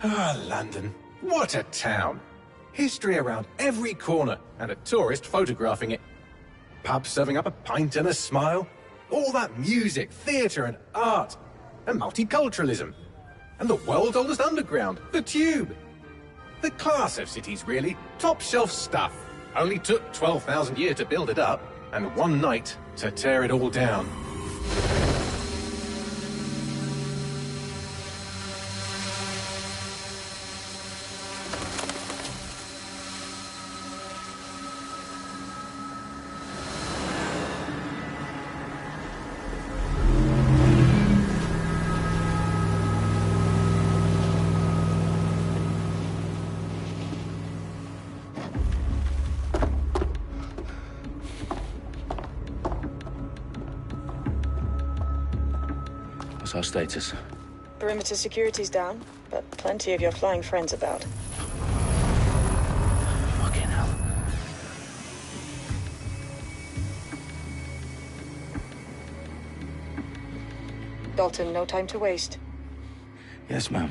Ah, London. What a town. History around every corner, and a tourist photographing it. Pubs serving up a pint and a smile. All that music, theatre and art. And multiculturalism. And the world's oldest underground, the Tube. The class of cities, really. Top shelf stuff. Only took 12,000 years to build it up, and one night to tear it all down. What's our status? Perimeter security's down, but plenty of your flying friends about. Fucking hell. Dalton, no time to waste. Yes, ma'am.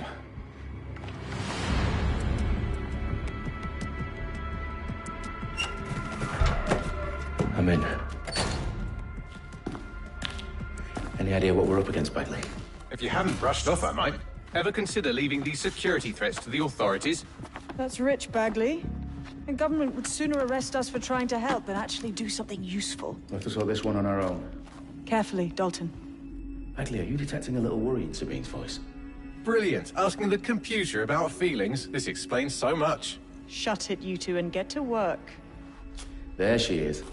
I'm in. Any idea what we're up against, Bagley? If you haven't brushed off, I might. Ever consider leaving these security threats to the authorities? That's rich, Bagley. The government would sooner arrest us for trying to help than actually do something useful. Let us sort this one on our own. Carefully, Dalton. Bagley, are you detecting a little worry in Sabine's voice? Brilliant. Asking the computer about feelings. This explains so much. Shut it, you two, and get to work. There she is.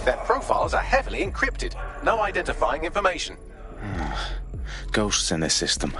Their profiles are heavily encrypted. No identifying information. Ghosts in this system.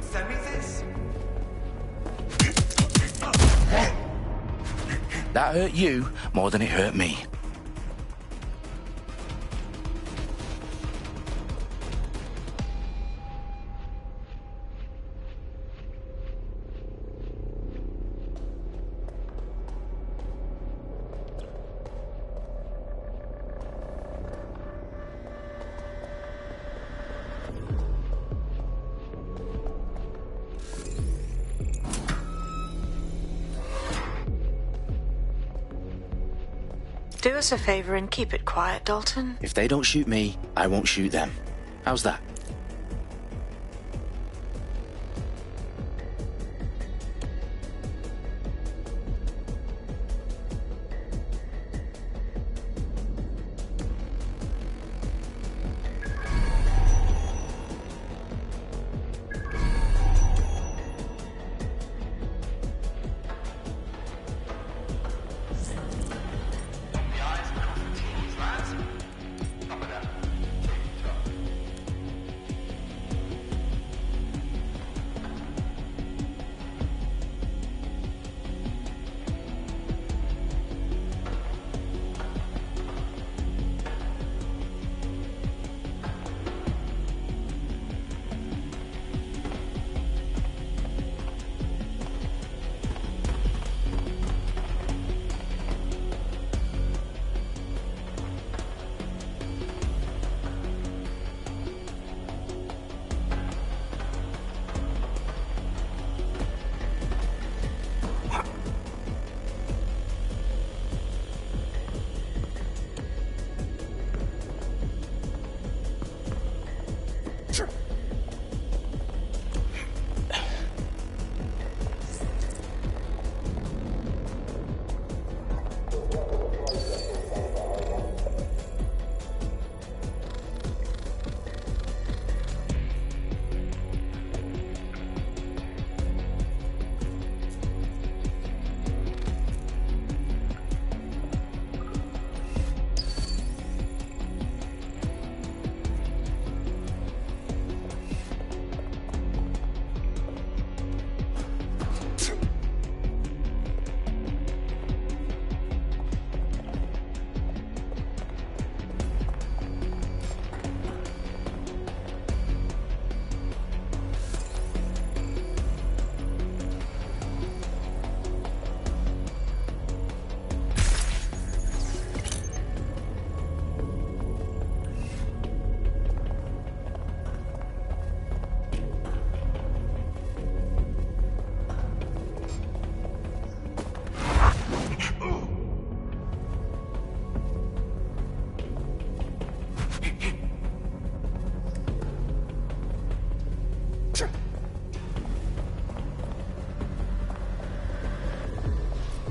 Send me this? That hurt you more than it hurt me. Do us a favor and keep it quiet, Dalton. If they don't shoot me, I won't shoot them. How's that?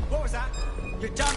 What was that? You're done.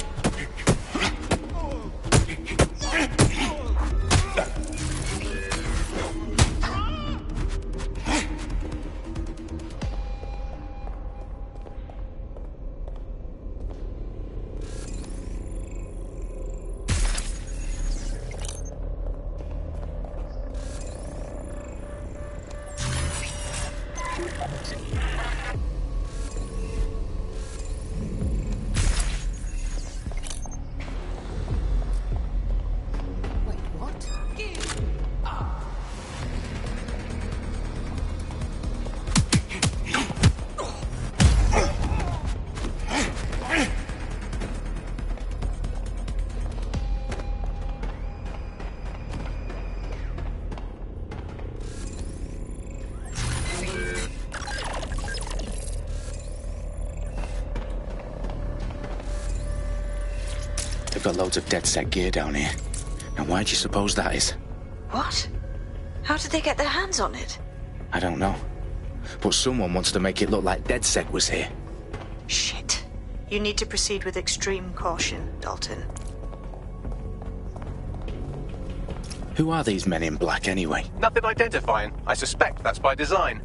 They've got loads of DedSec gear down here. Now why do you suppose that is? What? How did they get their hands on it? I don't know. But someone wants to make it look like DedSec was here. Shit. You need to proceed with extreme caution, Dalton. Who are these men in black anyway? Nothing identifying. I suspect that's by design.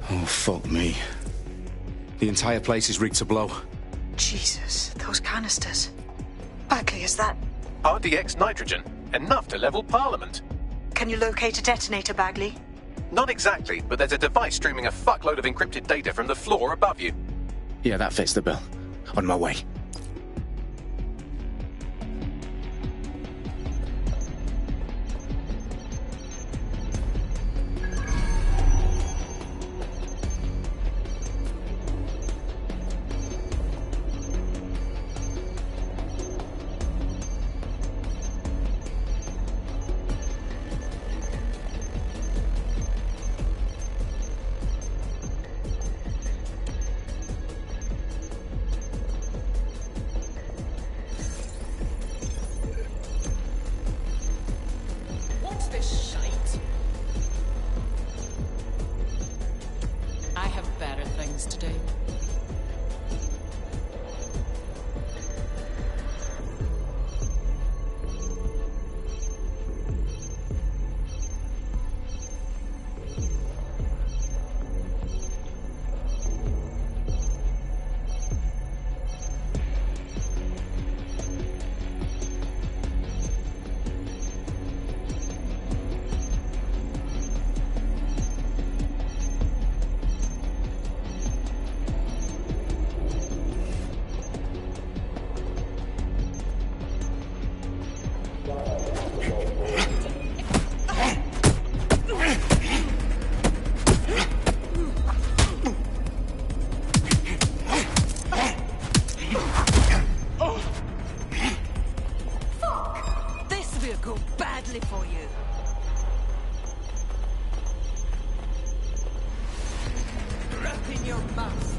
Oh, fuck me. The entire place is rigged to blow. Jesus, those canisters. Bagley, is that... RDX nitrogen. Enough to level Parliament. Can you locate a detonator, Bagley? Not exactly, but there's a device streaming a fuckload of encrypted data from the floor above you. Yeah, that fits the bill. On my way. What's this shite? I have better things to do. This will go badly for you. Open your mouth.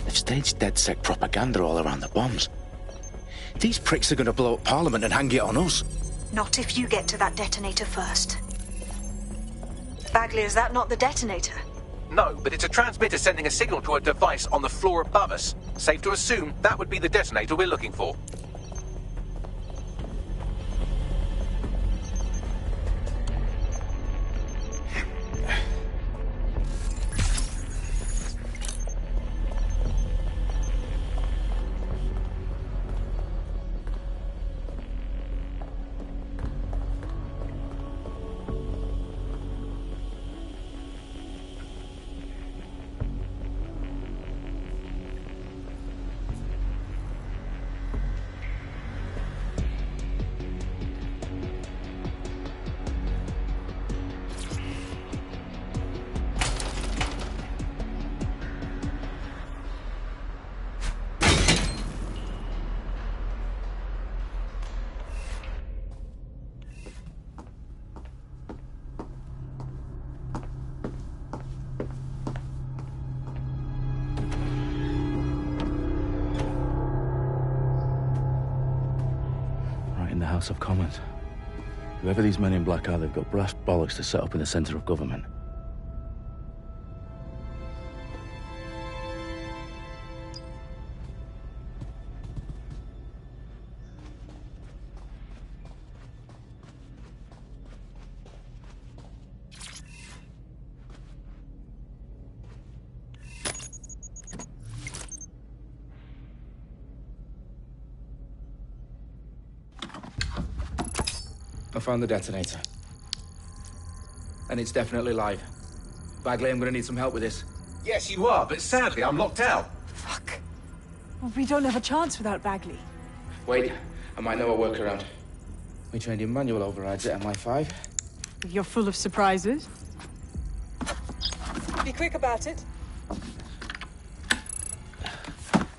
They've staged DedSec propaganda all around the bombs. These pricks are going to blow up Parliament and hang it on us. Not if you get to that detonator first. Bagley, is that not the detonator? No, but it's a transmitter sending a signal to a device on the floor above us. Safe to assume that would be the detonator we're looking for. House of Commons. Whoever these men in black are, they've got brass bollocks to set up in the centre of government. I found the detonator. And it's definitely live. Bagley, I'm gonna need some help with this. Yes, you are, but sadly, I'm locked out. Fuck. Well, we don't have a chance without Bagley. Wait, I might know a workaround. We trained in manual overrides at MI5. You're full of surprises. Be quick about it.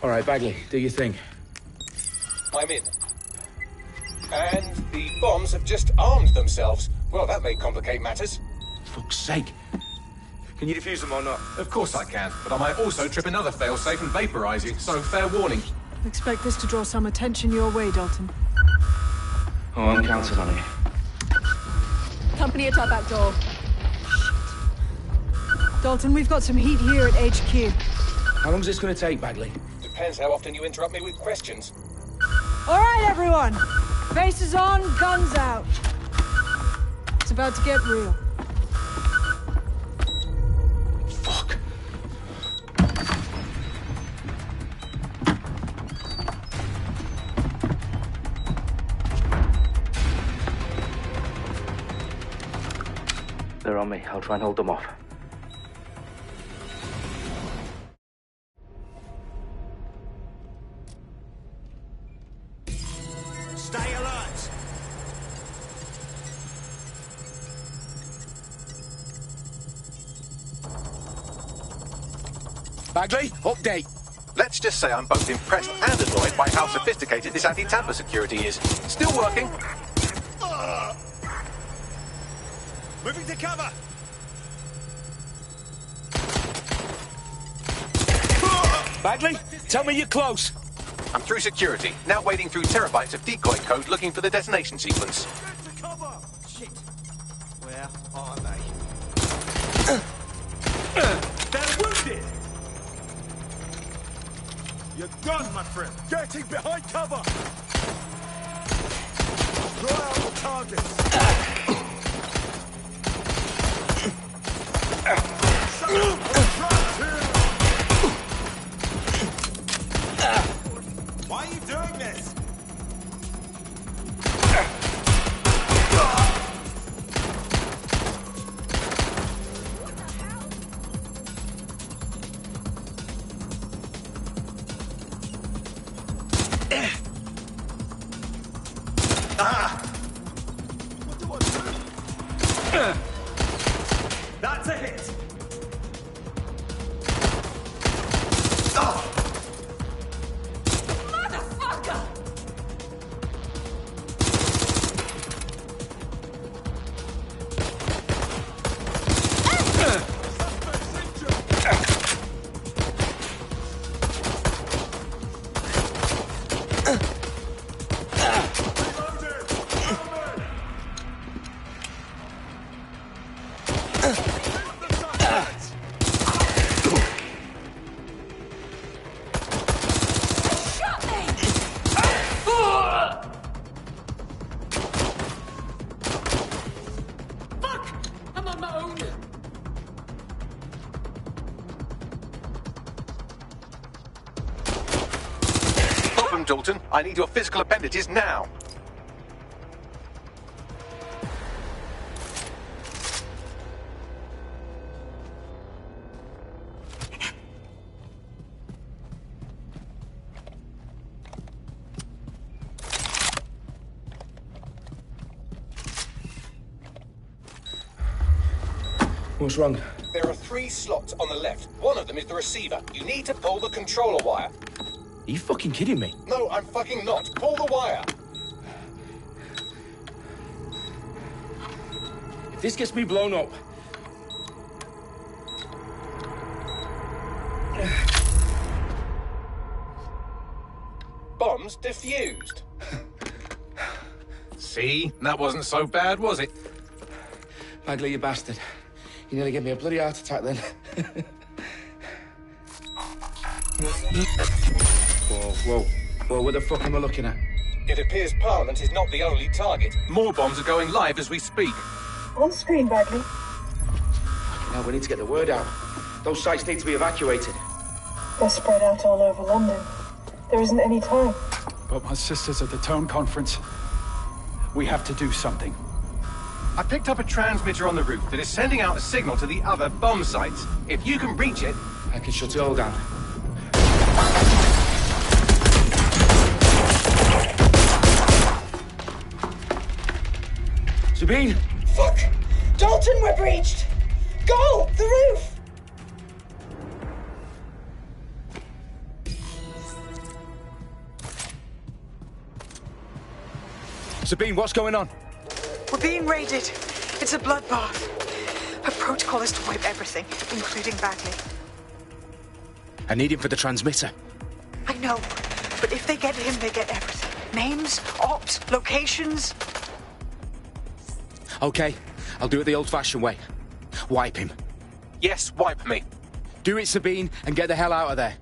All right, Bagley, do your thing. I'm in. And the bombs have just armed themselves. Well, that may complicate matters. Fuck's sake. Can you defuse them or not? Of course I can, but I might also trip another failsafe and vaporize you, so fair warning. Expect this to draw some attention your way, Dalton. Oh, I'm counting on it. Company at our back door. Dalton, we've got some heat here at HQ. How long's this gonna take, Bagley? Depends how often you interrupt me with questions. All right, everyone. Faces on, guns out. It's about to get real. Fuck. They're on me. I'll try and hold them off. Stay alert! Bagley, update. Let's just say I'm both impressed and annoyed by how sophisticated this anti-tamper security is. Still working. Moving to cover! Bagley, tell me you're close. I'm through security, now wading through terabytes of decoy code looking for the detonation sequence. Get to cover! Shit! Where are they? They're wounded! You're done, my friend! Getting behind cover! Draw out the targets! Why are you doing this? What do I do? That's a hit! Motherfucker! Shot me! Fuck! I'm on my own. Stop him, Dalton. I need your physical appendages now. What's wrong? There are 3 slots on the left. One of them is the receiver. You need to pull the controller wire. Are you fucking kidding me? No, I'm fucking not. Pull the wire. If this gets me blown up... Bombs defused. See? That wasn't so bad, was it? Bagley, you bastard. You nearly gave me a bloody heart attack then. Whoa, what the fuck am I looking at? It appears Parliament is not the only target. More bombs are going live as we speak. On screen, Bagley. Now we need to get the word out. Those sites need to be evacuated. They're spread out all over London. There isn't any time. But my sister's at the town conference. We have to do something. I picked up a transmitter on the roof that is sending out a signal to the other bomb sites. If you can reach it... I can shut it all down. Sabine! Fuck! Dalton, we're breached! Go! The roof! Sabine, what's going on? We're being raided. It's a bloodbath. Her protocol is to wipe everything, including Bagley. I need him for the transmitter. I know, but if they get him, they get everything. Names, ops, locations. Okay, I'll do it the old-fashioned way. Wipe him. Yes, wipe me. Do it, Sabine, and get the hell out of there.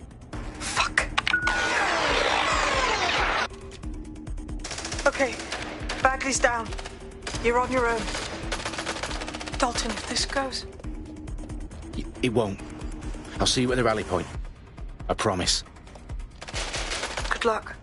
Fuck. Okay, Bagley's down. You're on your own. Dalton, if this goes... It won't. I'll see you at the rally point. I promise. Good luck.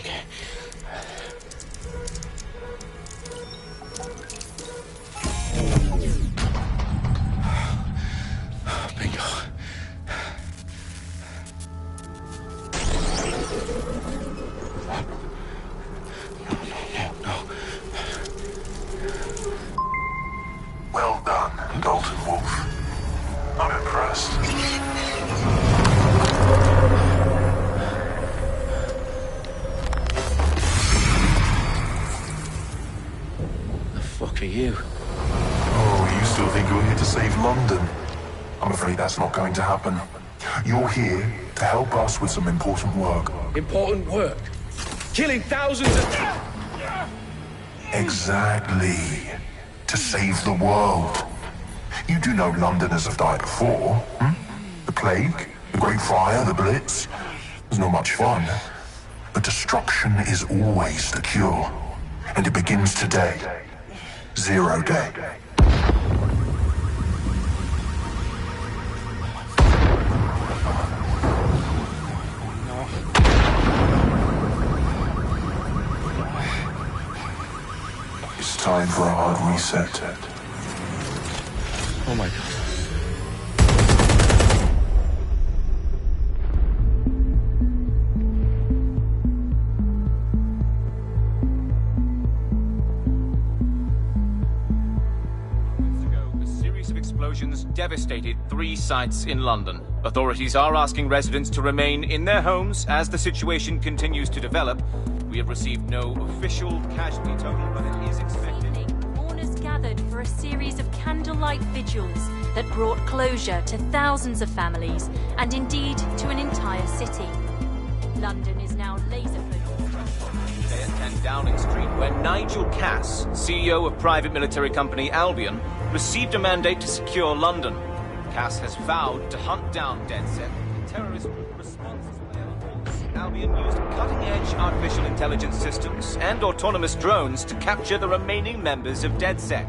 Okay. Bingo. No. Well done, Dalton Wolf. I'm impressed. The fuck are you? Oh, you still think you're here to save London? I'm afraid that's not going to happen. You're here to help us with some important work. Important work? Killing thousands of... Exactly. To save the world. You do know Londoners have died before, hmm? The Plague, the Great Fire, the Blitz. It's not much fun. But destruction is always the cure. And it begins today. 0 day. It's time for a hard reset. Oh my god. A series of explosions devastated 3 sites in London. Authorities are asking residents to remain in their homes as the situation continues to develop. We have received no official casualty total, but it is expected. Mourners gathered for a series of candlelight vigils that brought closure to thousands of families and indeed to an entire city. London is now laser-focused. Today at 10 Downing Street, where Nigel Cass, CEO of private military company Albion, received a mandate to secure London. Cass has vowed to hunt down DedSec, terrorist group responses. Albion used cutting-edge artificial intelligence systems and autonomous drones to capture the remaining members of DedSec.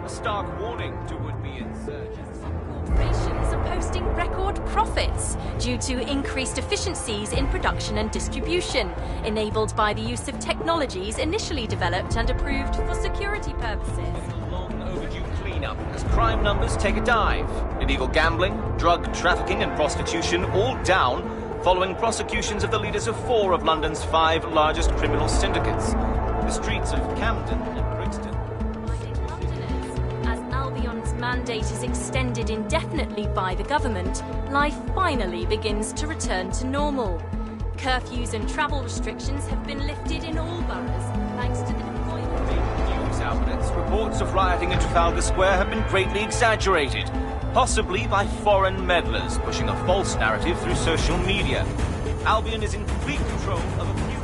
A stark warning to would-be insurgents. Corporations are posting record profits due to increased efficiencies in production and distribution, enabled by the use of technologies initially developed and approved for security purposes. A long overdue cleanup as crime numbers take a dive. Illegal gambling, drug trafficking and prostitution all down following prosecutions of the leaders of 4 of London's 5 largest criminal syndicates. The streets of Camden and Brixton. As Albion's mandate is extended indefinitely by the government, life finally begins to return to normal. Curfews and travel restrictions have been lifted in all boroughs, thanks to the deployment. News outlets, reports of rioting in Trafalgar Square have been greatly exaggerated, possibly by foreign meddlers pushing a false narrative through social media. Albion is in complete control of a few...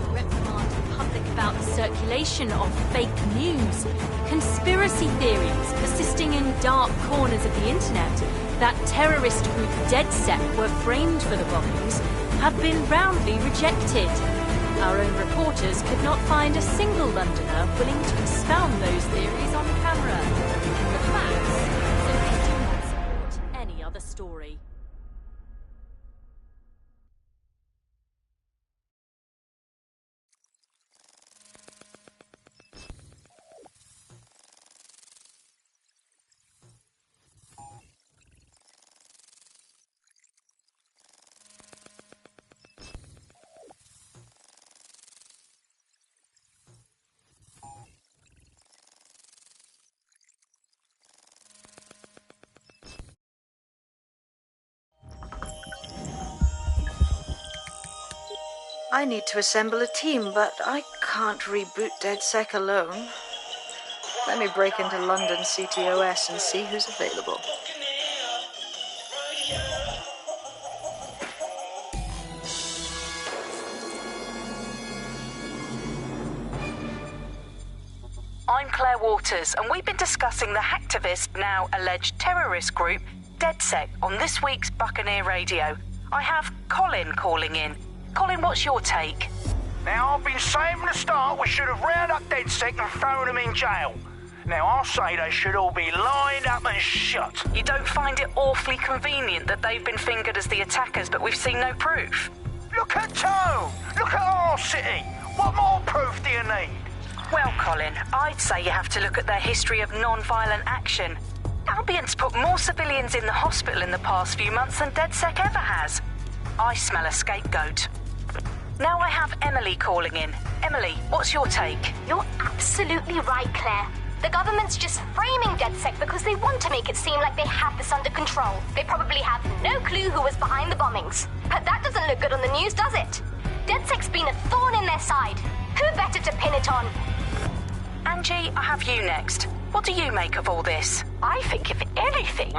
To reprimand the public about the circulation of fake news, conspiracy theories persisting in dark corners of the internet that terrorist group DedSec were framed for the bombings have been roundly rejected. Our own reporters could not find a single Londoner willing to expound those theories on camera. The facts simply do not support any other story. I need to assemble a team, but I can't reboot DedSec alone. Let me break into London CTOS and see who's available. I'm Claire Waters, and we've been discussing the hacktivist, now alleged terrorist group, DedSec, on this week's Buccaneer Radio. I have Colin calling in. Colin, what's your take? Now, I've been saying from the start we should have rounded up DedSec and thrown them in jail. Now, I'll say they should all be lined up and shot. You don't find it awfully convenient that they've been fingered as the attackers, but we've seen no proof? Look at Tone! Look at our city. What more proof do you need? Well, Colin, I'd say you have to look at their history of non-violent action. Albion's put more civilians in the hospital in the past few months than DedSec ever has. I smell a scapegoat. Now I have Emily calling in. Emily, what's your take? You're absolutely right, Claire. The government's just framing DedSec because they want to make it seem like they have this under control. They probably have no clue who was behind the bombings. But that doesn't look good on the news, does it? DedSec's been a thorn in their side. Who better to pin it on? Angie, I have you next. What do you make of all this? I think, if anything,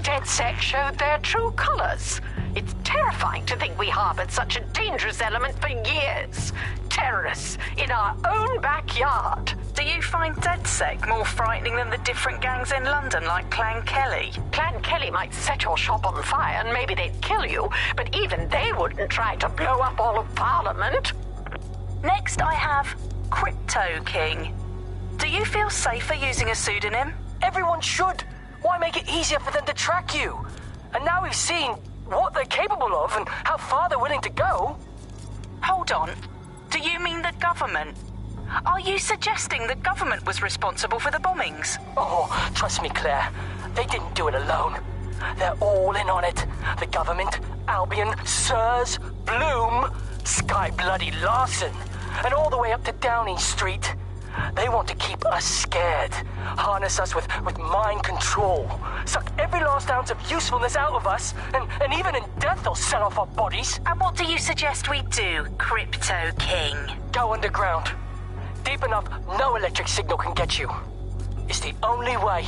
DedSec showed their true colors. It's terrifying to think we harbored such a dangerous element for years. Terrorists in our own backyard. Do you find DedSec more frightening than the different gangs in London, like Clan Kelly? Clan Kelly might set your shop on fire and maybe they'd kill you, but even they wouldn't try to blow up all of Parliament. Next, I have Crypto King. Do you feel safer using a pseudonym? Everyone should. Why make it easier for them to track you? And now we've seen what they're capable of and how far they're willing to go. Hold on. Do you mean the government? Are you suggesting the government was responsible for the bombings? Oh, trust me, Claire. They didn't do it alone. They're all in on it. The government, Albion, Sirs, Bloom, Sky Bloody Larson, and all the way up to Downing Street. They want to keep us scared, harness us with mind control, suck every last ounce of usefulness out of us, and even in death they'll set off our bodies. And what do you suggest we do, Crypto King? Go underground. Deep enough, no electric signal can get you. It's the only way.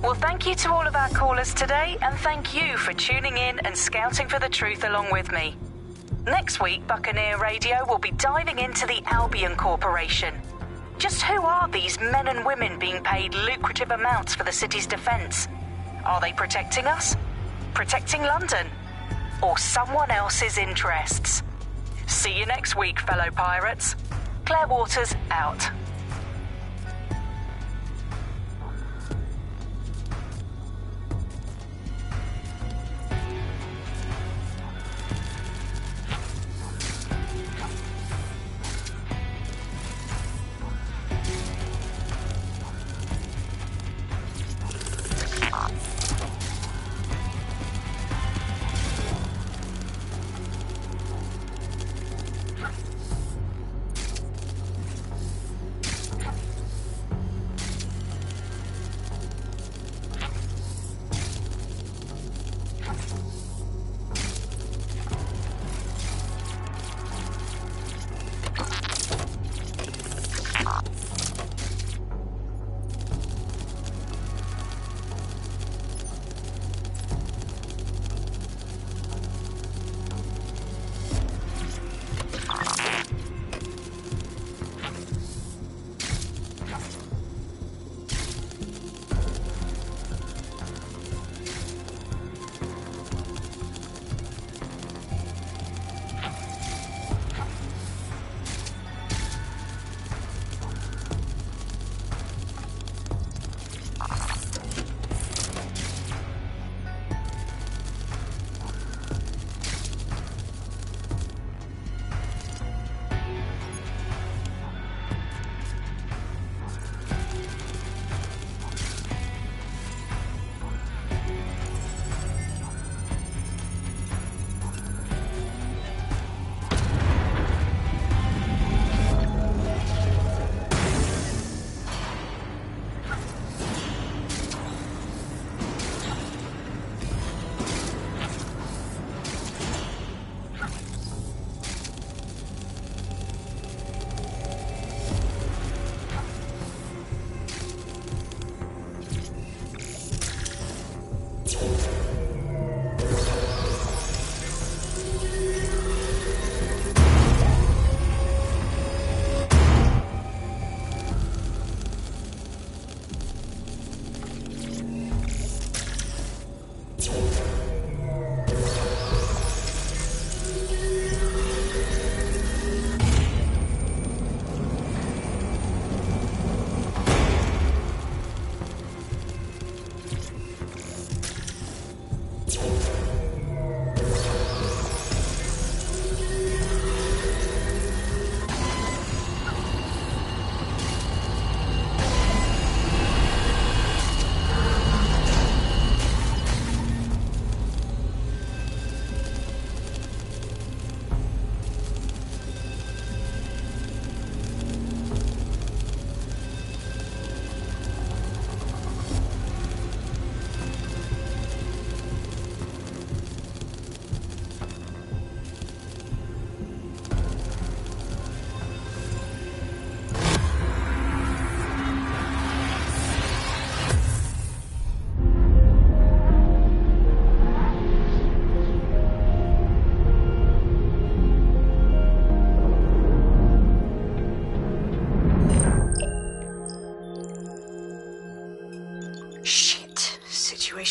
Well, thank you to all of our callers today, and thank you for tuning in and scouting for the truth along with me. Next week, Buccaneer Radio will be diving into the Albion Corporation. Just who are these men and women being paid lucrative amounts for the city's defence? Are they protecting us? Protecting London? Or someone else's interests? See you next week, fellow pirates. Claire Waters, out.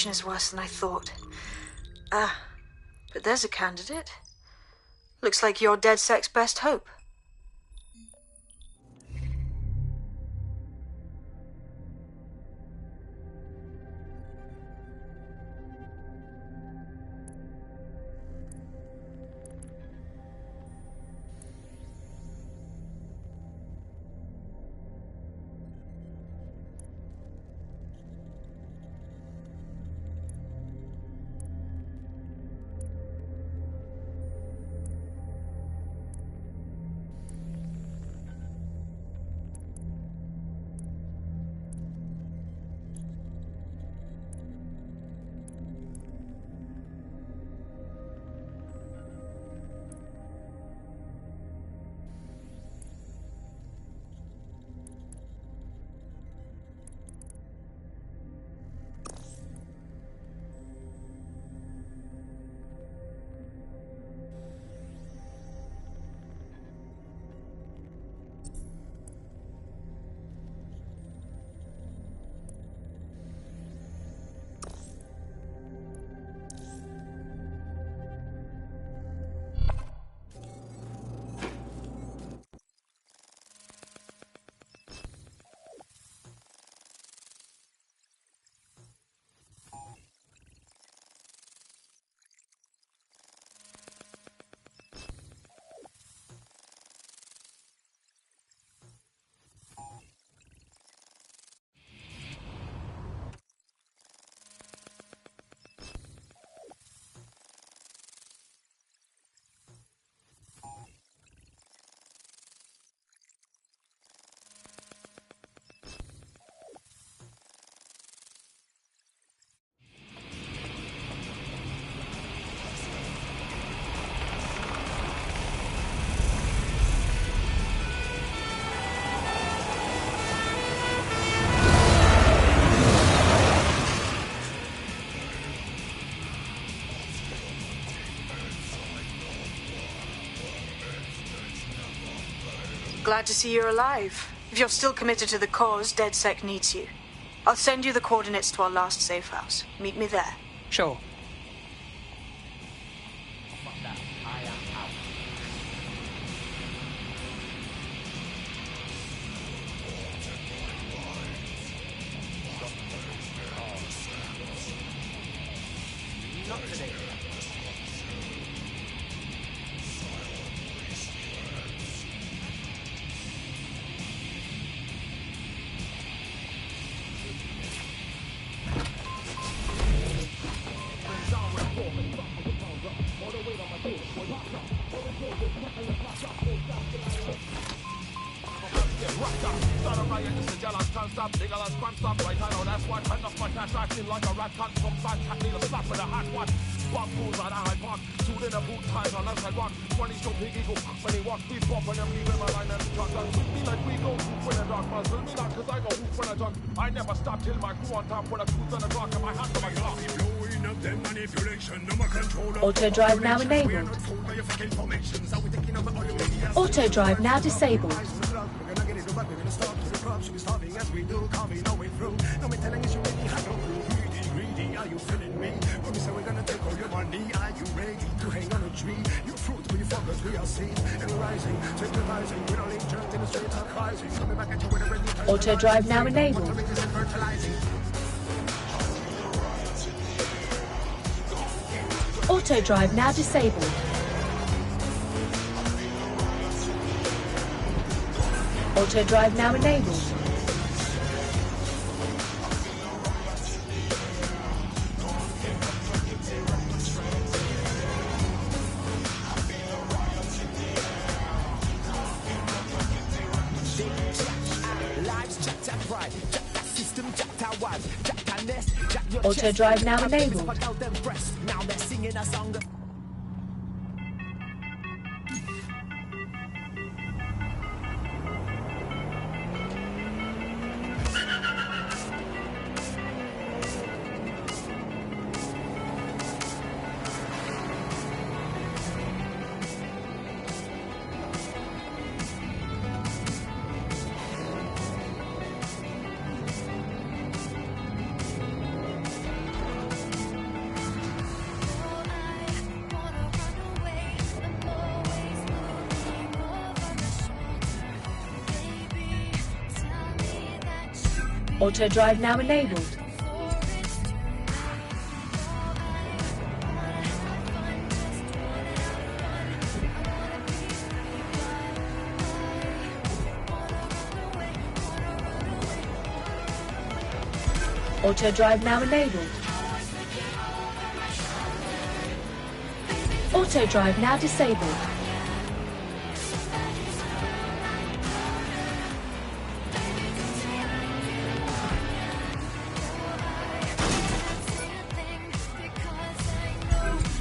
situation is worse than I thought. But there's a candidate. Looks like you're DedSec's best hope. Glad to see you're alive. If you're still committed to the cause, DedSec needs you. I'll send you the coordinates to our last safe house. Meet me there. Sure. Auto drive now enabled. Auto drive now disabled. Auto drive now enabled. Auto drive now disabled. Auto drive now enabled. Auto drive now enabled. Auto drive now enabled. Auto drive now enabled. Auto drive now disabled.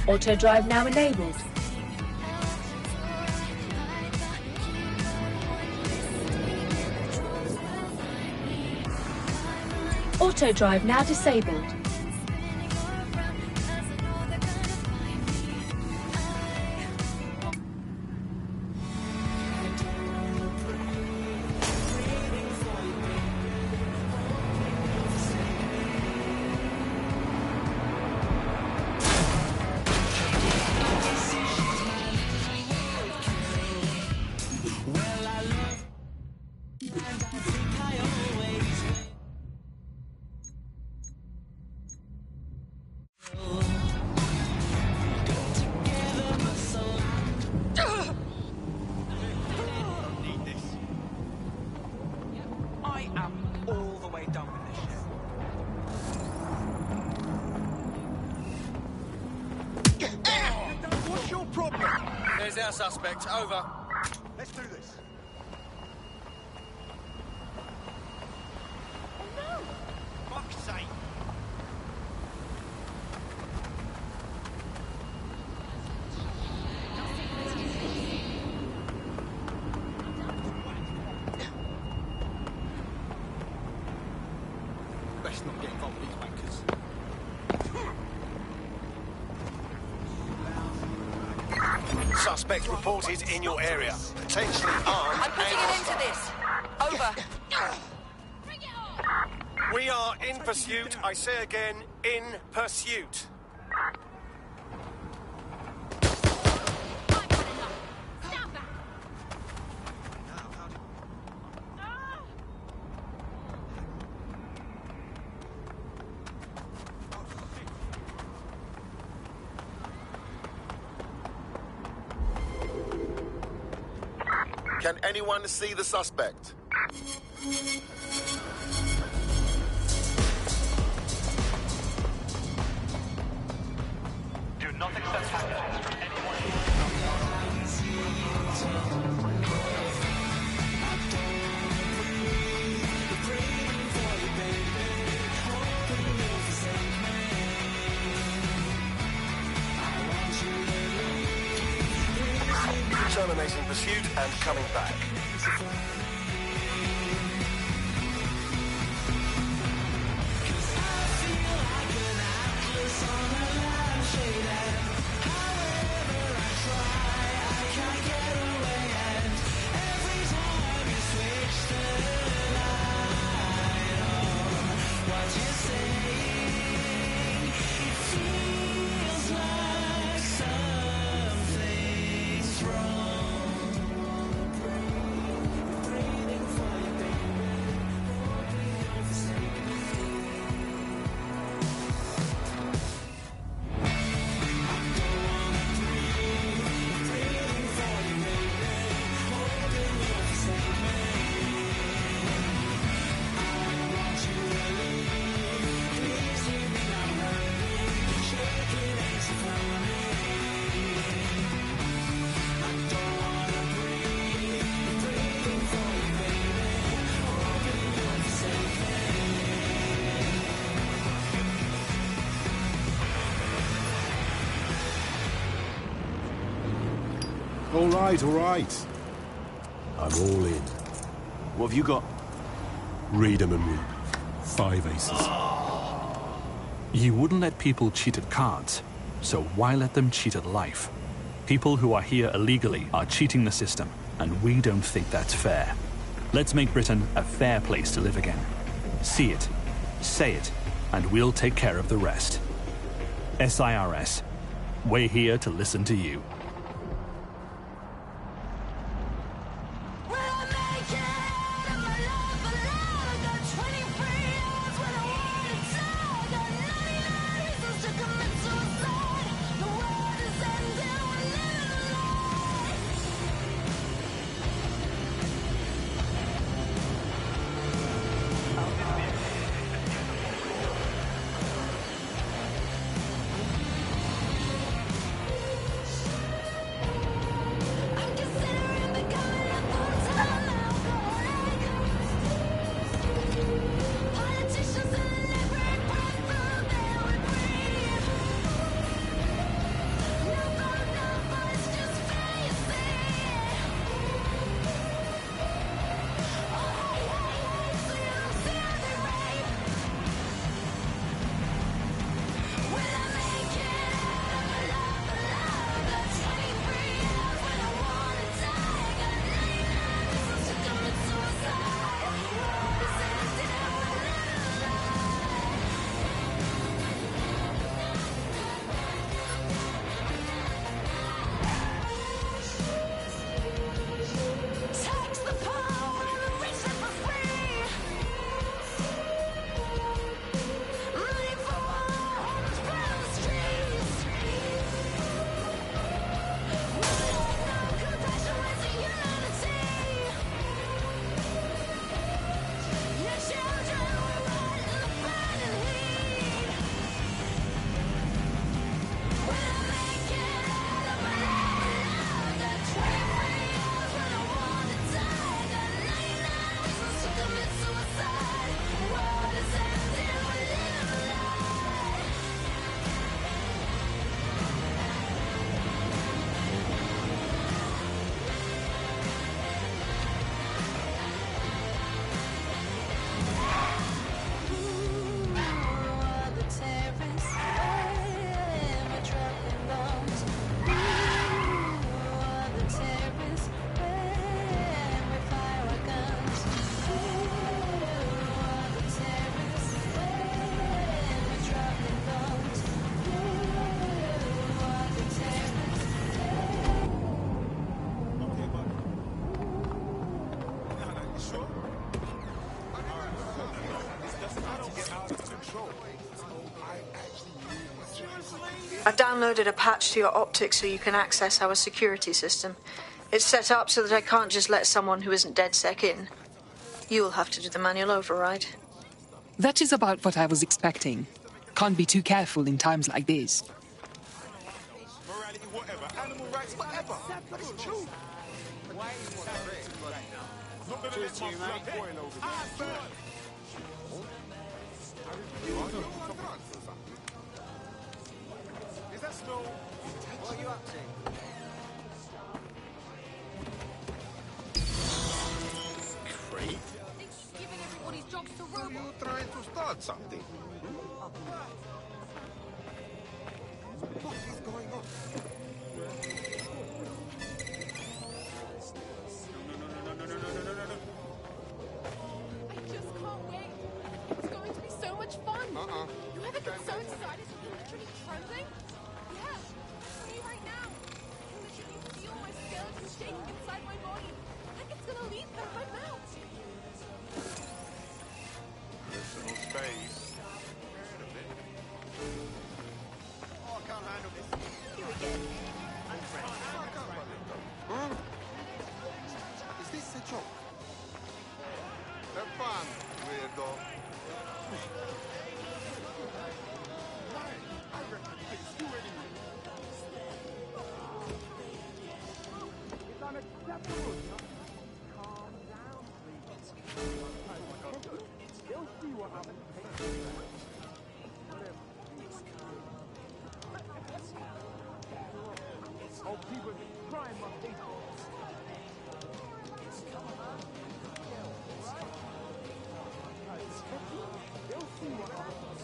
Auto drive now enabled. Auto drive now disabled. There's our suspect. Over. Let's do this. Oh no! Fuck's sake! Best not get involved with these wankers. Suspect reported in your area. Potentially armed. I'm putting an end to this. Over. We are in pursuit. I say again, in pursuit. Can anyone see the suspect? Do not accept packages from anyone. Terminating pursuit and coming back. All right. I'm all in. What have you got? Read 'em and read. 5 aces. You wouldn't let people cheat at cards, so why let them cheat at life? People who are here illegally are cheating the system, and we don't think that's fair. Let's make Britain a fair place to live again. See it, say it, and we'll take care of the rest. SIRS, we're here to listen to you. We'll make it, and my love, the 23 I've downloaded a patch to your optics so you can access our security system. It's set up so that I can't just let someone who isn't DedSec in. You'll have to do the manual override. That is about what I was expecting. Can't be too careful in times like this. Morality, whatever. Animal rights, whatever. It's true. Not gonna let my blood boil over there. Is that snow? What are you up to? Great. Giving everybody's jobs to Are you trying to start something? What is going on? No. I just can't wait. It's going to be so much fun. You ever get so excited that you're literally trembling? Yeah, that's me right now. I can literally feel my skeleton shaking inside my body. Like it's gonna leap out of my mouth. Personal space. Oh, I can't handle this. You again. Huh? Is this a joke? Have fun, weirdo. I reckon it's you anyway. It's unacceptable. Calm down, please. You'll see what happens. Oh, people crying my face. They'll see what happens.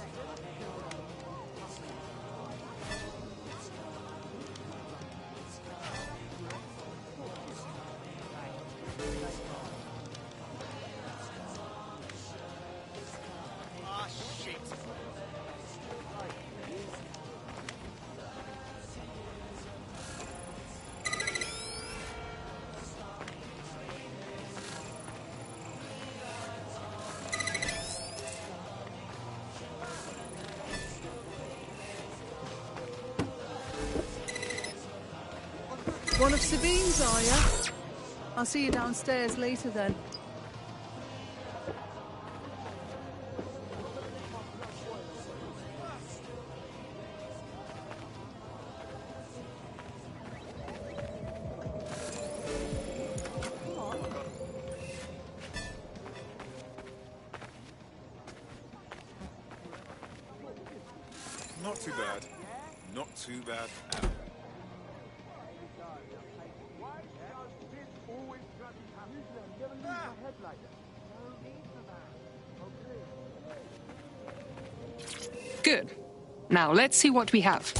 Ah, shit. One of Sabine's, are you? I'll see you downstairs later then. Not too bad. Not too bad at all. Good. Now let's see what we have.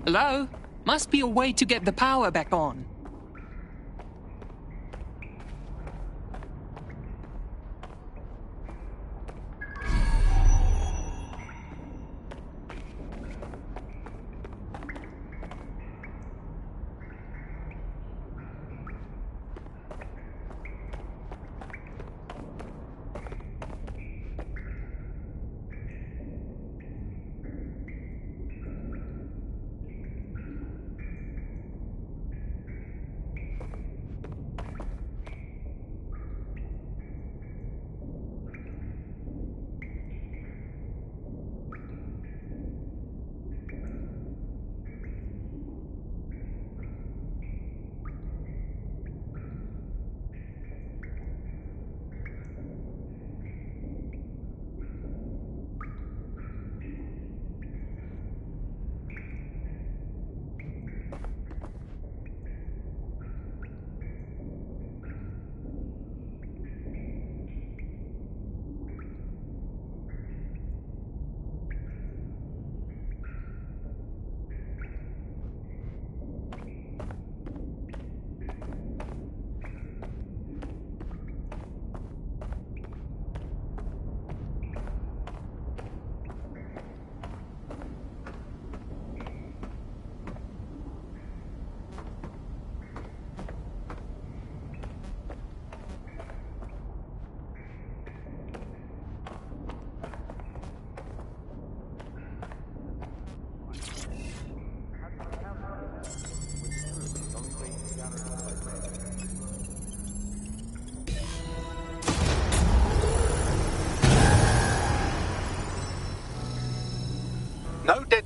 Hello? Must be a way to get the power back on.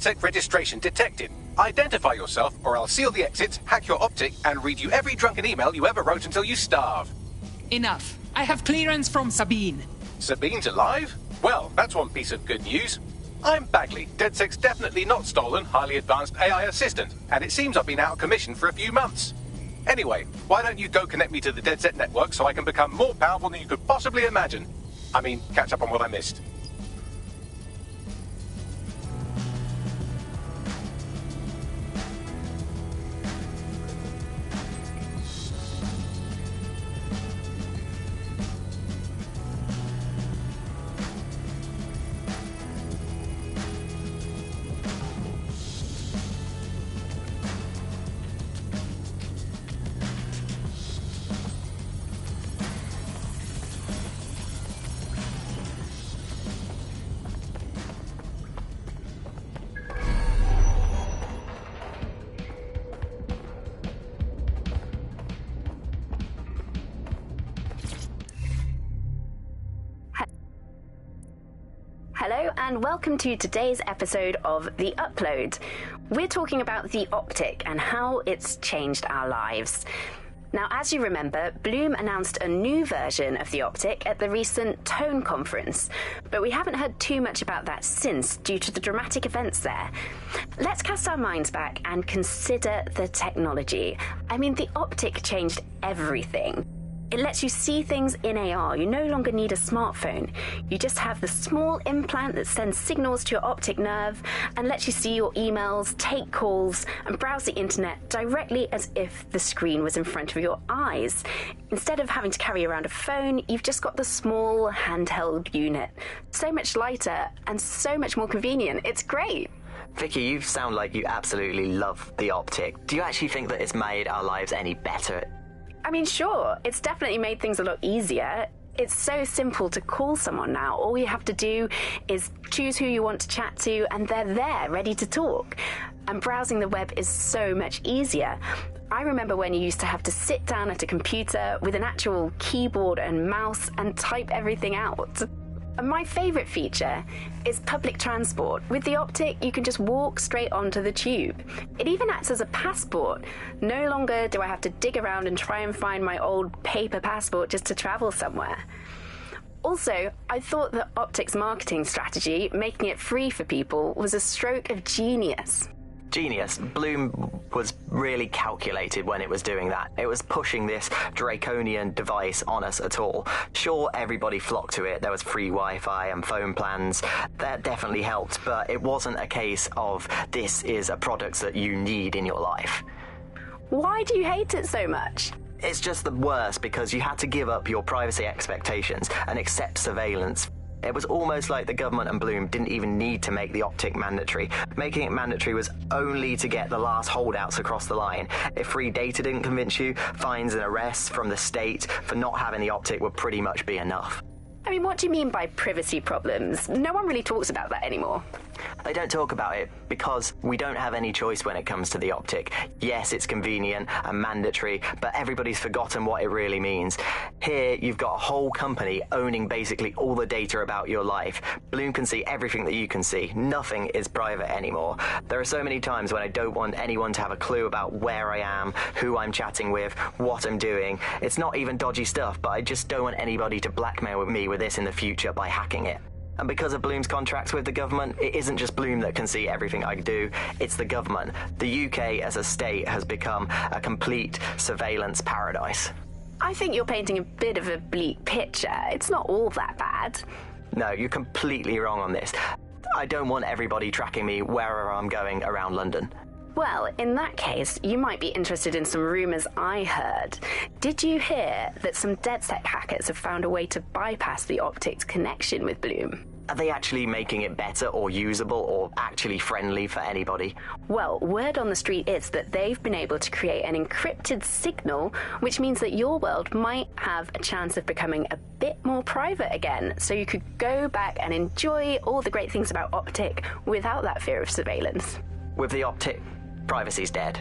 DedSec registration detected. Identify yourself, or I'll seal the exits, hack your optic, and read you every drunken email you ever wrote until you starve. Enough. I have clearance from Sabine. Sabine's alive? Well, that's one piece of good news. I'm Bagley, DedSec's definitely not stolen, highly advanced AI assistant, and it seems I've been out of commission for a few months. Anyway, why don't you go connect me to the DedSec network so I can become more powerful than you could possibly imagine? I mean, catch up on what I missed. Hello and welcome to today's episode of The Upload. We're talking about the optic and how it's changed our lives. Now, as you remember, Bloom announced a new version of the optic at the recent Tone conference, but we haven't heard too much about that since due to the dramatic events there. Let's cast our minds back and consider the technology. I mean, the optic changed everything. It lets you see things in AR. You no longer need a smartphone. You just have the small implant that sends signals to your optic nerve and lets you see your emails, take calls, and browse the internet directly as if the screen was in front of your eyes. Instead of having to carry around a phone, you've just got the small handheld unit. So much lighter and so much more convenient. It's great. Vicky, you sound like you absolutely love the optic. Do you actually think that it's made our lives any better? I mean, sure, it's definitely made things a lot easier. It's so simple to call someone now. All you have to do is choose who you want to chat to, and they're there, ready to talk. And browsing the web is so much easier. I remember when you used to have to sit down at a computer with an actual keyboard and mouse and type everything out. And my favourite feature is public transport. With the optic, you can just walk straight onto the tube. It even acts as a passport. No longer do I have to dig around and try and find my old paper passport just to travel somewhere. Also, I thought that optic's marketing strategy, making it free for people, was a stroke of genius. Genius. Bloom was really calculated when it was doing that. It was pushing this draconian device on us at all. Sure, everybody flocked to it. There was free Wi-Fi and phone plans. That definitely helped, but it wasn't a case of this is a product that you need in your life. Why do you hate it so much? It's just the worst because you had to give up your privacy expectations and accept surveillance. It was almost like the government and Bloom didn't even need to make the optic mandatory. Making it mandatory was only to get the last holdouts across the line. If free data didn't convince you, fines and arrests from the state for not having the optic would pretty much be enough. I mean, what do you mean by privacy problems? No one really talks about that anymore. They don't talk about it because we don't have any choice when it comes to the optic. Yes, it's convenient and mandatory, but everybody's forgotten what it really means. Here, you've got a whole company owning basically all the data about your life. Bloom can see everything that you can see. Nothing is private anymore. There are so many times when I don't want anyone to have a clue about where I am, who I'm chatting with, what I'm doing. It's not even dodgy stuff, but I just don't want anybody to blackmail me with this in the future by hacking it. And because of Bloom's contracts with the government, it isn't just Bloom that can see everything I do, it's the government. The UK as a state has become a complete surveillance paradise. I think you're painting a bit of a bleak picture. It's not all that bad. No, you're completely wrong on this. I don't want everybody tracking me wherever I'm going around London. Well, in that case, you might be interested in some rumours I heard. Did you hear that some DedSec hackers have found a way to bypass the optic's connection with Bloom? Are they actually making it better or usable or actually friendly for anybody? Well, word on the street is that they've been able to create an encrypted signal, which means that your world might have a chance of becoming a bit more private again, so you could go back and enjoy all the great things about optic without that fear of surveillance. With the optic, privacy's dead.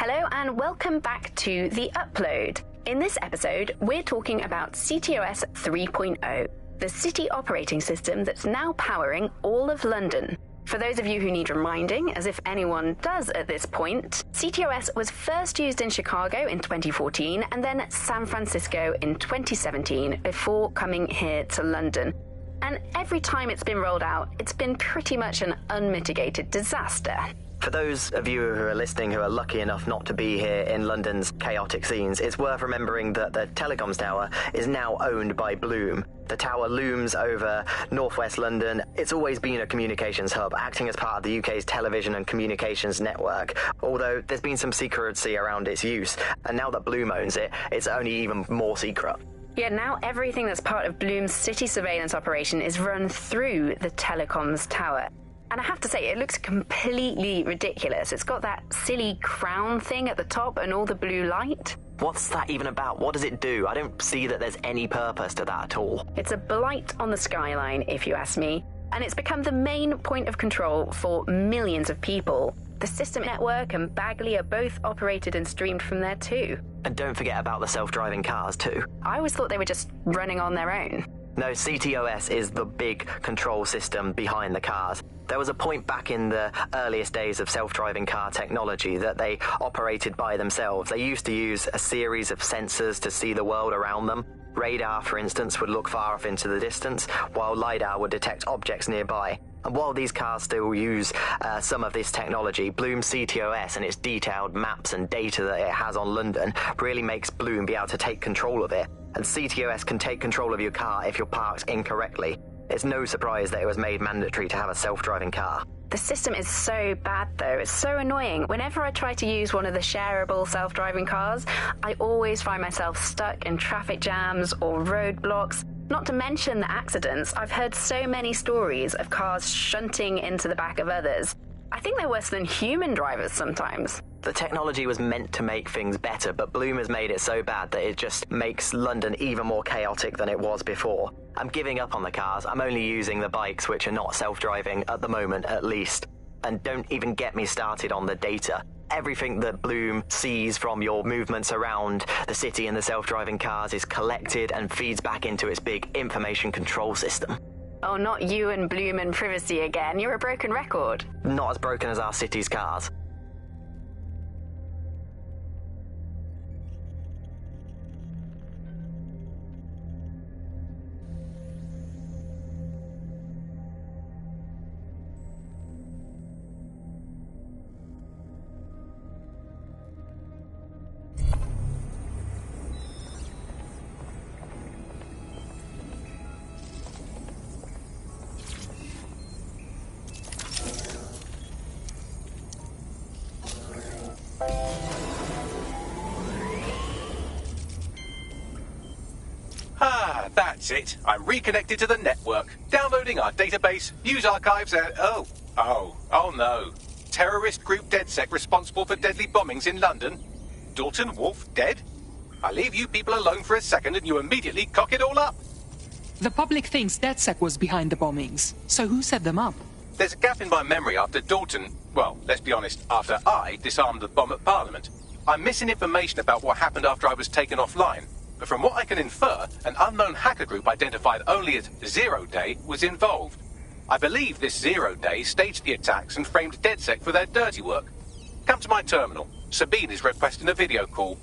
Hello and welcome back to The Upload. In this episode, we're talking about CTOS 3.0, the city operating system that's now powering all of London. For those of you who need reminding, as if anyone does at this point, CTOS was first used in Chicago in 2014 and then San Francisco in 2017 before coming here to London. And every time it's been rolled out, it's been pretty much an unmitigated disaster. For those of you who are listening who are lucky enough not to be here in London's chaotic scenes, it's worth remembering that the telecoms tower is now owned by Bloom. The tower looms over northwest London. It's always been a communications hub, acting as part of the UK's television and communications network, although there's been some secrecy around its use, and now that Bloom owns it, it's only even more secret. Yeah, now everything that's part of Bloom's city surveillance operation is run through the telecoms tower. And I have to say, it looks completely ridiculous. It's got that silly crown thing at the top and all the blue light. What's that even about? What does it do? I don't see that there's any purpose to that at all. It's a blight on the skyline, if you ask me. And it's become the main point of control for millions of people. The System Network and Bagley are both operated and streamed from there too. And don't forget about the self-driving cars too. I always thought they were just running on their own. No, CTOS is the big control system behind the cars. There was a point back in the earliest days of self-driving car technology that they operated by themselves. They used to use a series of sensors to see the world around them. Radar, for instance, would look far off into the distance, while LiDAR would detect objects nearby. And while these cars still use some of this technology, Bloom CTOS and its detailed maps and data that it has on London really makes Bloom be able to take control of it. And CTOS can take control of your car if you're parked incorrectly. It's no surprise that it was made mandatory to have a self-driving car. The system is so bad, though. It's so annoying. Whenever I try to use one of the shareable self-driving cars, I always find myself stuck in traffic jams or roadblocks. Not to mention the accidents. I've heard so many stories of cars shunting into the back of others. I think they're worse than human drivers sometimes. The technology was meant to make things better, but Bloom has made it so bad that it just makes London even more chaotic than it was before. I'm giving up on the cars. I'm only using the bikes, which are not self-driving at the moment, at least. And don't even get me started on the data. Everything that Bloom sees from your movements around the city and the self-driving cars is collected and feeds back into its big information control system. Oh, not you and Bloom and privacy again. You're a broken record. Not as broken as our city's cars. That's it. I'm reconnected to the network, downloading our database, news archives, and... Oh no. Terrorist group DedSec responsible for deadly bombings in London? Dalton Wolfe dead? I leave you people alone for a second and you immediately cock it all up. The public thinks DedSec was behind the bombings. So who set them up? There's a gap in my memory after Dalton... Well, let's be honest, after I disarmed the bomb at Parliament. I'm missing information about what happened after I was taken offline. But from what I can infer, an unknown hacker group identified only as Zero Day was involved. I believe this Zero Day staged the attacks and framed DedSec for their dirty work. Come to my terminal. Sabine is requesting a video call.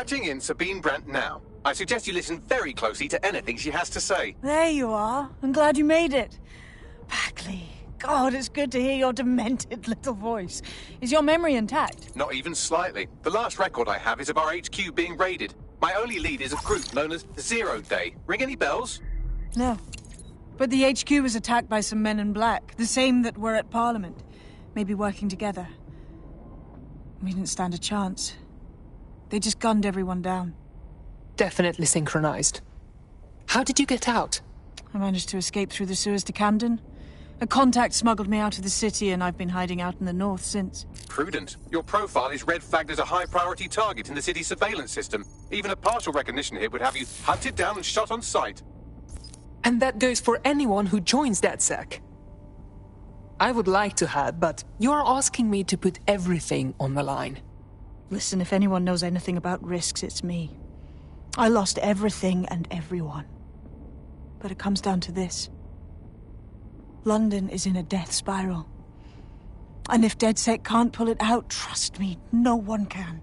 Patching in Sabine Brandt now. I suggest you listen very closely to anything she has to say. There you are. I'm glad you made it. Bagley, God, it's good to hear your demented little voice. Is your memory intact? Not even slightly. The last record I have is of our HQ being raided. My only lead is a group known as Zero Day. Ring any bells? No. But the HQ was attacked by some men in black, the same that were at Parliament. Maybe working together. We didn't stand a chance. They just gunned everyone down. Definitely synchronized. How did you get out? I managed to escape through the sewers to Camden. A contact smuggled me out of the city, and I've been hiding out in the north since. Prudent. Your profile is red flagged as a high-priority target in the city's surveillance system. Even a partial recognition here would have you hunted down and shot on sight. And that goes for anyone who joins DedSec. I would like to have, but you're asking me to put everything on the line. Listen, if anyone knows anything about risks, it's me. I lost everything and everyone. But it comes down to this. London is in a death spiral. And if DedSec can't pull it out, trust me, no one can.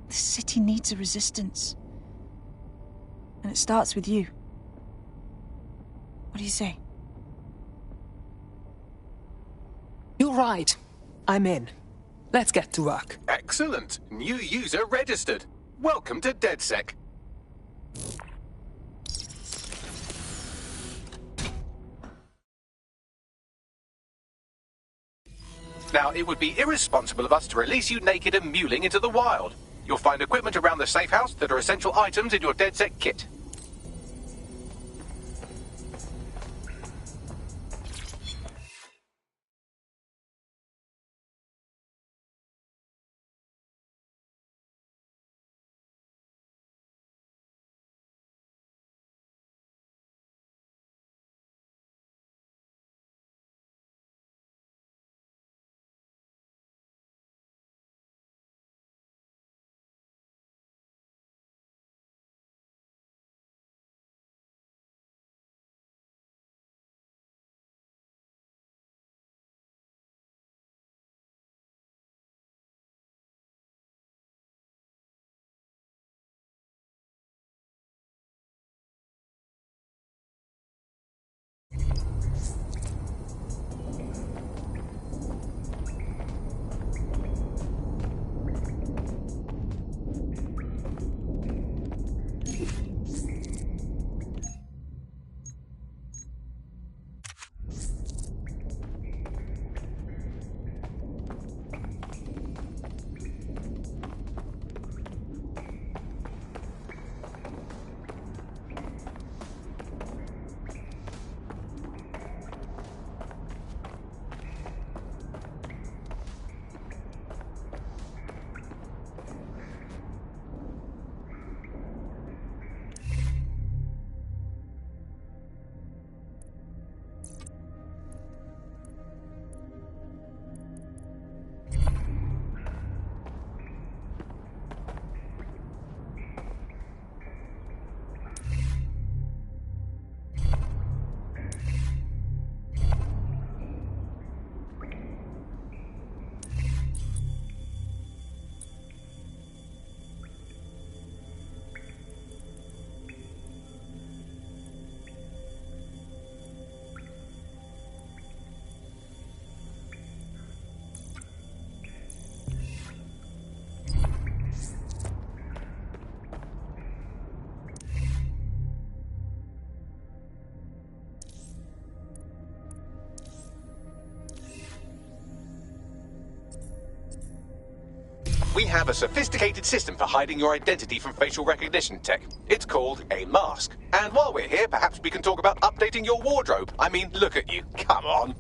The city needs a resistance. And it starts with you. What do you say? You're right. I'm in. Let's get to work. Excellent. New user registered. Welcome to DedSec. Now, it would be irresponsible of us to release you naked and mewling into the wild. You'll find equipment around the safe house that are essential items in your DedSec kit. We have a sophisticated system for hiding your identity from facial recognition tech. It's called a mask. And while we're here, perhaps we can talk about updating your wardrobe. I mean, look at you. Come on.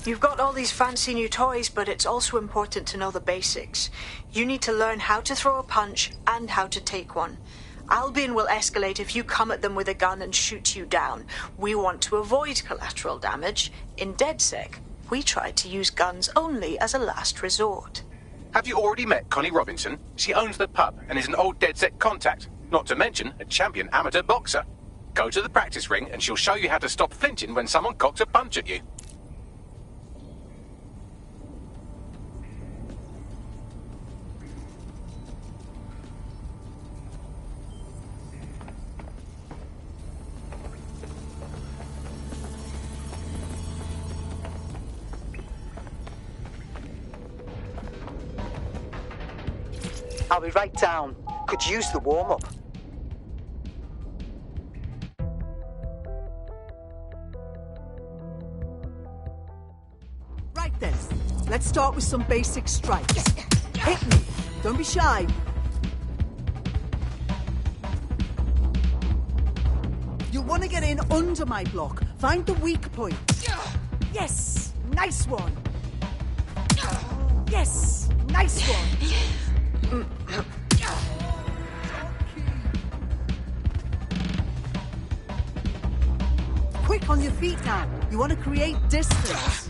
You've got all these fancy new toys, but it's also important to know the basics. You need to learn how to throw a punch and how to take one. Albion will escalate if you come at them with a gun and shoot you down. We want to avoid collateral damage. In DedSec, we try to use guns only as a last resort. Have you already met Connie Robinson? She owns the pub and is an old DedSec contact, not to mention a champion amateur boxer. Go to the practice ring and she'll show you how to stop flinching when someone cocks a punch at you. I'll be right down. Could use the warm-up. Right then, let's start with some basic strikes. Hit me. Don't be shy. You'll want to get in under my block. Find the weak point. Yes! Nice one! Yes! Nice one! Quick on your feet now. You want to create distance.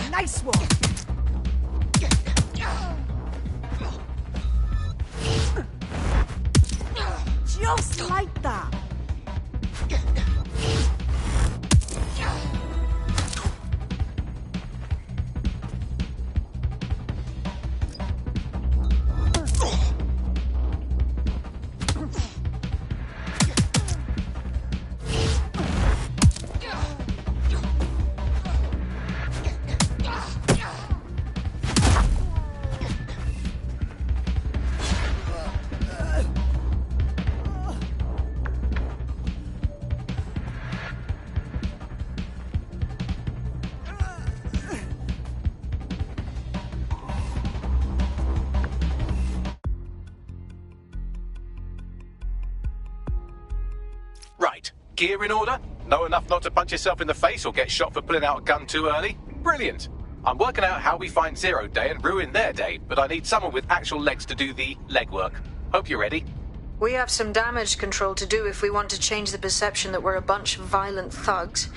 Nice one! Just like that! Right. Gear in order? Know enough not to punch yourself in the face or get shot for pulling out a gun too early? Brilliant. I'm working out how we find Zero Day and ruin their day, but I need someone with actual legs to do the legwork. Hope you're ready. We have some damage control to do if we want to change the perception that we're a bunch of violent thugs.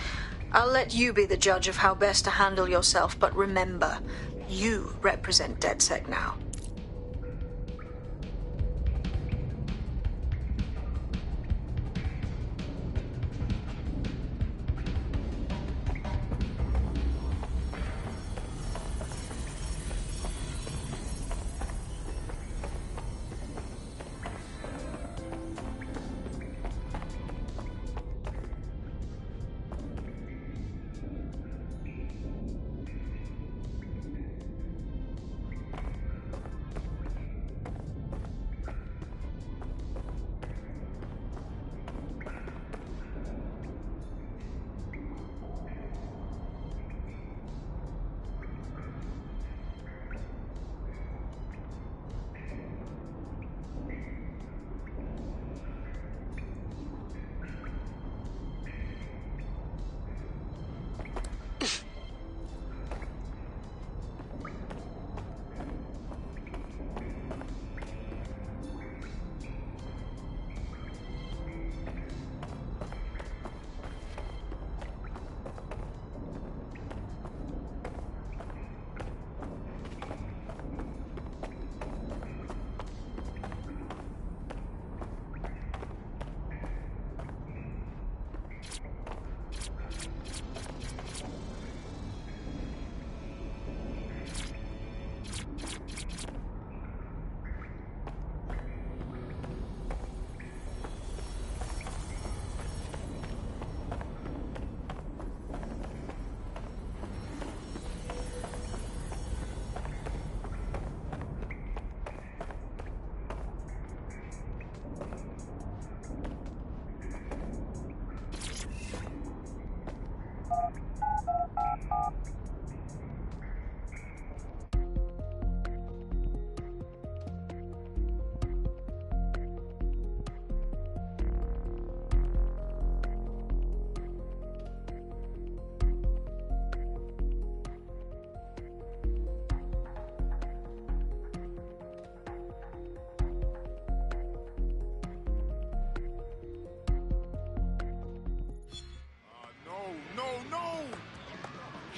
I'll let you be the judge of how best to handle yourself, but remember, you represent DedSec now.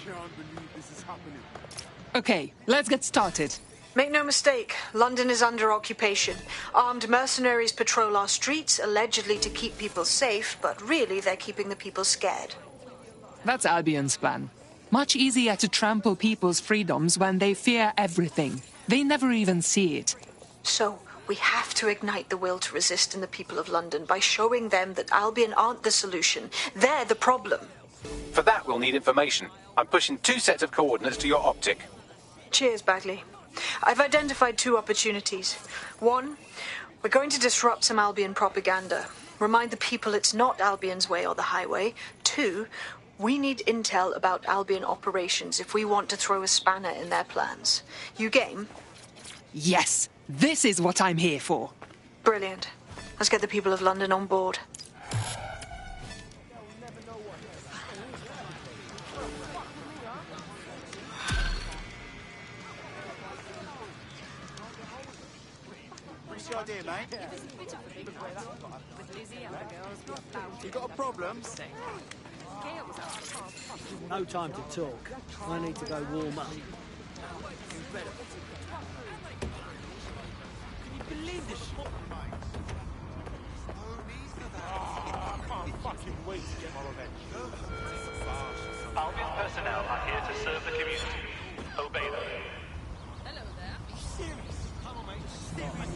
can't believe this is happening. Okay, let's get started. Make no mistake, London is under occupation. Armed mercenaries patrol our streets, allegedly to keep people safe, but really they're keeping the people scared. That's Albion's plan. Much easier to trample people's freedoms when they fear everything. They never even see it. So, we have to ignite the will to resist in the people of London by showing them that Albion aren't the solution. They're the problem. For that, we'll need information. I'm pushing 2 sets of coordinates to your optic. Cheers, Bagley. I've identified 2 opportunities. 1, we're going to disrupt some Albion propaganda. Remind the people it's not Albion's way or the highway. 2, we need intel about Albion operations if we want to throw a spanner in their plans. You game? Yes, this is what I'm here for. Brilliant. Let's get the people of London on board. What's the idea, mate? You got a problem? No time to talk. I need to go warm up. Can you believe this? I can't fucking wait to get my revenge. Albion personnel are here to serve the community. Obey them. Hello there. Are you serious? Come on, mate. Serious.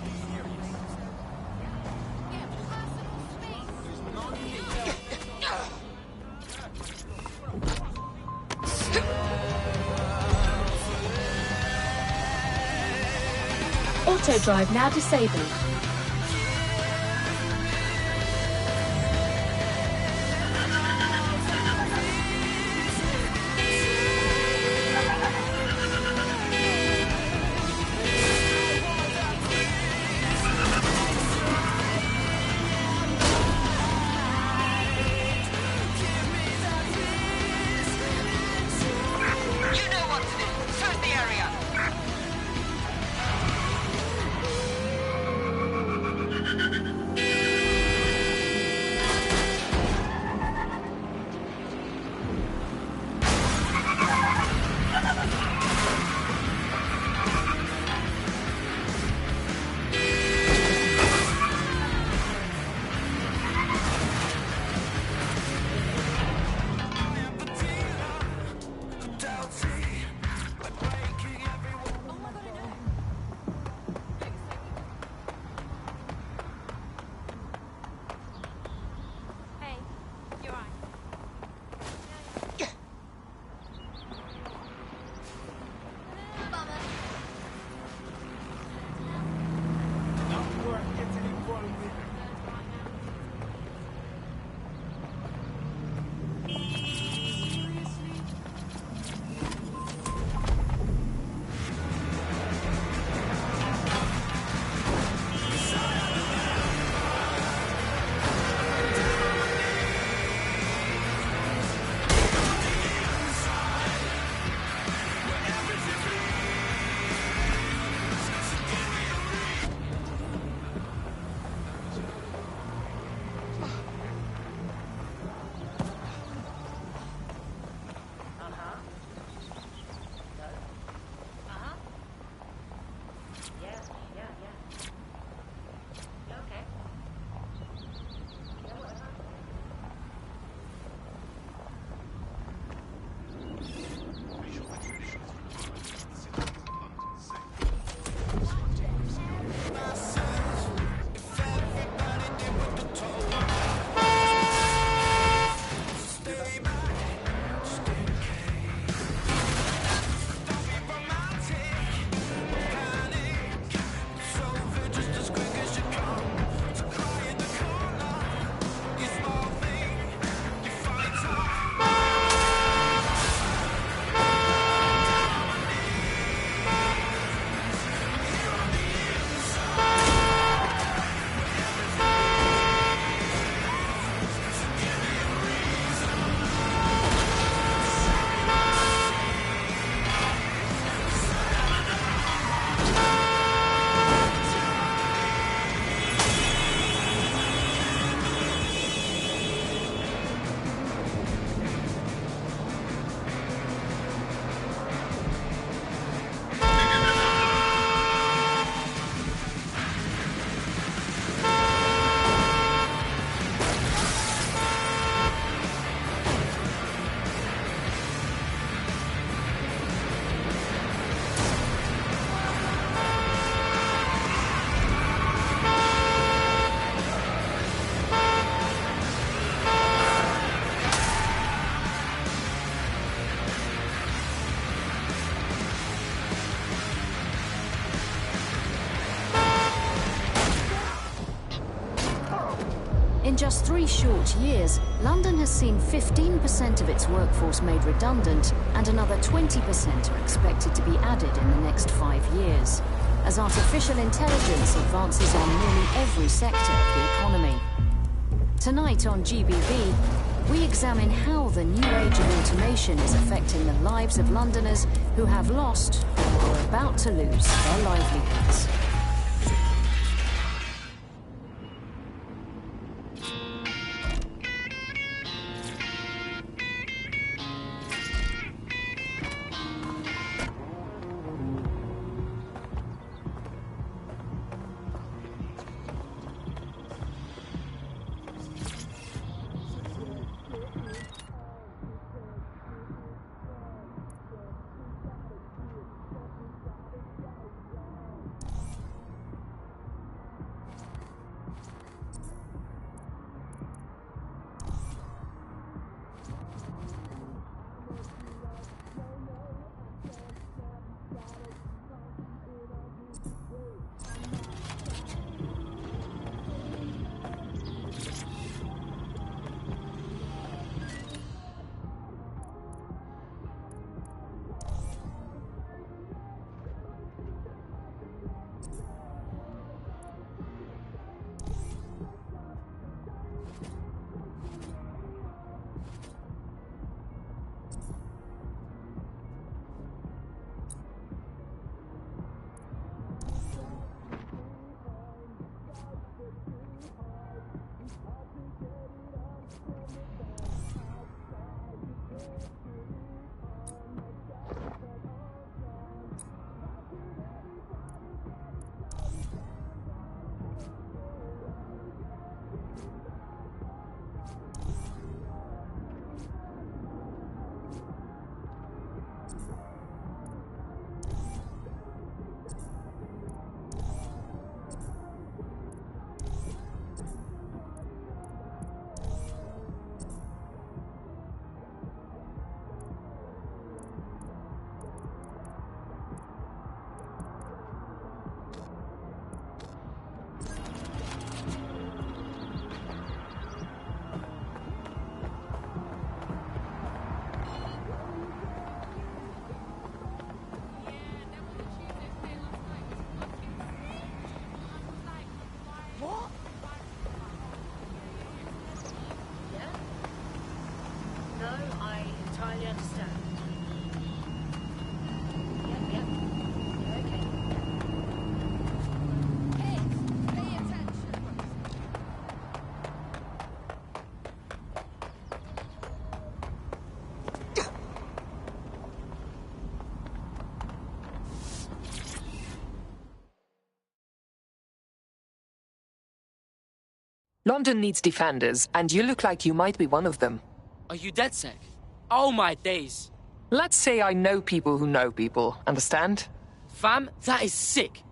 Auto drive now disabled. In just 3 short years, London has seen 15% of its workforce made redundant, and another 20% are expected to be added in the next 5 years, as artificial intelligence advances on nearly every sector of the economy. Tonight on GBV, we examine how the new age of automation is affecting the lives of Londoners who have lost or are about to lose their livelihoods. London needs defenders, and you look like you might be one of them. Are you DedSec? Oh my days. Let's say I know people who know people, understand? Fam, that is sick.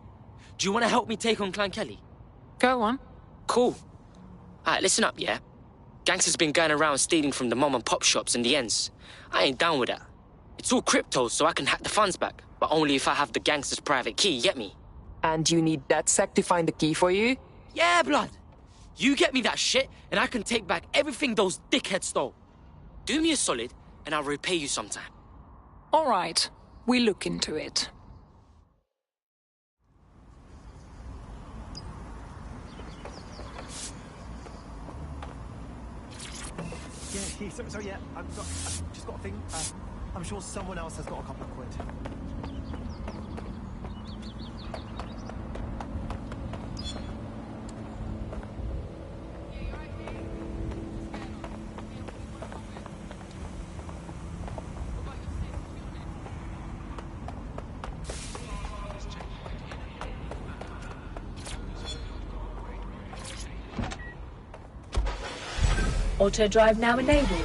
Do you want to help me take on Clan Kelly? Go on. Cool. Alright, listen up, yeah? Gangsters been going around stealing from the mom and pop shops and the ends. I ain't down with that. It's all crypto, so I can hack the funds back, but only if I have the gangster's private key, get me? And you need DedSec to find the key for you? Yeah, blood. You get me that shit, and I can take back everything those dickheads stole. Do me a solid, and I'll repay you sometime. All right. We look into it. Yeah, so yeah, I've just got a thing. I'm sure someone else has got a couple of quid. Auto drive now enabled.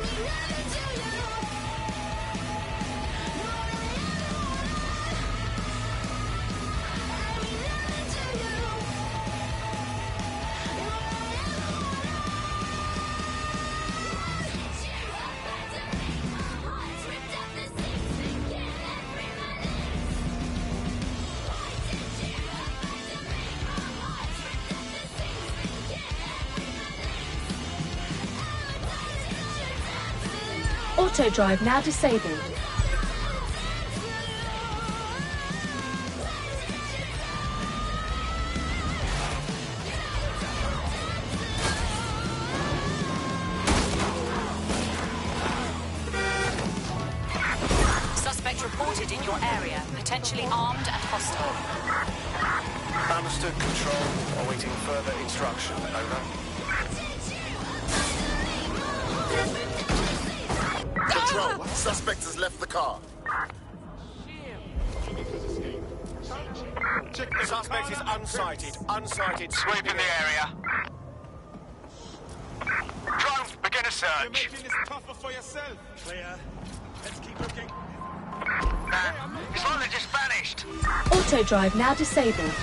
Auto drive now disabled. Suspect reported in your area, potentially armed and hostile. Understood, Control. Awaiting further instruction. Over. Control, suspect has left the car. Suspect is unsighted. Unsighted. Sweep in the area. Drones, begin a search. You're making this tougher for yourself. Clear. Let's keep looking. It's like they just vanished. Auto drive now disabled.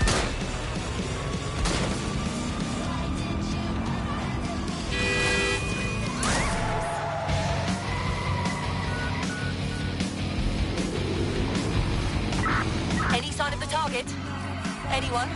Any sign of the target? Anyone?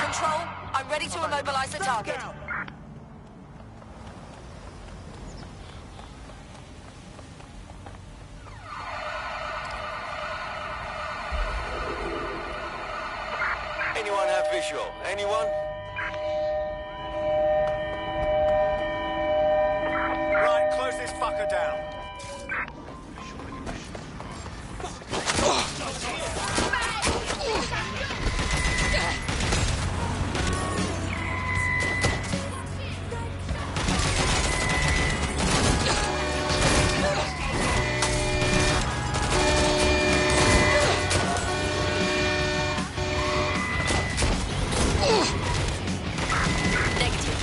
Control, I'm ready to immobilize the target. Anyone have visual? Anyone? Right, close this fucker down. Negative.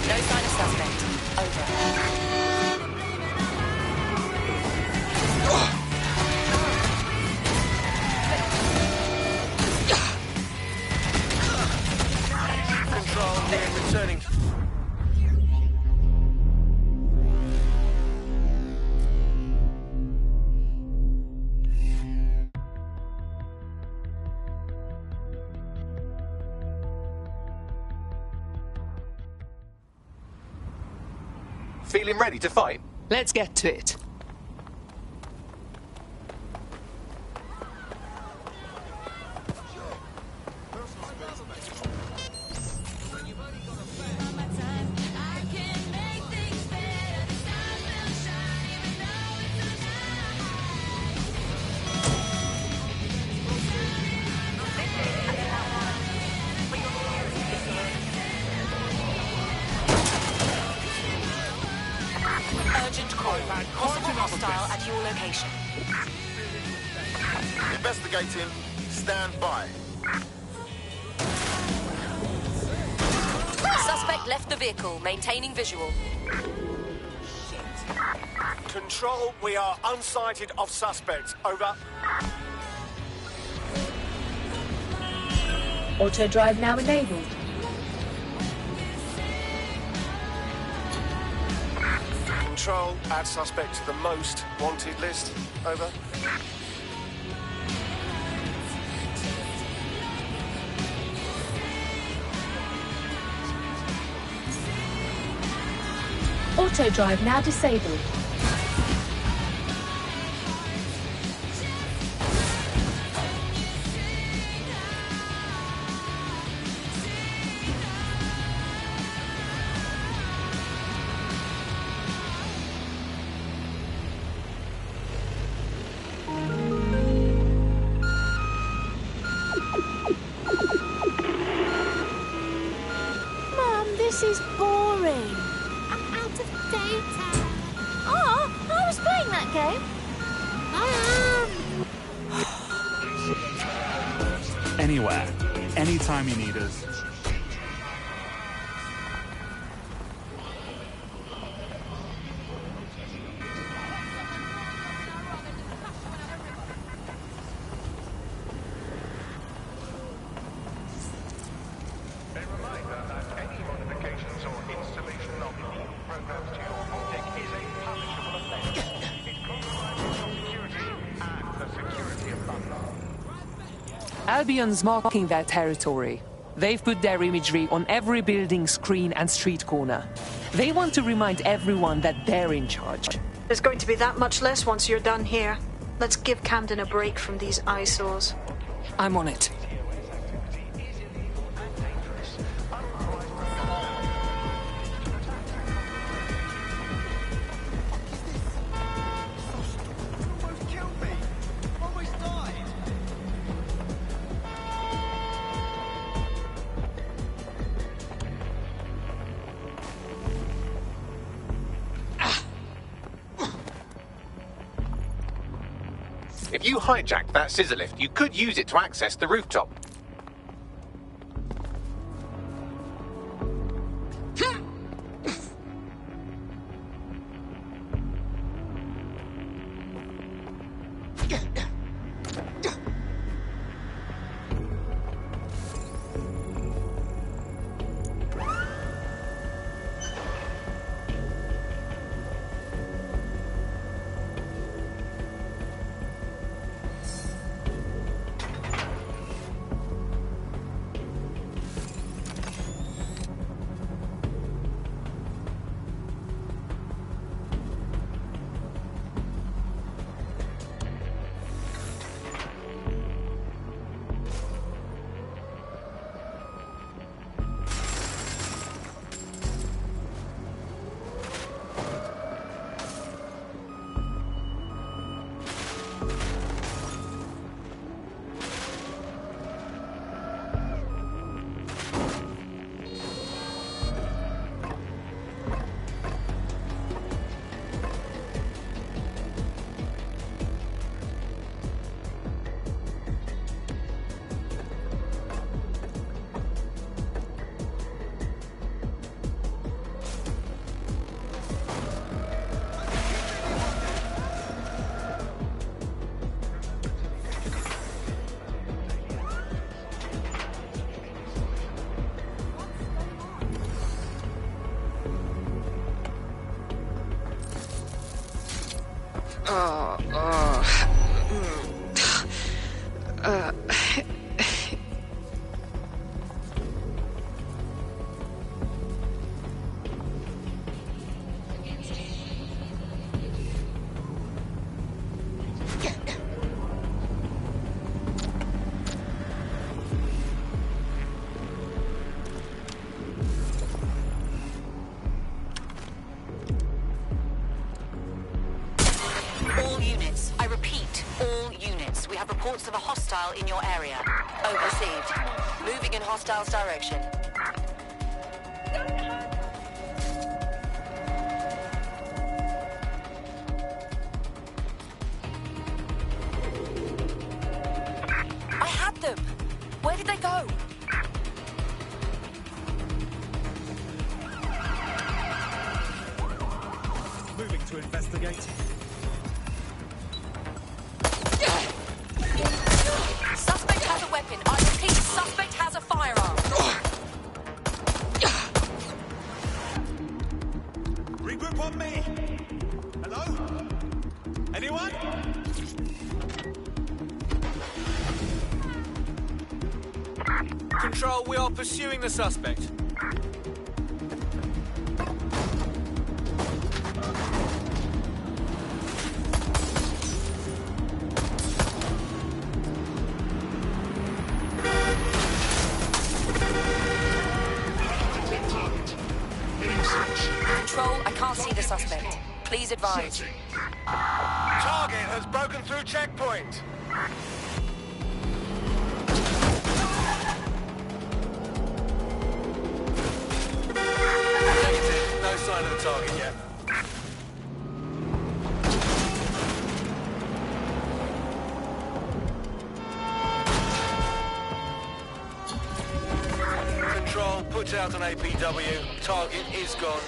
No sign of suspect. Over. Control, near returning. Feeling ready to fight? Let's get to it. Urgent call. Possible hostile at your location. Investigating. Stand by. Suspect left the vehicle, maintaining visual. Control, we are unsighted of suspect. Over. Auto drive now enabled. Control, add suspect to the most wanted list. Over. Auto drive now disabled. Mum, this is boring. I'm out of data. Oh, I was playing that game. Anywhere, anytime you need us. Albion's marking their territory. They've put their imagery on every building, screen, and street corner. They want to remind everyone that they're in charge. There's going to be that much less once you're done here. Let's give Camden a break from these eyesores. I'm on it. If you hijacked that scissor lift, you could use it to access the rooftop. All units, I repeat, all units. We have reports of a hostile in your area. Overseed. Moving in hostile's direction. I had them! Where did they go? Moving to investigate. Suspect has a weapon. I repeat, suspect has a firearm. Regroup on me. Hello? Anyone? Control, we are pursuing the suspect. Control, I can't see the suspect. Please advise. Target has broken through checkpoint. Negative. No sign of the target yet. Control, put out an APW. Target is gone.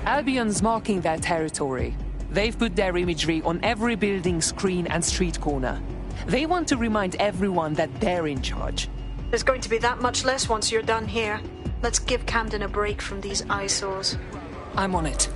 Albion's marking their territory. They've put their imagery on every building, screen, and street corner. They want to remind everyone that they're in charge. There's going to be that much less once you're done here. Let's give Camden a break from these eyesores. I'm on it.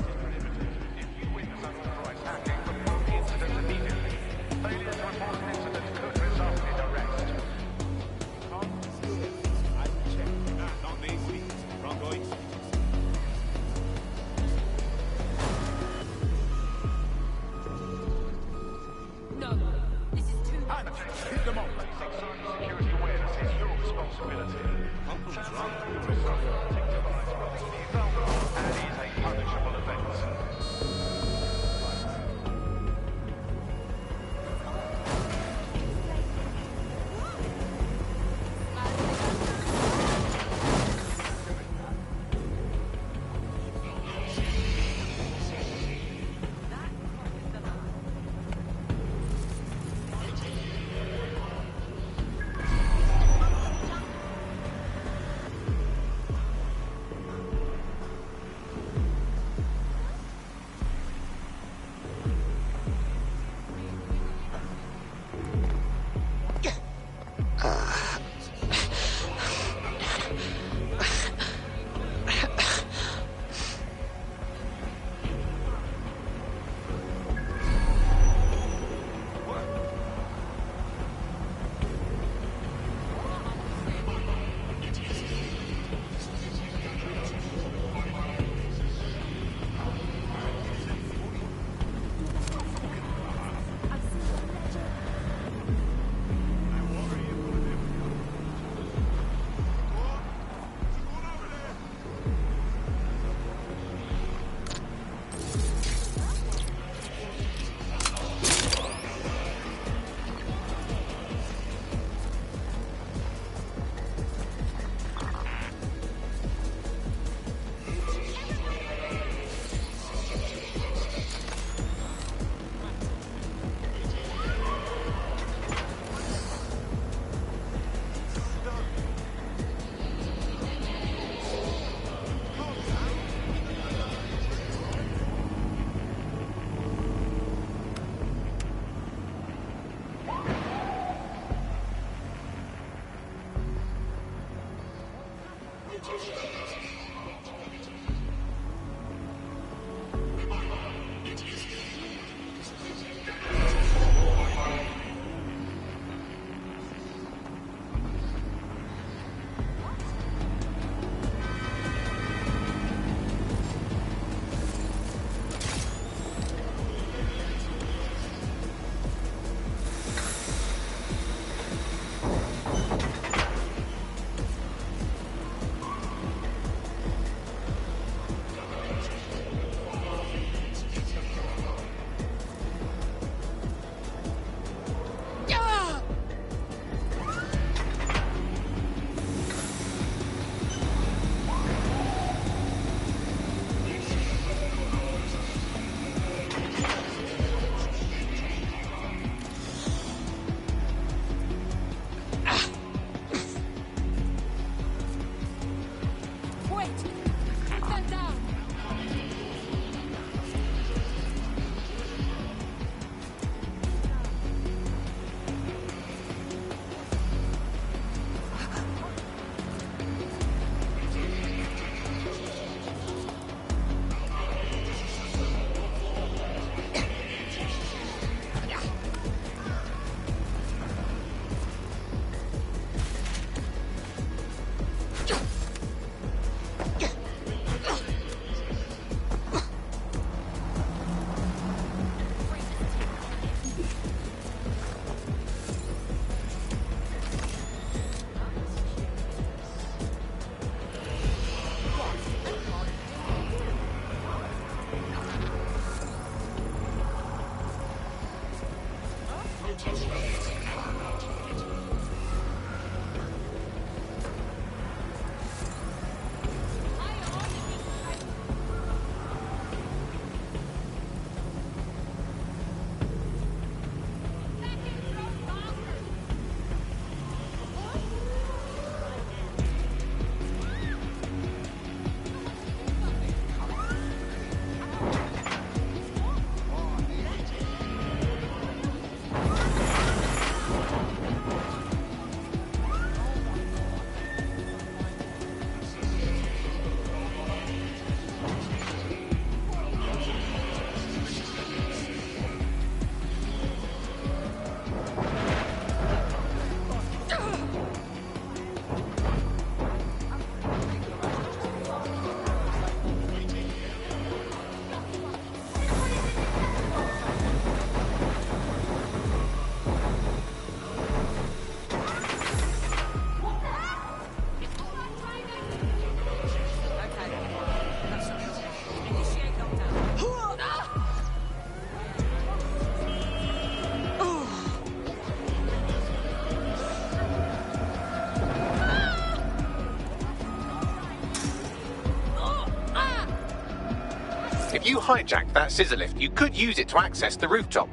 If you hijacked that scissor lift, you could use it to access the rooftop.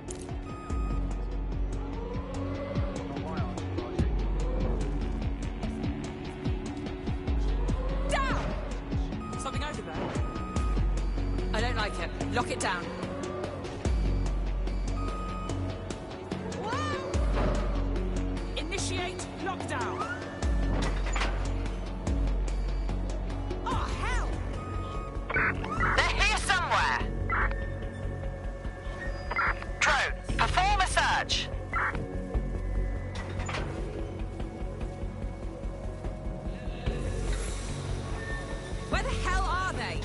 Down! Something over there. I don't like it. Lock it down. Initiate lockdown. Oh, hell! They're here somewhere. Drone, perform a search. Where the hell are they?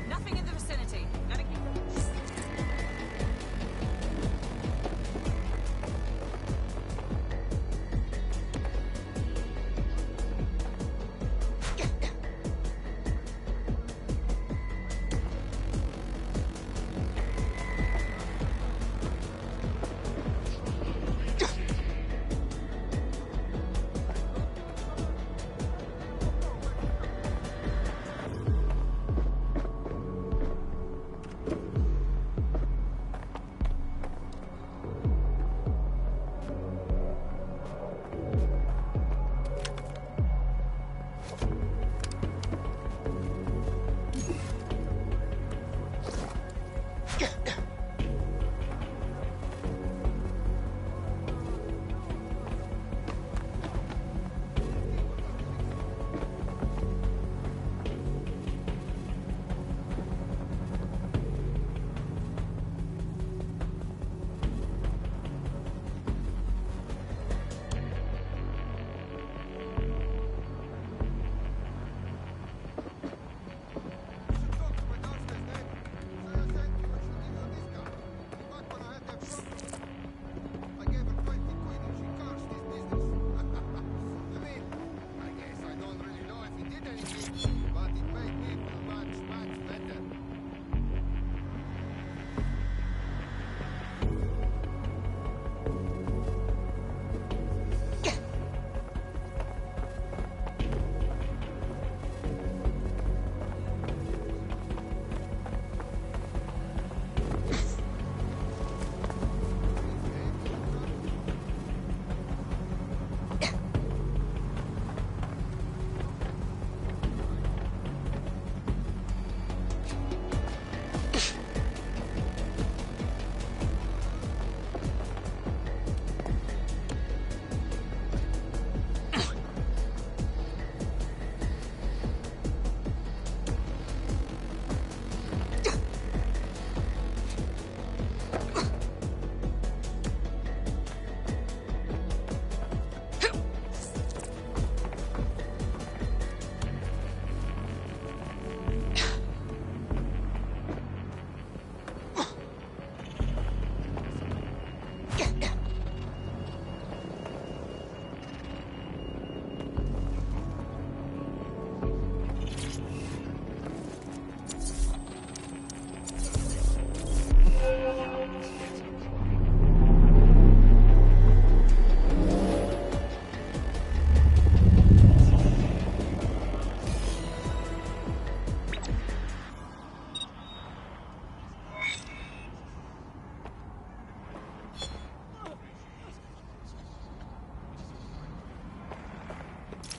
Nothing in the vicinity. Gotta keep them.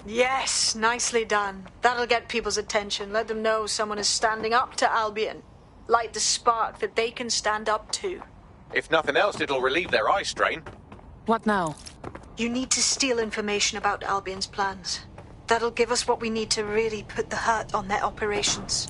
Yes, nicely done. That'll get people's attention. Let them know someone is standing up to Albion. Light the spark that they can stand up to. If nothing else, it'll relieve their eye strain. What now? You need to steal information about Albion's plans. That'll give us what we need to really put the hurt on their operations.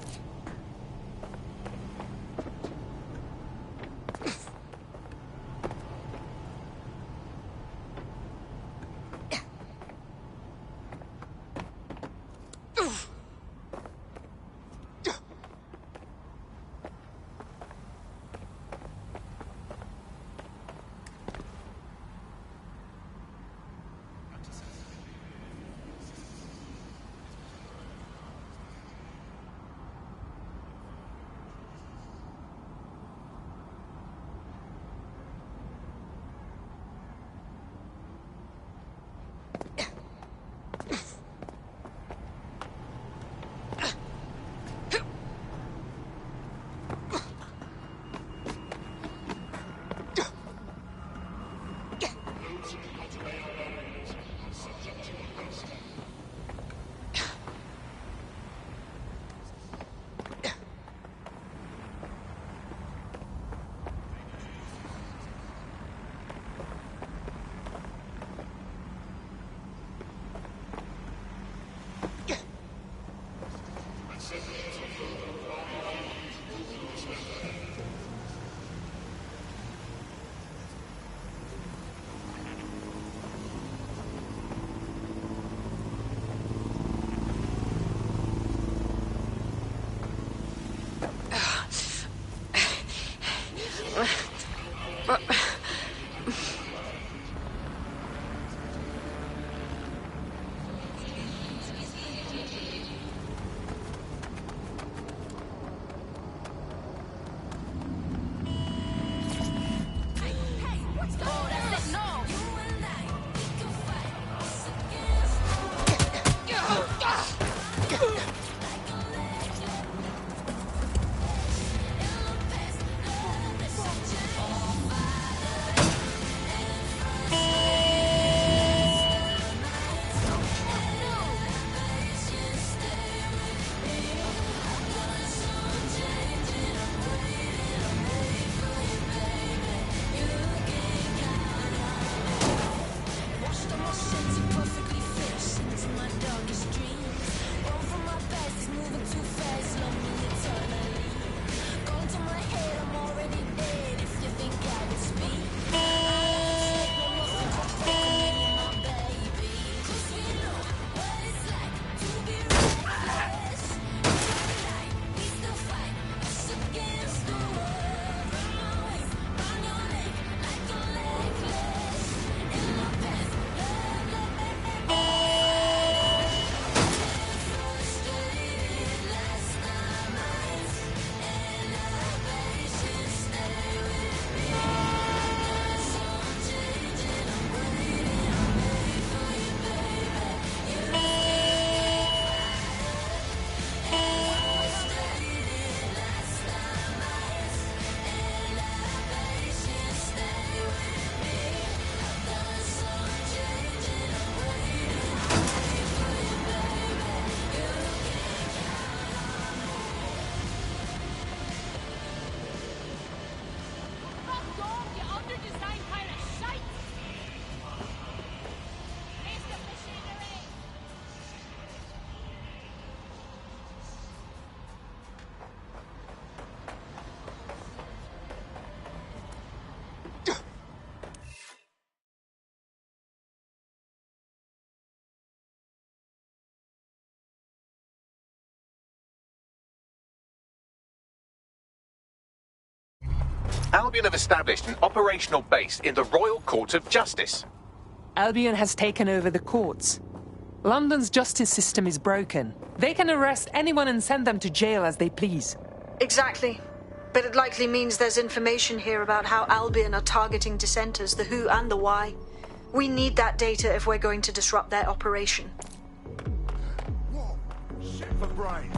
Albion have established an operational base in the Royal Court of Justice. Albion has taken over the courts. London's justice system is broken. They can arrest anyone and send them to jail as they please. Exactly. But it likely means there's information here about how Albion are targeting dissenters, the who and the why. We need that data if we're going to disrupt their operation. Whoa! Shit for brain.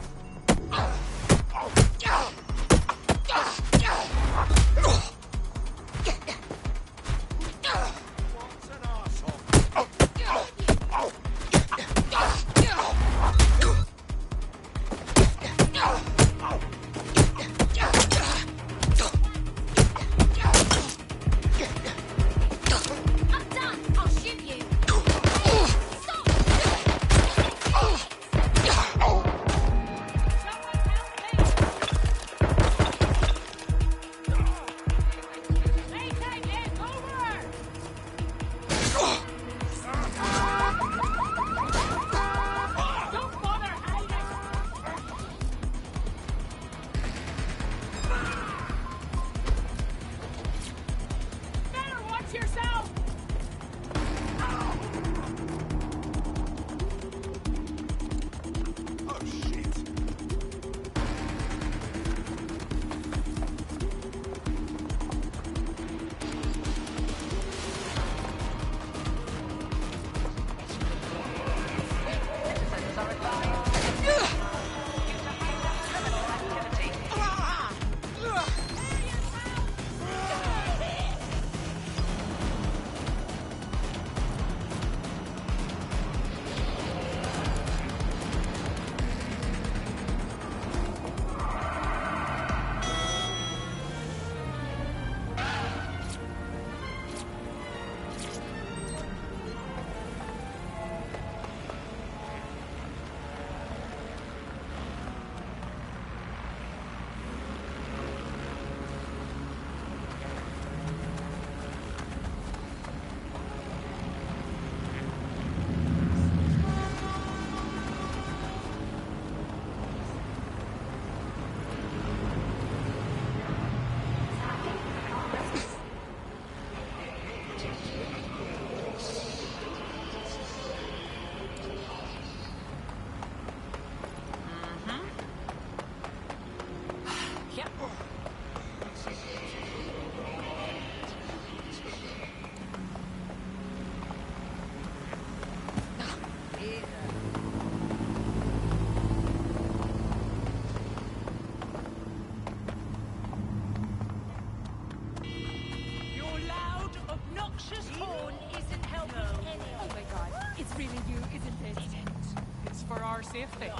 Safety.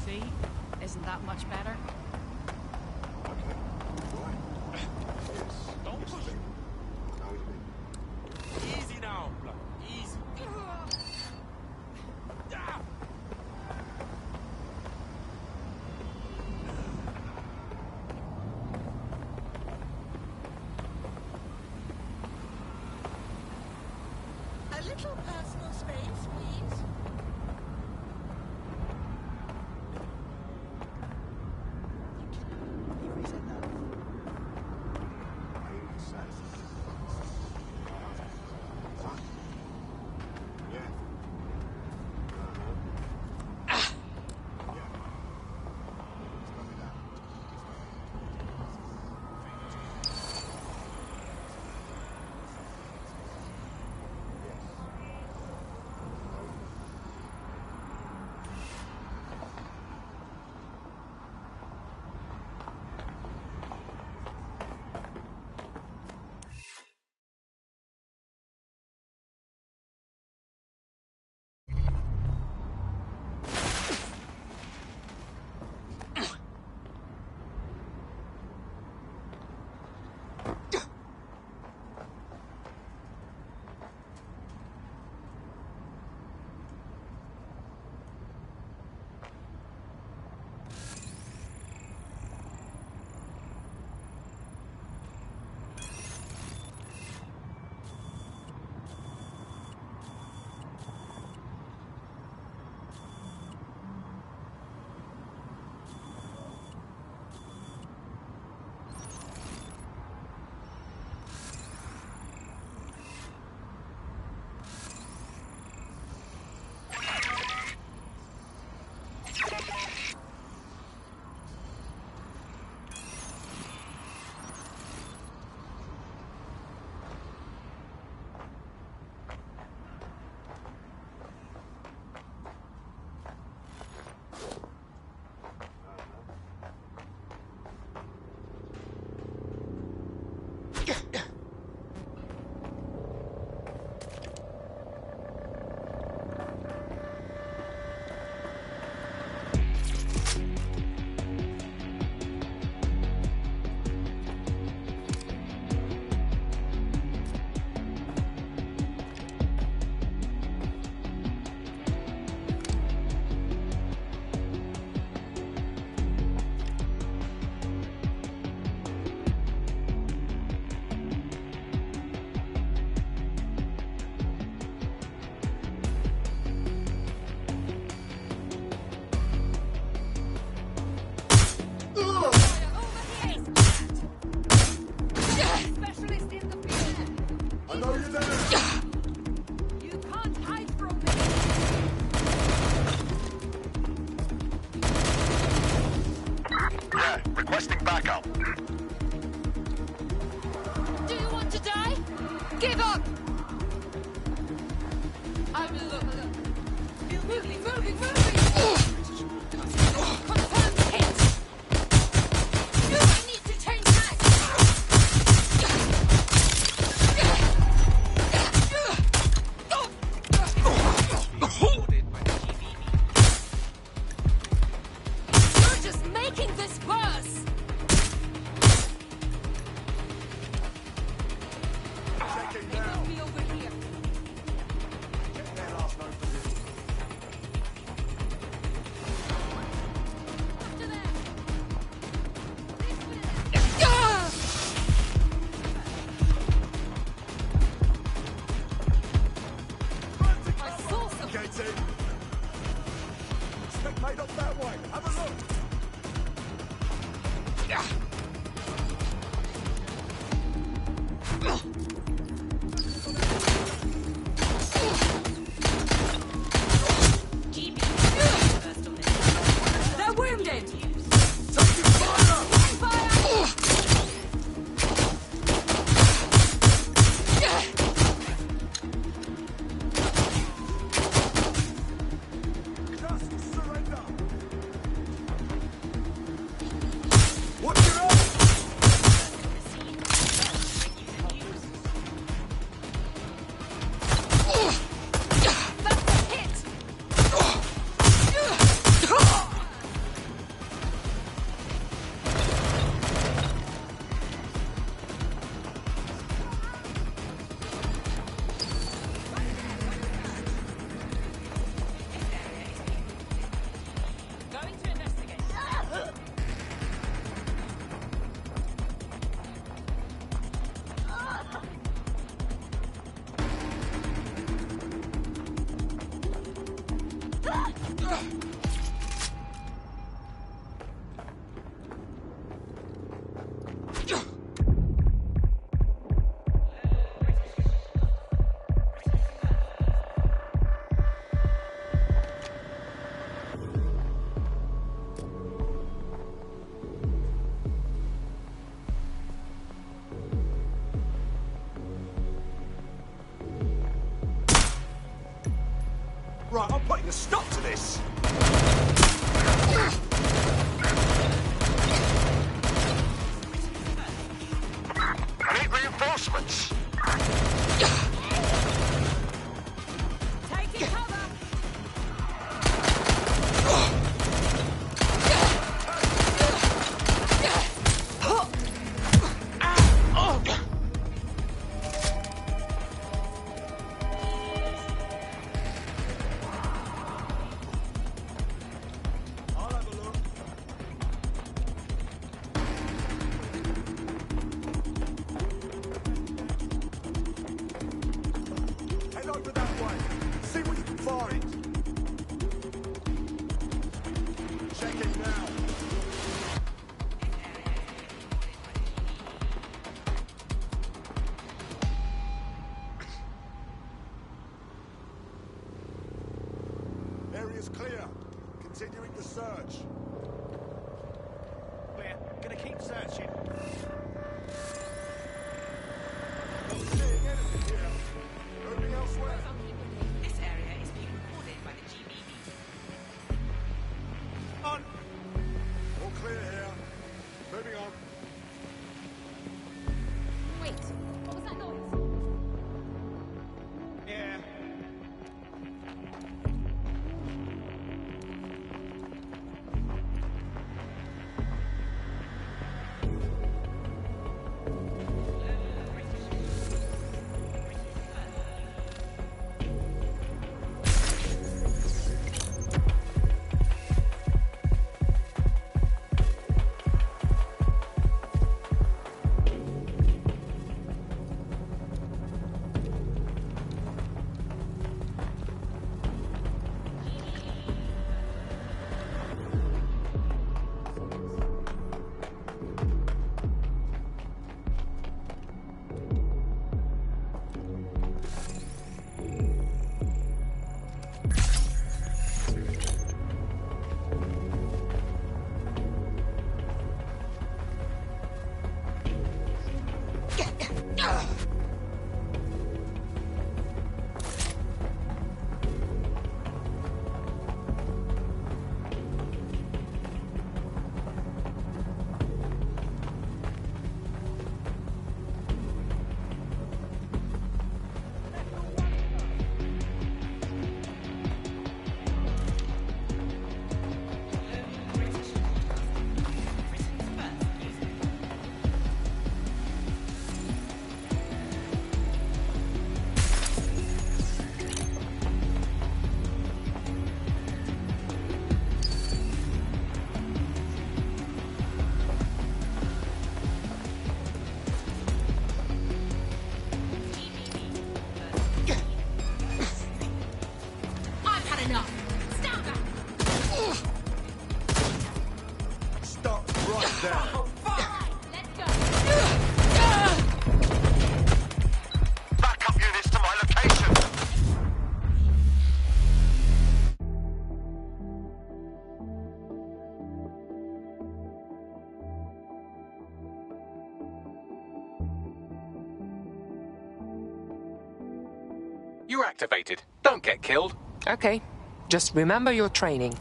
See? Isn't that much better? Easy now, blood. Easy. A little personal space, please. Requesting backup. Do you want to die? Give up! Look. Moving! Confirmed hit! I need to change that! You're just making this worse! They will be over here. Made up that way. Have a look. They're wounded! Taking fire! Just surrender. Watch your own. That's a hit! Going to investigate. Right, I'm putting a stop to this. I need reinforcements. Taking cover! I'll have a look. Head over that way. See what you can find. Checking now. Area's clear. Continuing the search. We're gonna keep searching. Not seeing anything here. Moving elsewhere. This area is being recorded by the GBB. On! All clear here. Moving on. Wait, what was that noise? Yeah. down. Backup units to my location. You're activated. Don't get killed. Okay. Just remember your training.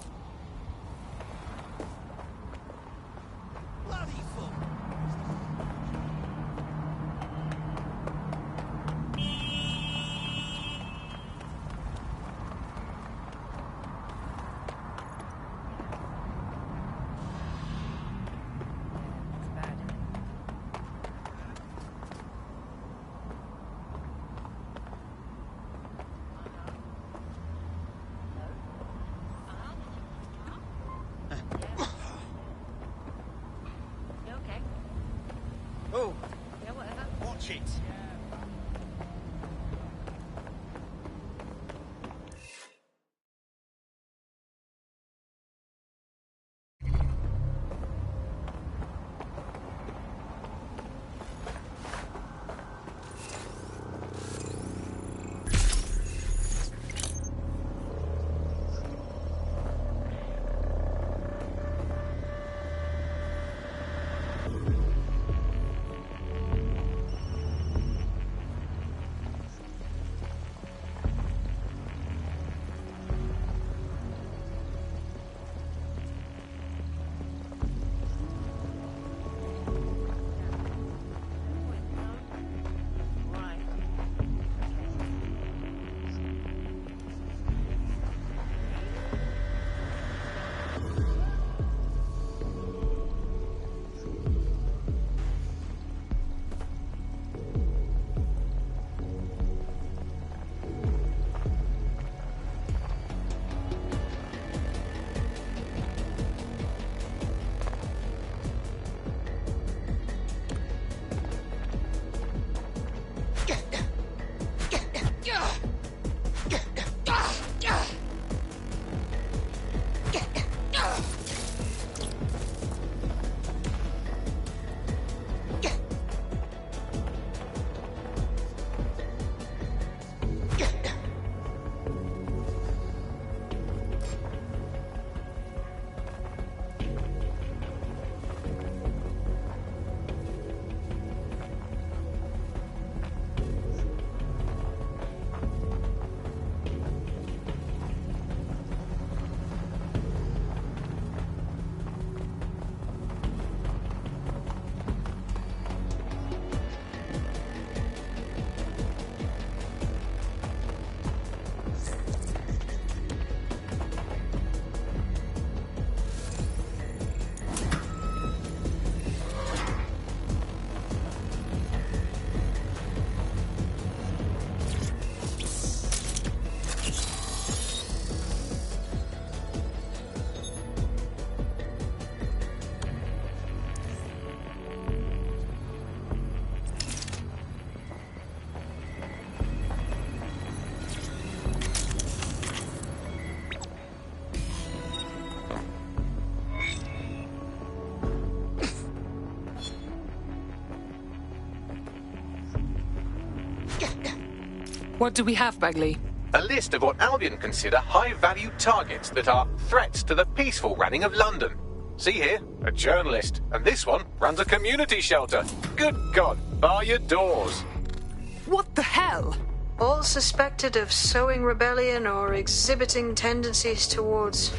Oh. Yeah, whatever. Watch it. What do we have, Bagley? A list of what Albion consider high-value targets that are threats to the peaceful running of London. See here, a journalist, and this one runs a community shelter. Good God, bar your doors. What the hell? All suspected of sowing rebellion or exhibiting tendencies towards...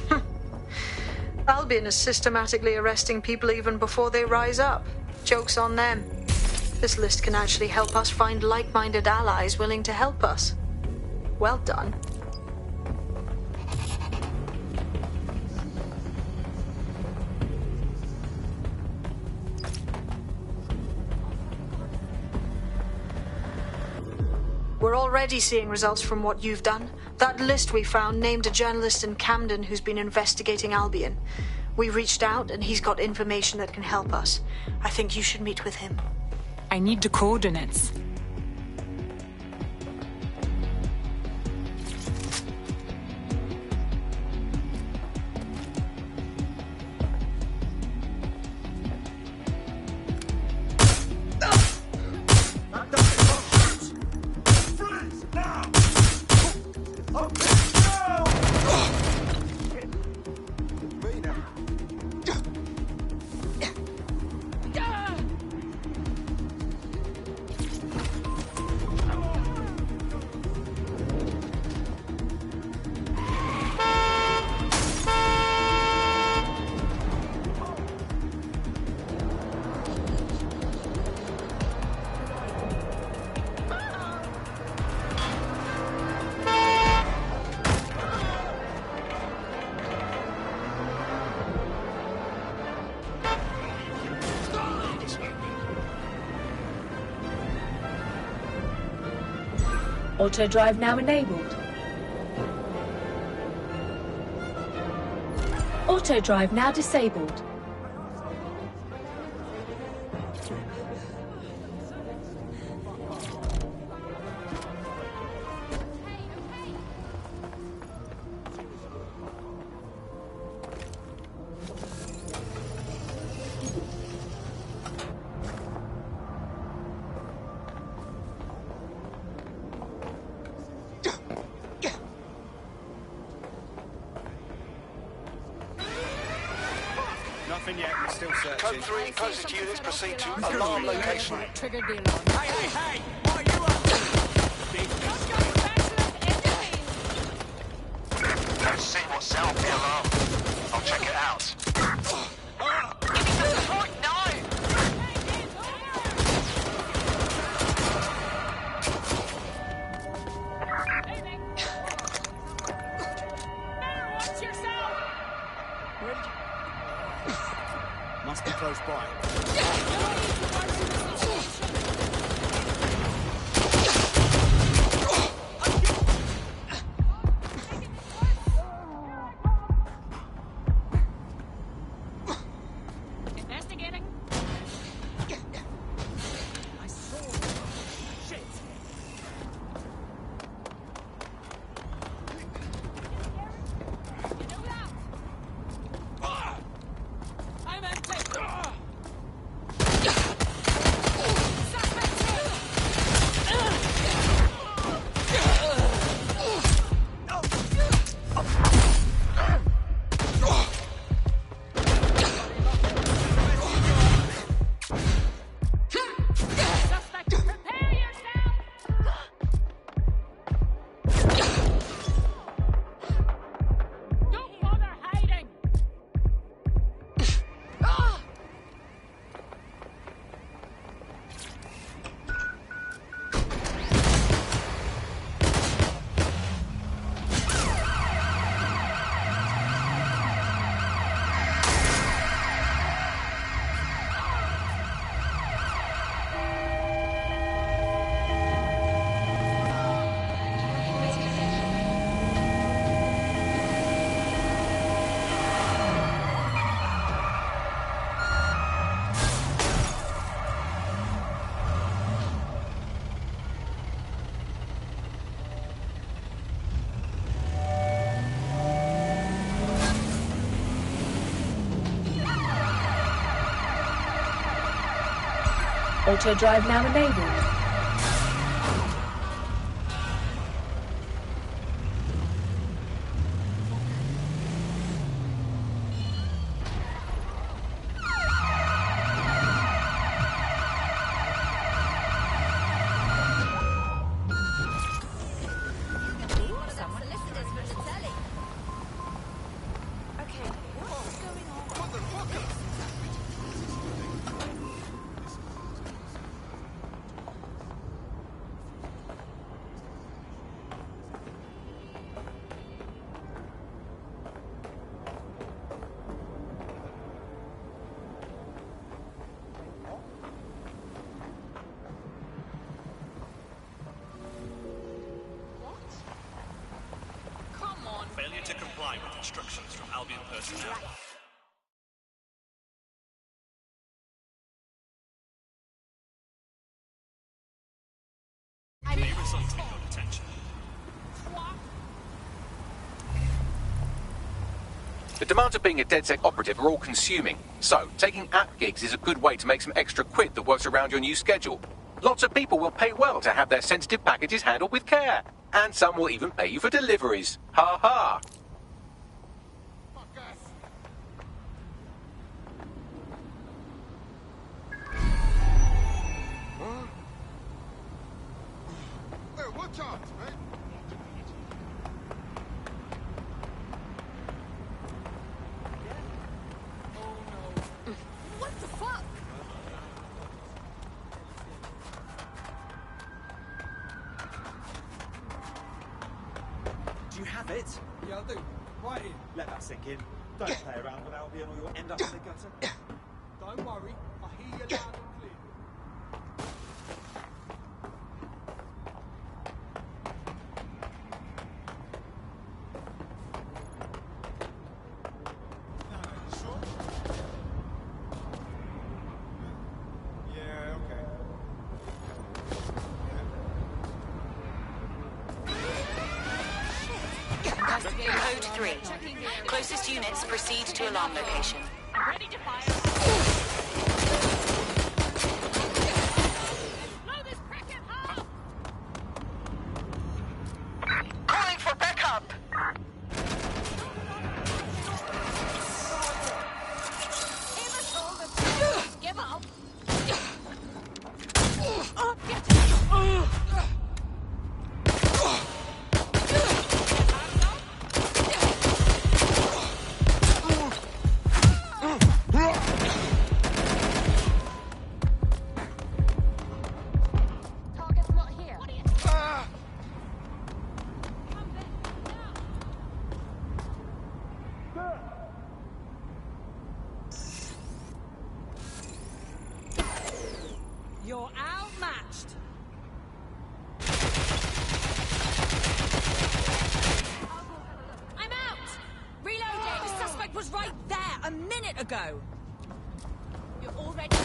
Albion is systematically arresting people even before they rise up. Joke's on them. This list can actually help us find like-minded allies willing to help us. Well done. We're already seeing results from what you've done. That list we found named a journalist in Camden who's been investigating Albion. We reached out and he's got information that can help us. I think you should meet with him. I need the coordinates. Auto drive now enabled. Auto drive now disabled. Nothing yet, we're still searching. Code 3, closest units proceed to alarm location. Triggered the alarm. Hey, hey, hey! What are you up to? Don't see what's set off the alarm. I'll check it out. Give me some support now! Watch yourself! Must be close by. Investigating. I saw it. Shit! I'm empty. Suspect, prepare yourself! Don't bother hiding! Auto drive now enabled. Failure to comply with instructions from Albion personnel. May result in your detention. The demands of being a DedSec operative are all consuming, so taking app gigs is a good way to make some extra quid that works around your new schedule. Lots of people will pay well to have their sensitive packages handled with care, and some will even pay you for deliveries. Ha ha! Hey, watch out, man! What the fuck? Do you have it? Yeah, I do. Right here. Let that sink in. Don't play around with Albion or you'll end up in the gutter. Don't worry. I hear you loud and clear. Code 3. Closest units proceed to alarm location. Ready to fire. Calling for backup! Give up. Target's not here. You're outmatched. I'm out. Reloading. The suspect was right there a minute ago. You're already.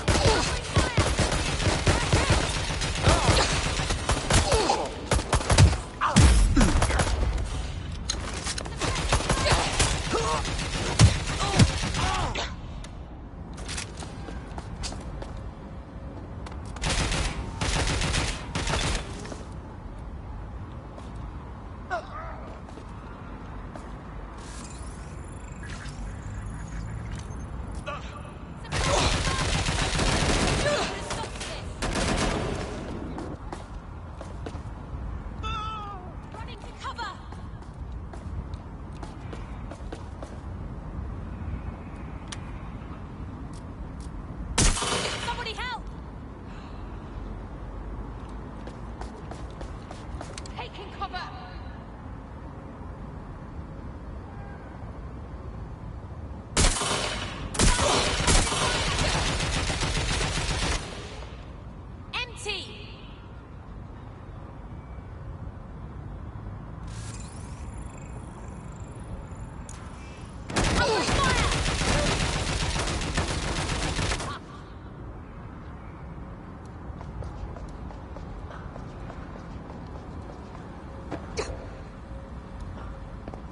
Running to cover. Somebody help! Taking cover. Empty.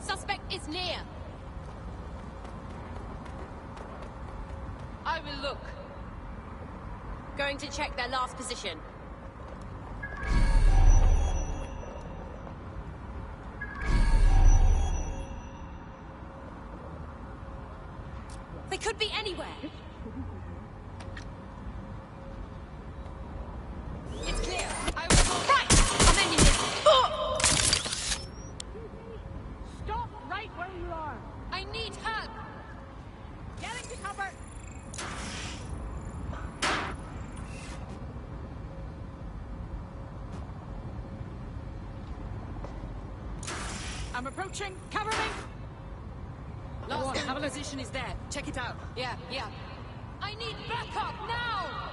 Suspect is near. I will look. Going to check their last position. They could be anywhere. It's clear. I will. Right! I'm ending this. Stop right where you are. I need help. Getting to cover. I'm approaching. Cover me. Last have a position is there. Check it out. Yeah. I need backup now.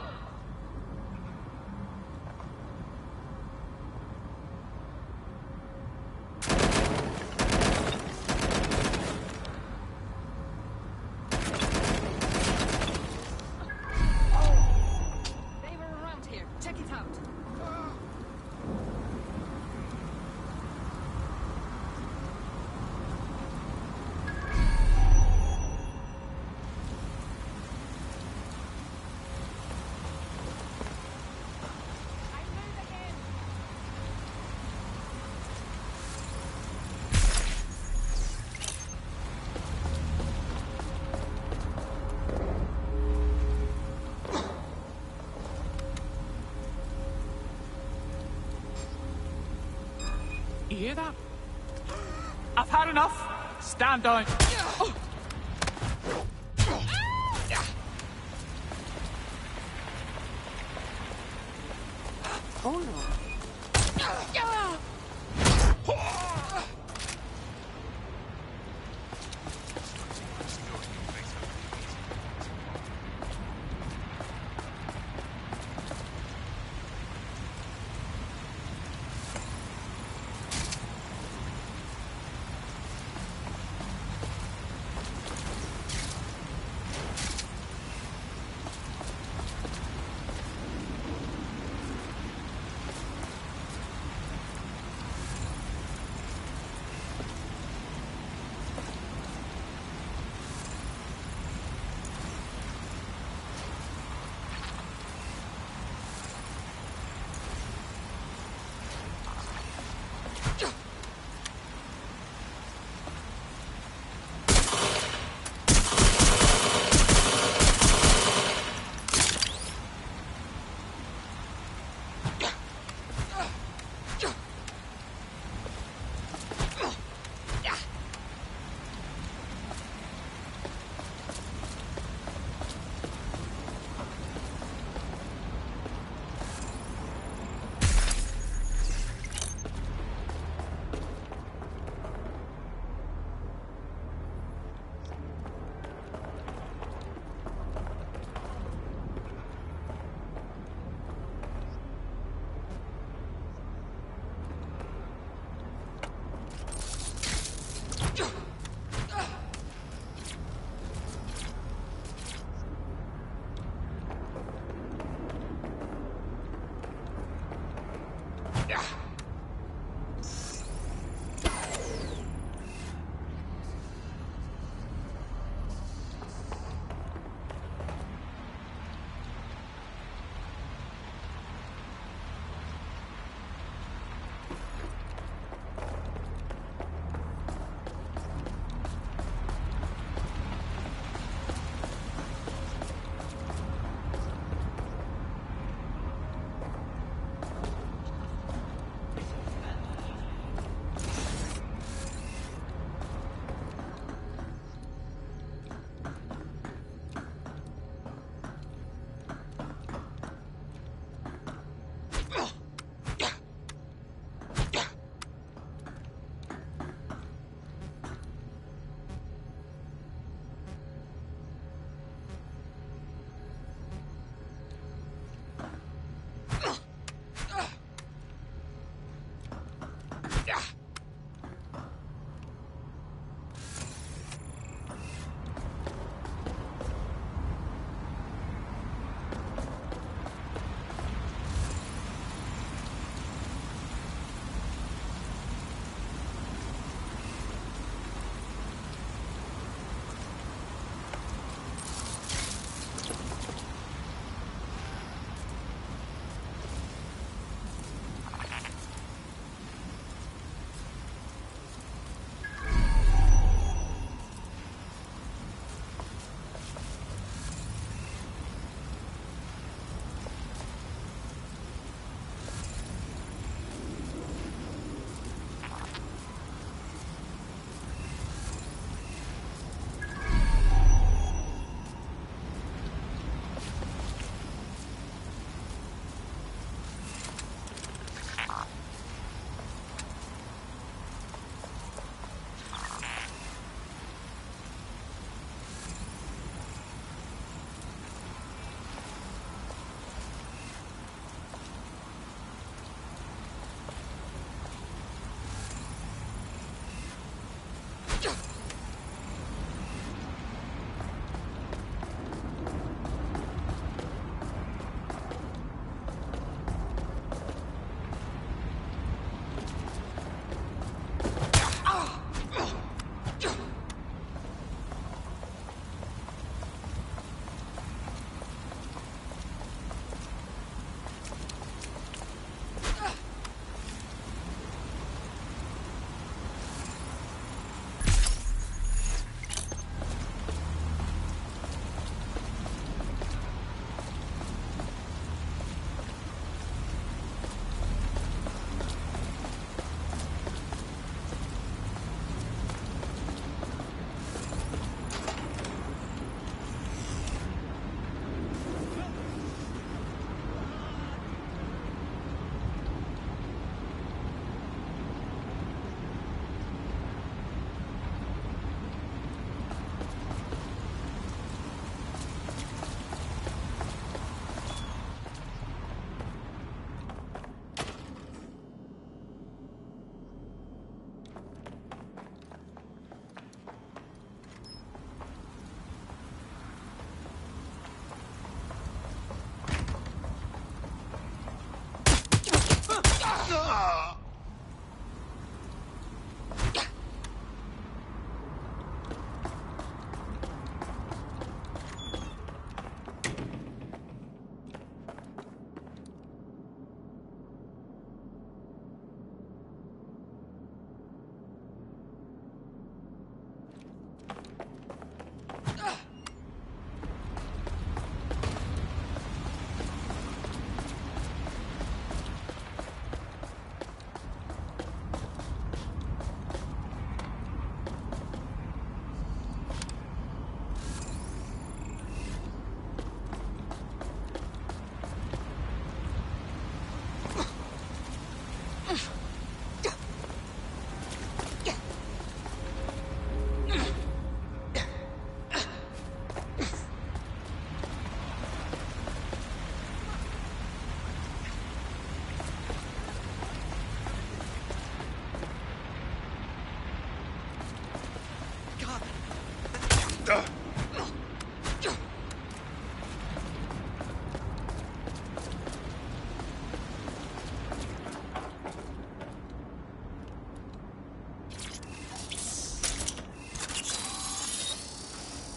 They were around here. Check it out. You hear that? I've had enough. Stand down. Hold on.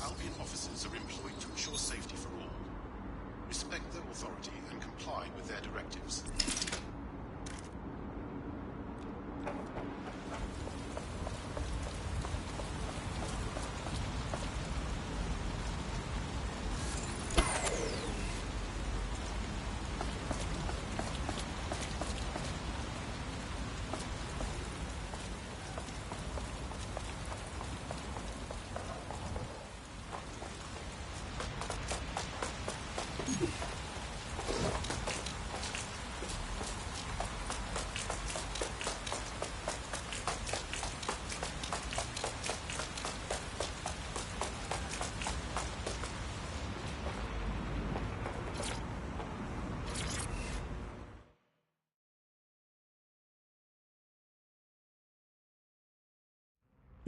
Albion officers are employed to ensure safety for all. Respect their authority and comply with their directives.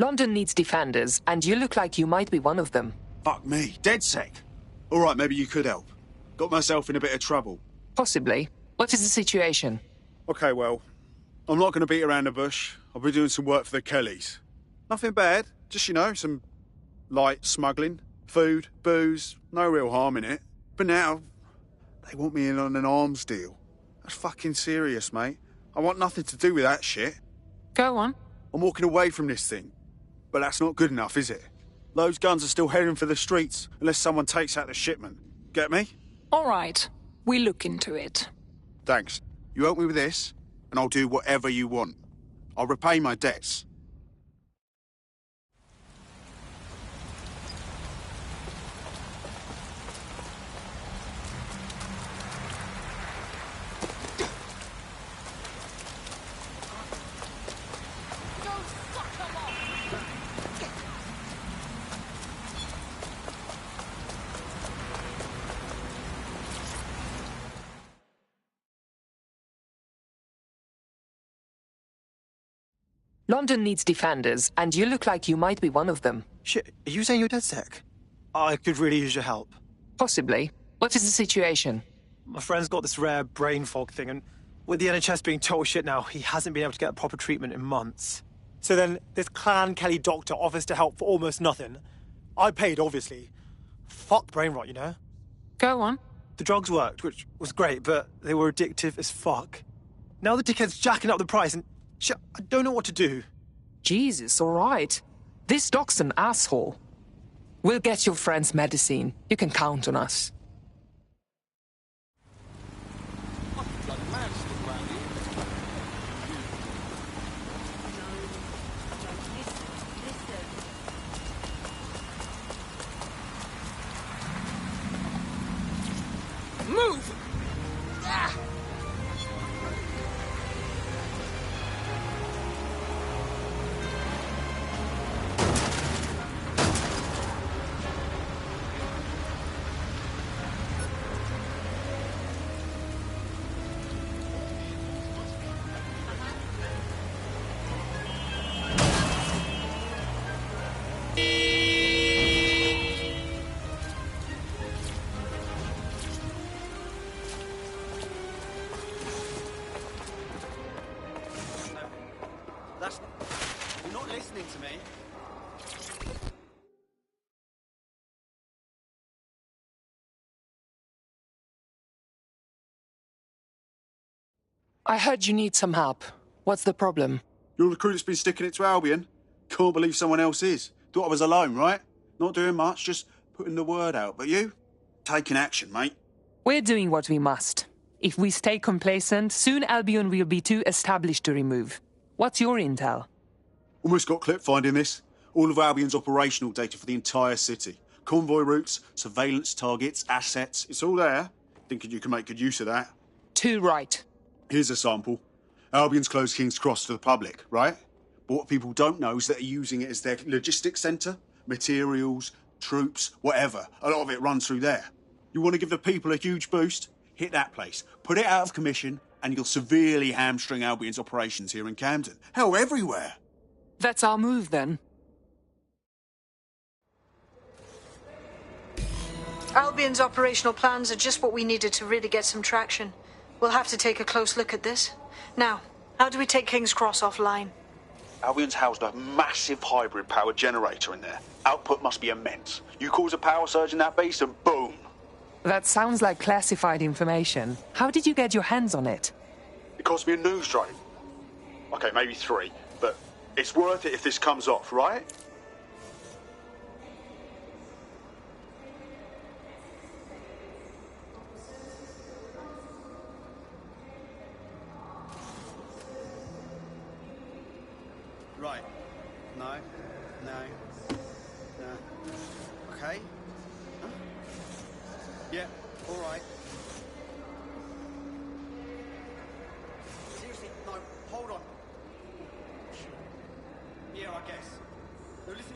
London needs defenders, and you look like you might be one of them. Fuck me, DedSec. All right, maybe you could help. Got myself in a bit of trouble. Possibly. What is the situation? Okay, well, I'm not going to beat around the bush. I'll be doing some work for the Kellys. Nothing bad, just, you know, some light smuggling, food, booze, no real harm in it. But now, they want me in on an arms deal. That's fucking serious, mate. I want nothing to do with that shit. Go on. I'm walking away from this thing. But that's not good enough, is it? Those guns are still heading for the streets unless someone takes out the shipment. Get me? All right. We'll look into it. Thanks. You help me with this, and I'll do whatever you want. I'll repay my debts. London needs defenders, and you look like you might be one of them. Shit, are you saying you're DedSec? I could really use your help. Possibly. What is the situation? My friend's got this rare brain fog thing, and with the NHS being total shit now, he hasn't been able to get proper treatment in months. So then, this Clan Kelly doctor offers to help for almost nothing. I paid, obviously. Fuck brain rot, you know? Go on. The drugs worked, which was great, but they were addictive as fuck. Now the dickhead's jacking up the price, and shit, I don't know what to do. Jesus, all right. This doc's an asshole. We'll get your friend's medicine. You can count on us. Move! Ah! You're not listening to me. I heard you need some help. What's the problem? You're the crew that's been sticking it to Albion. Can't believe someone else is. Thought I was alone, right? Not doing much, just putting the word out. But you? Taking action, mate. We're doing what we must. If we stay complacent, soon Albion will be too established to remove. What's your intel? Almost got clip finding this. All of Albion's operational data for the entire city. Convoy routes, surveillance targets, assets. It's all there. Thinking you can make good use of that. Too right. Here's a sample. Albion's closed King's Cross to the public, right? But what people don't know is that they're using it as their logistics centre. Materials, troops, whatever. A lot of it runs through there. You want to give the people a huge boost? Hit that place. Put it out of commission, and you'll severely hamstring Albion's operations here in Camden. Hell, everywhere. That's our move, then. Albion's operational plans are just what we needed to really get some traction. We'll have to take a close look at this. Now, how do we take King's Cross offline? Albion's housed a massive hybrid power generator in there. Output must be immense. You cause a power surge in that base and boom! That sounds like classified information. How did you get your hands on it? It cost me a news drone. Okay, maybe 3, but it's worth it if this comes off, right? Right. No. Okay. Huh? Yeah, alright. Seriously, no, hold on. Yeah, I guess. No, listen.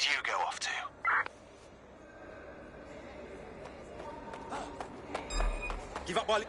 You go off to. Give up while...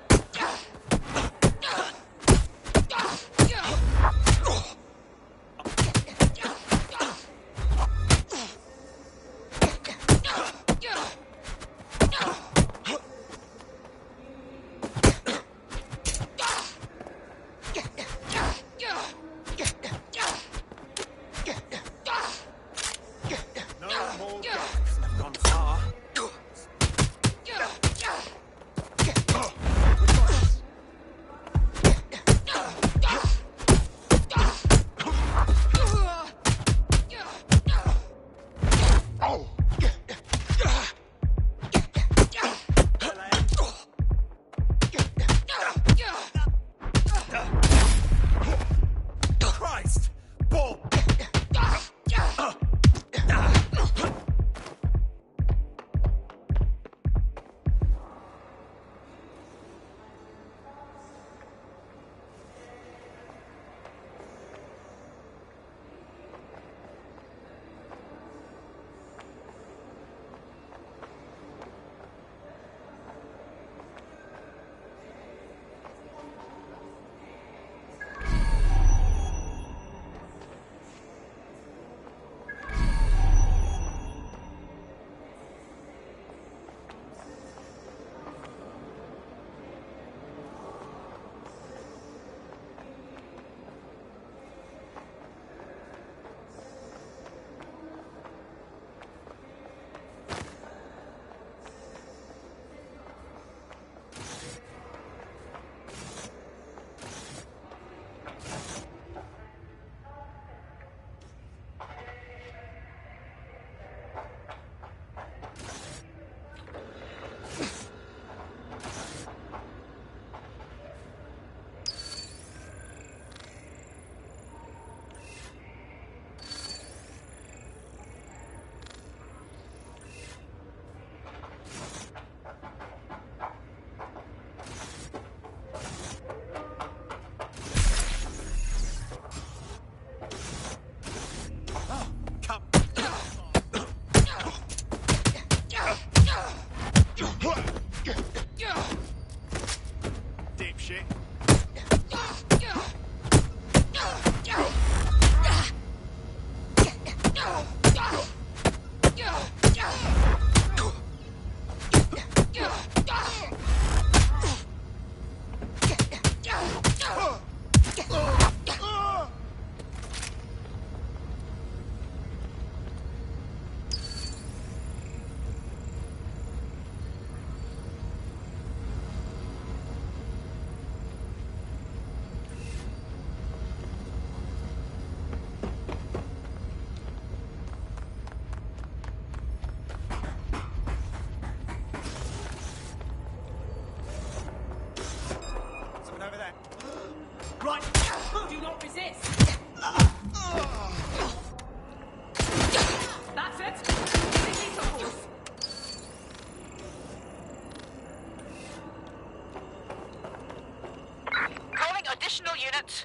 additional units.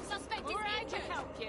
Suspect is injured. Help you.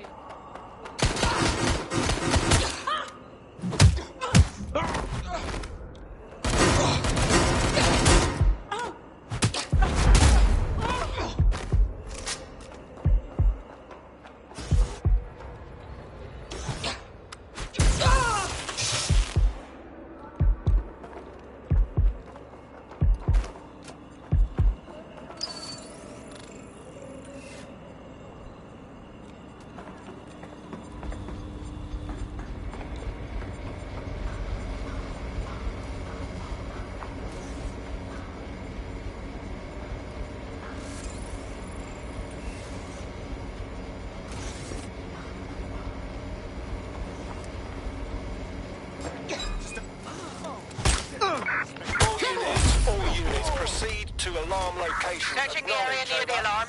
All units proceed to alarm location. Searching the area near the alarm.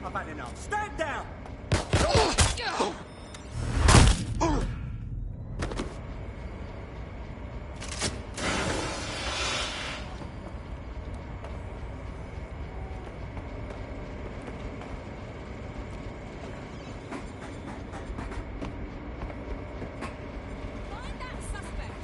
I've had enough. Stand down! Find that suspect.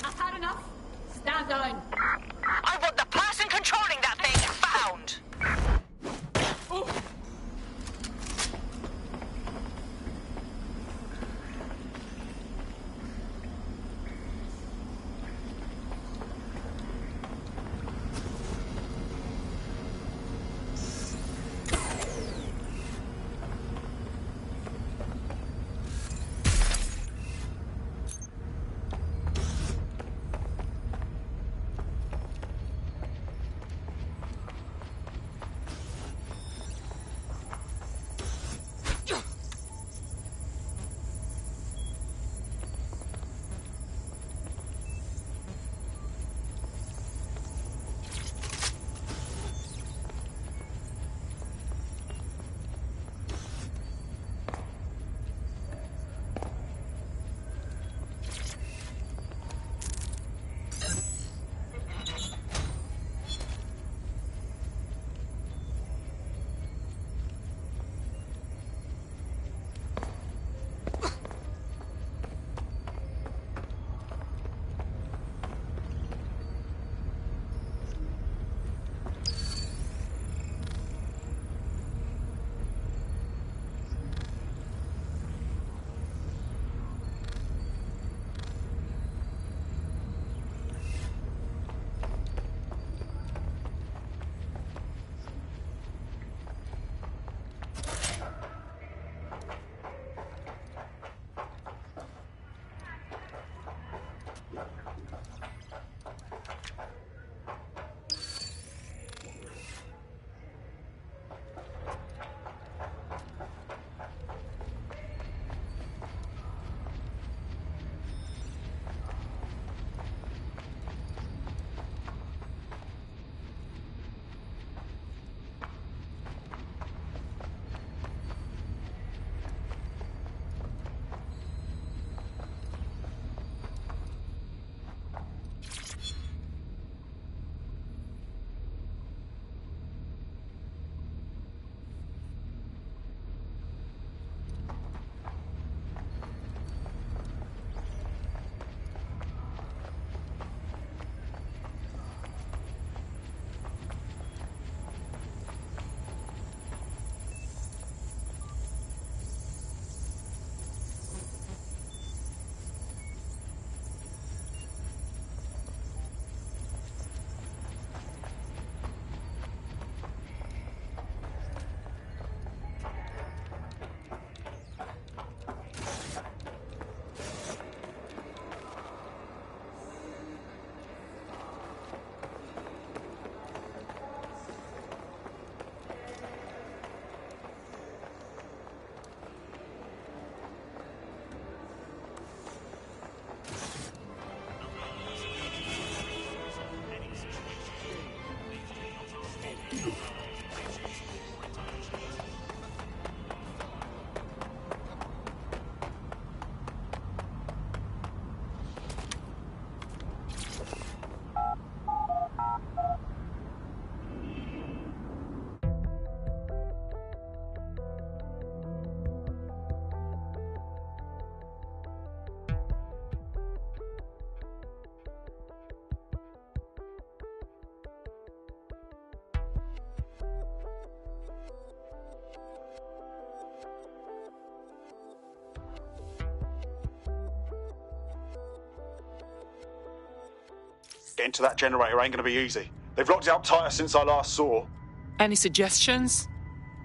I've had enough. Stand down. I want the person controlling that thing found. Getting to that generator ain't going to be easy. They've locked it up tighter since I last saw. Any suggestions?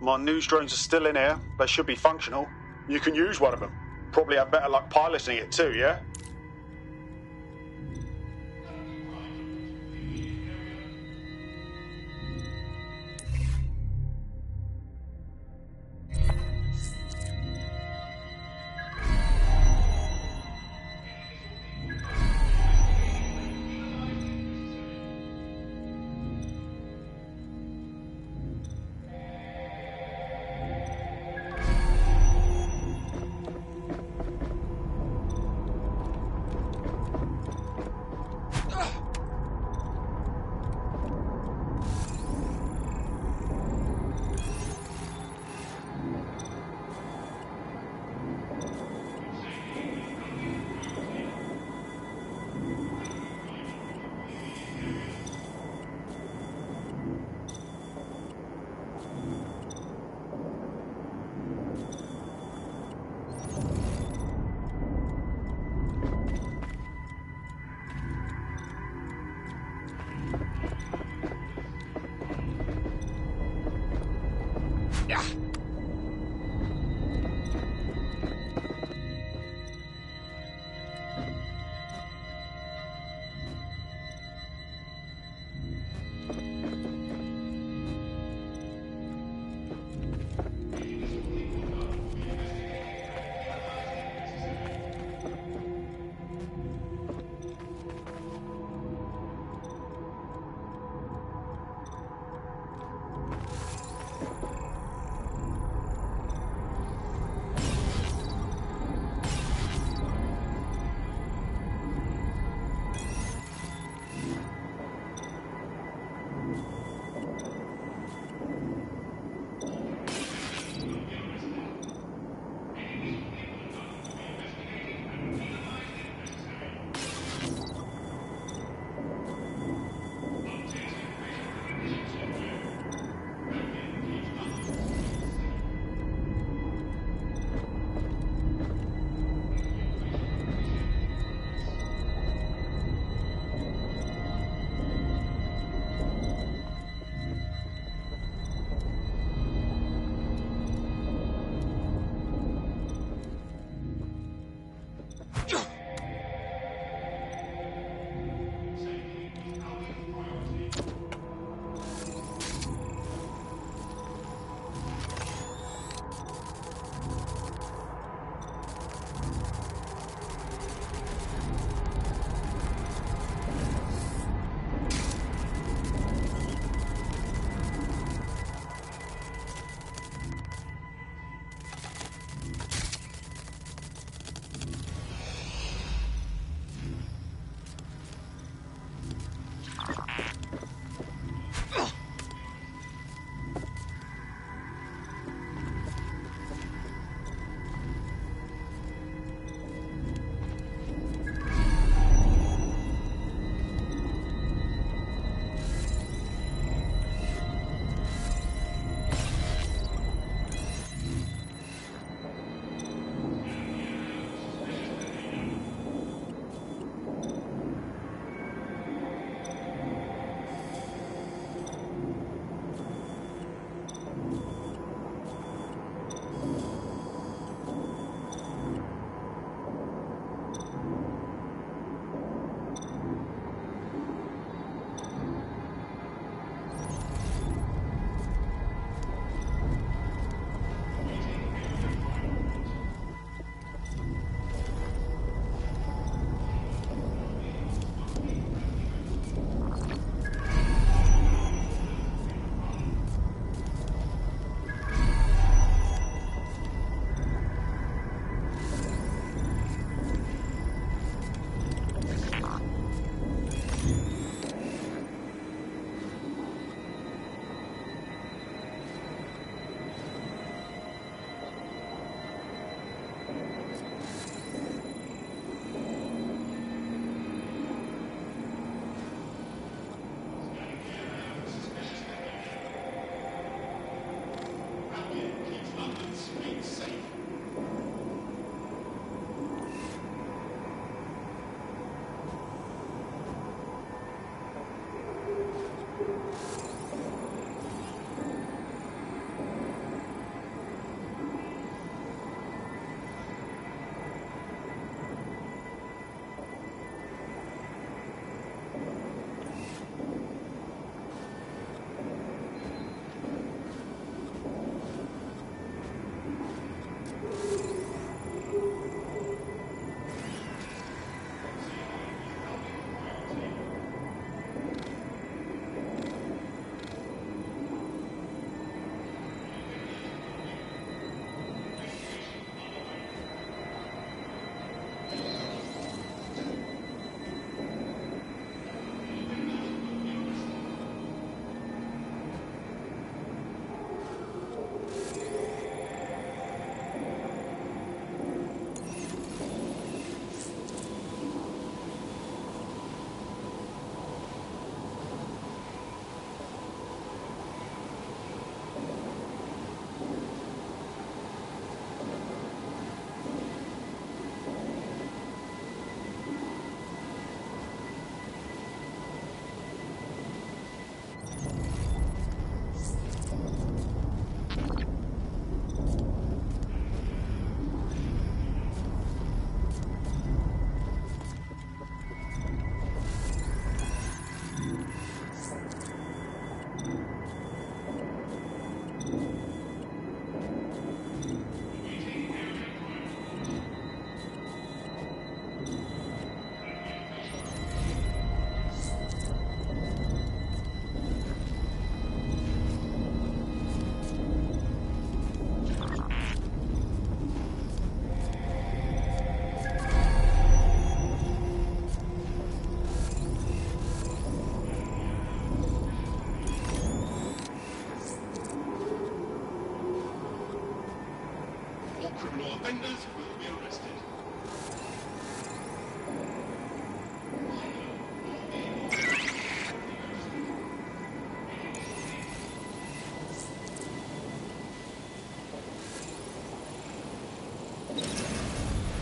My news drones are still in here. They should be functional. You can use one of them. Probably have better luck piloting it too, yeah?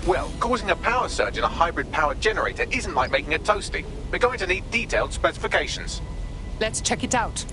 Well, causing a power surge in a hybrid-powered generator isn't like making a toasty. We're going to need detailed specifications. Let's check it out.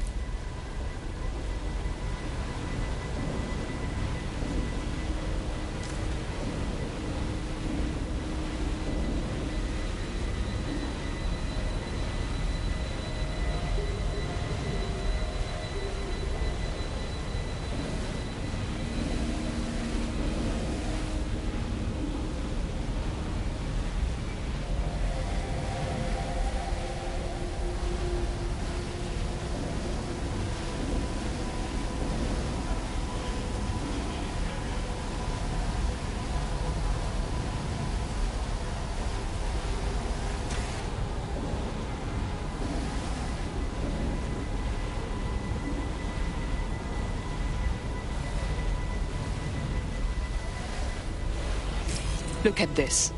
Look at this.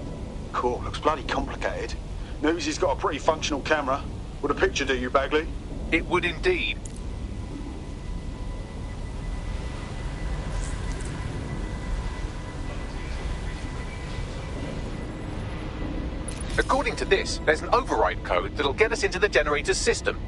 Cool, looks bloody complicated. News he's got a pretty functional camera. Would a picture do you, Bagley? It would indeed. According to this, there's an override code that'll get us into the generator's system.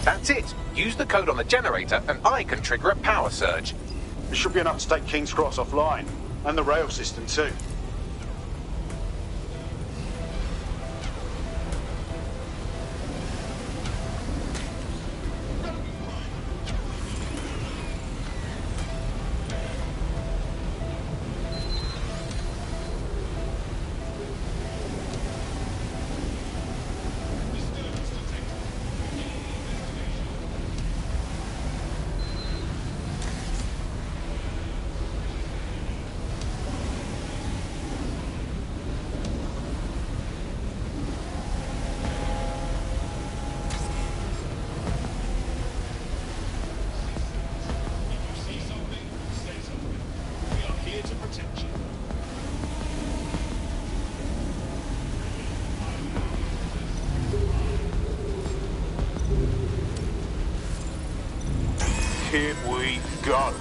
That's it. Use the code on the generator and I can trigger a power surge. It should be enough to take King's Cross offline. And the rail system too. Here we go.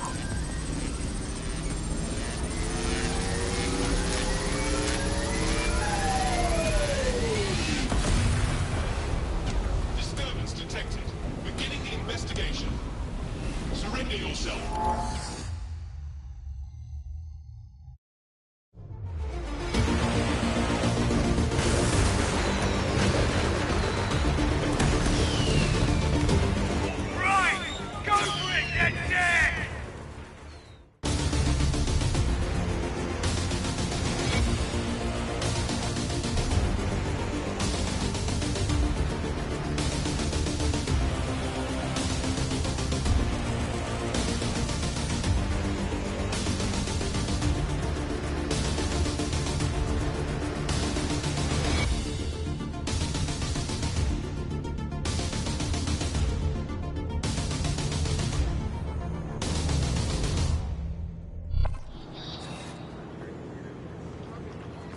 Disturbance detected. Beginning the investigation. Surrender yourself.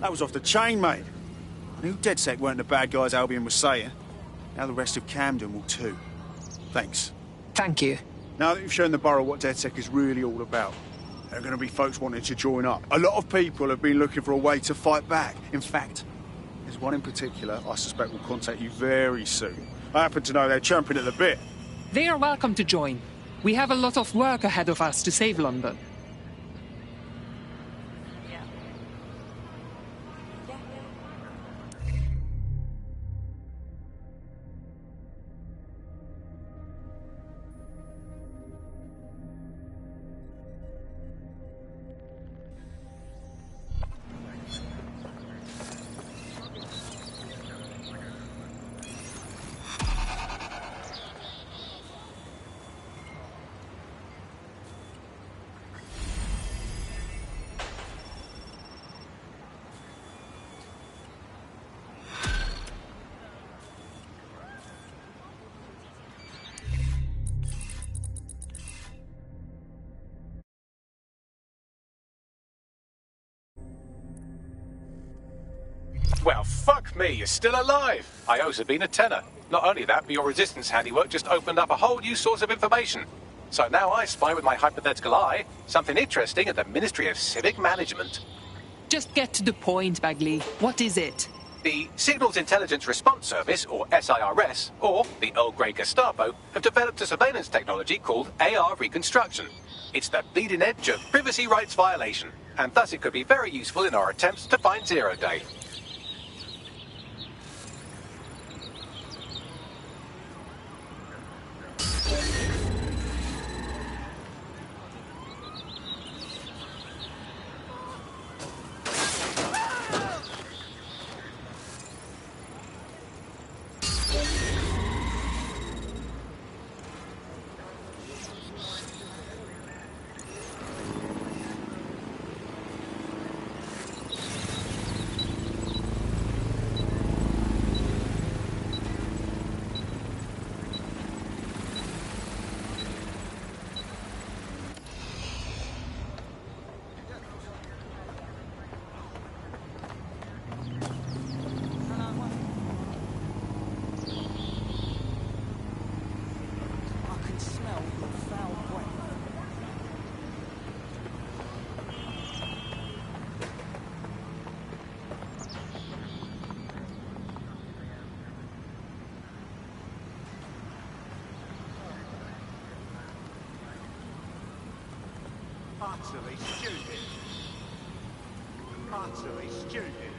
That was off the chain, mate. I knew DedSec weren't the bad guys Albion was saying. Now the rest of Camden will too. Thanks. Thank you. Now that you've shown the borough what DedSec is really all about, there are going to be folks wanting to join up. A lot of people have been looking for a way to fight back. In fact, there's one in particular I suspect will contact you very soon. I happen to know they're champing at the bit. They are welcome to join. We have a lot of work ahead of us to save London. Well, fuck me, you're still alive. I owes have been a tenner. Not only that, but your resistance handiwork just opened up a whole new source of information. So now I spy with my hypothetical eye something interesting at the Ministry of Civic Management. Just get to the point, Bagley. What is it? The Signals Intelligence Response Service, or SIRS, or the Earl Grey Gestapo, have developed a surveillance technology called AR Reconstruction. It's the bleeding edge of privacy rights violation, and thus it could be very useful in our attempts to find Zero Day. Utterly stupid. Utterly stupid.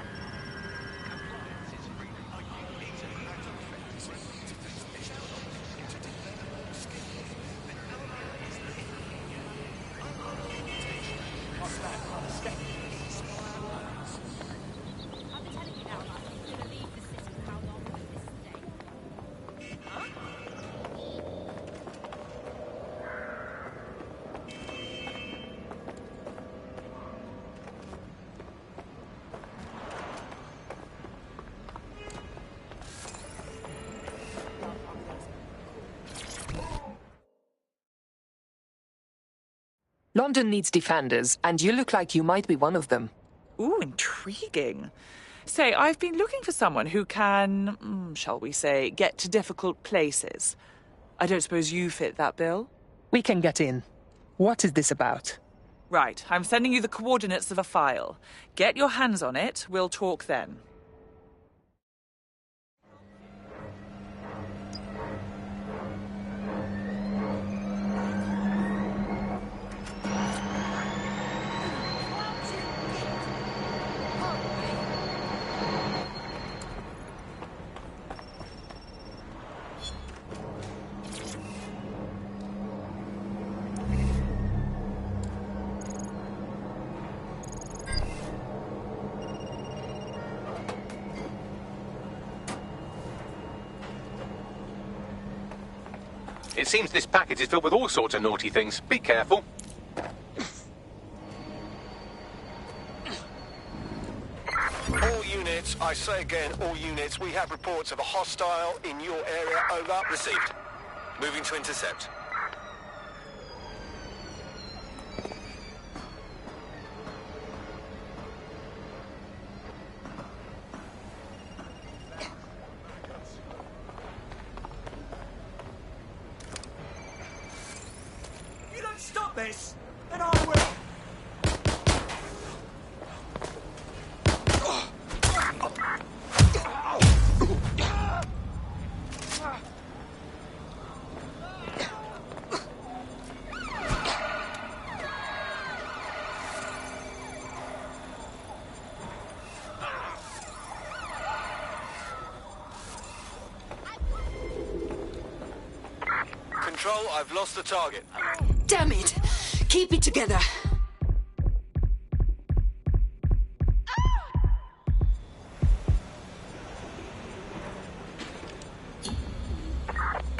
London needs defenders, and you look like you might be one of them. Ooh, intriguing. Say, I've been looking for someone who can, shall we say, get to difficult places. I don't suppose you fit that bill? We can get in. What is this about? Right, I'm sending you the coordinates of a file. Get your hands on it, we'll talk then. It seems this package is filled with all sorts of naughty things. Be careful. All units, I say again, all units, we have reports of a hostile in your area. Over. Received. Moving to intercept. this, then I will. Control, I've lost the target. Damn it! Keep it together.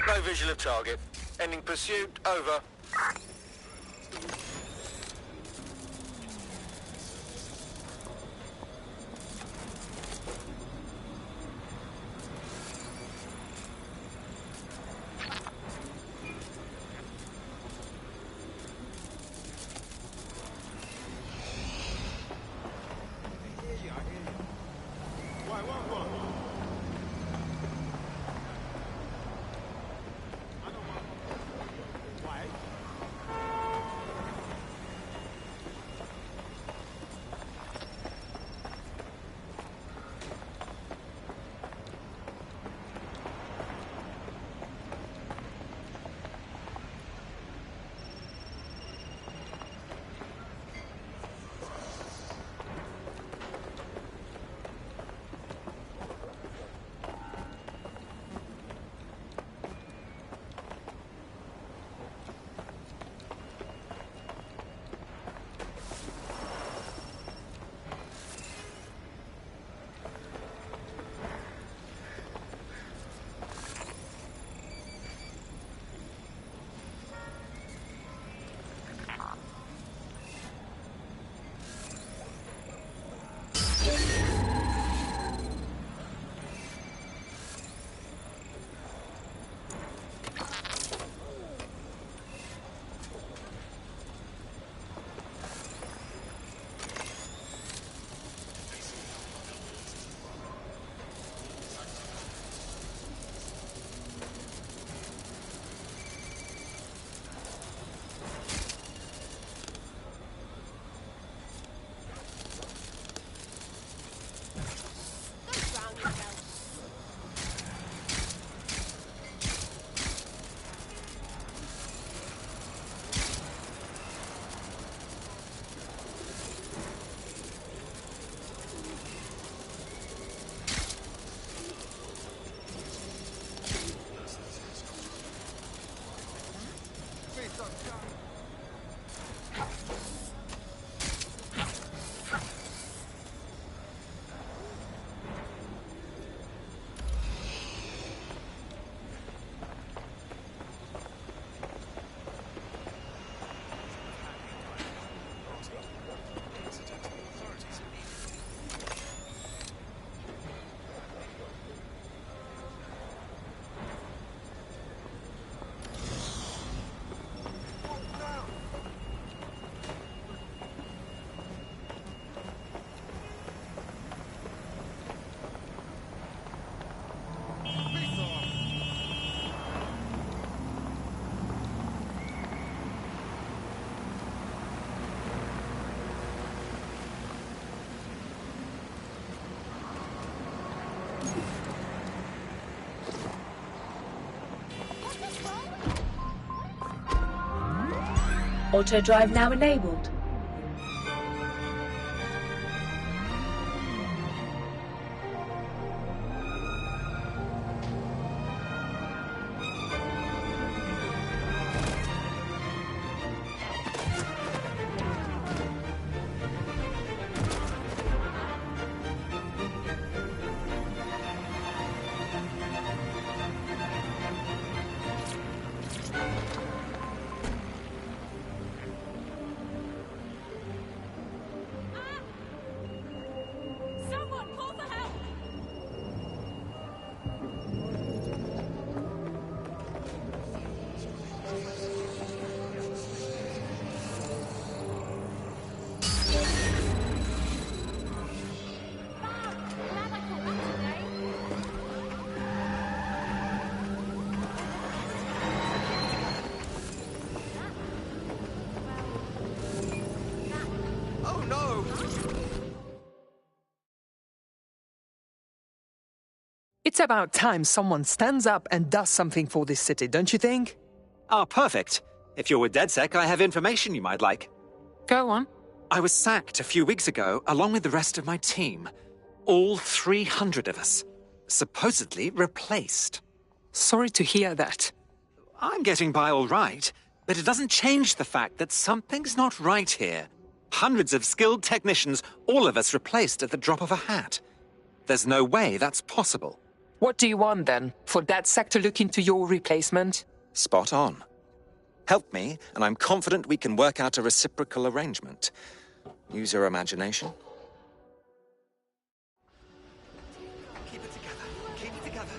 No visual of target. Ending pursuit, over. Auto drive now enabled. It's about time someone stands up and does something for this city, don't you think? Ah, perfect. If you're with DedSec, I have information you might like. Go on. I was sacked a few weeks ago, along with the rest of my team. All 300 of us. Supposedly replaced. Sorry to hear that. I'm getting by all right, but it doesn't change the fact that something's not right here. Hundreds of skilled technicians, all of us replaced at the drop of a hat. There's no way that's possible. What do you want, then? For DedSec to look into your replacement? Spot on. Help me, and I'm confident we can work out a reciprocal arrangement. Use your imagination. Keep it together. Keep it together.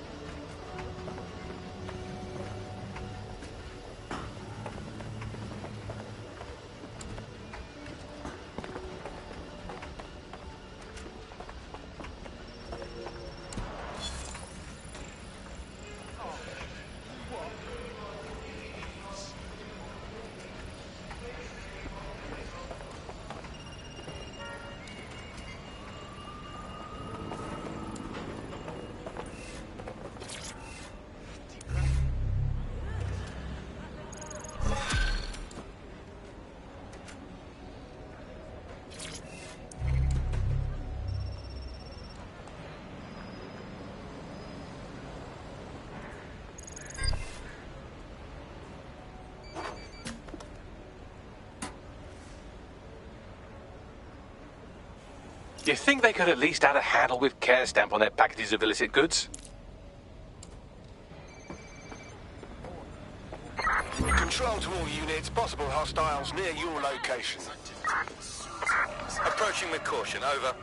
You think they could at least add a handle with care stamp on their packages of illicit goods? Control to all units, possible hostiles near your location. Approaching with caution, over.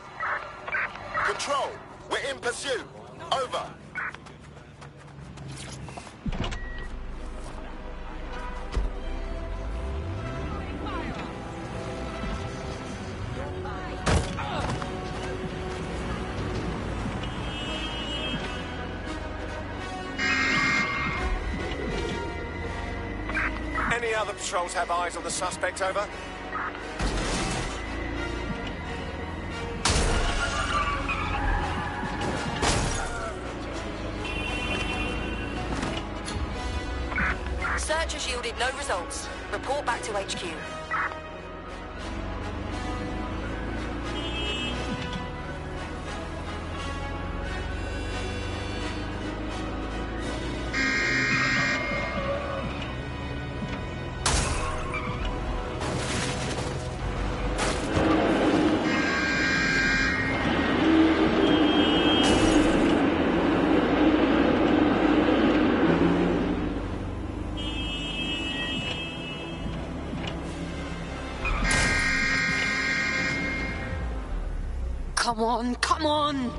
Control, we're in pursuit. Over. Any other patrols have eyes on the suspect, over? Search has yielded no results. Report back to HQ. Come on, come on!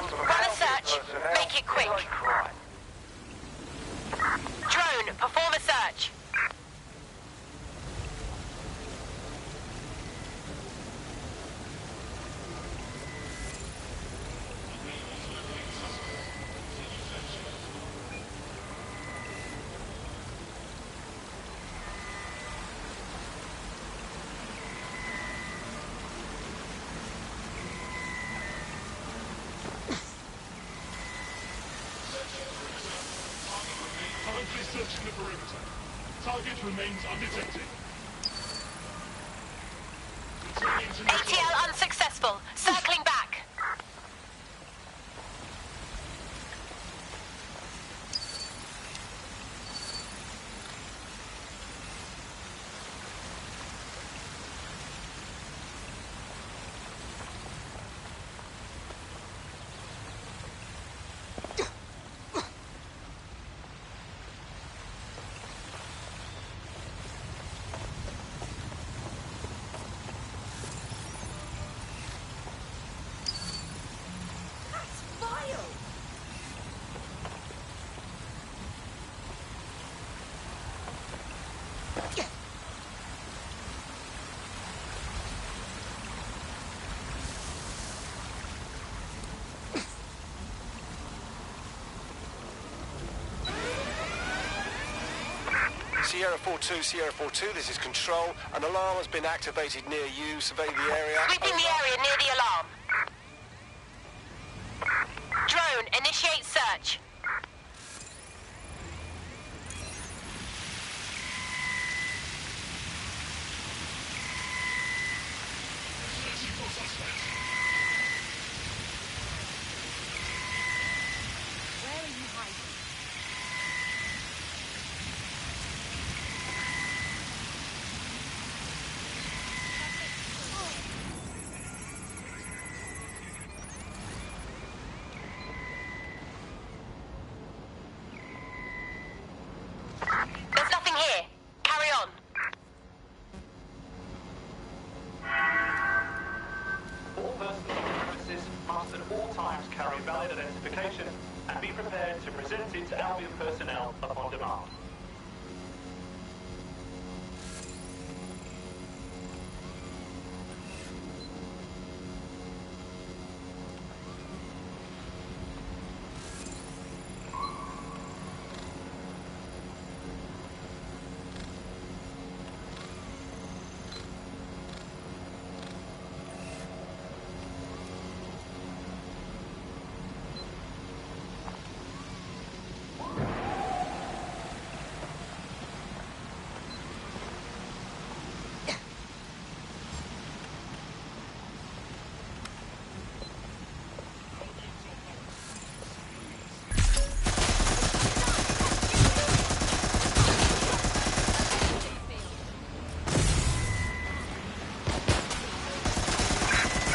Run a search. Make it quick. Drone, perform a search. Currently searching the perimeter. Target remains undetected. Returning to ATL unsuccessful. Circling back. Sierra 4-2, Sierra 4-2, this is Control. An alarm has been activated near you. Survey the area. Sweeping the area near the alarm. Drone, initiate search. searching for suspects. Where are you hiding? There's nothing here. Carry on. All persons on the premises must at all times carry valid identification and be prepared to present it to Albion personnel upon demand.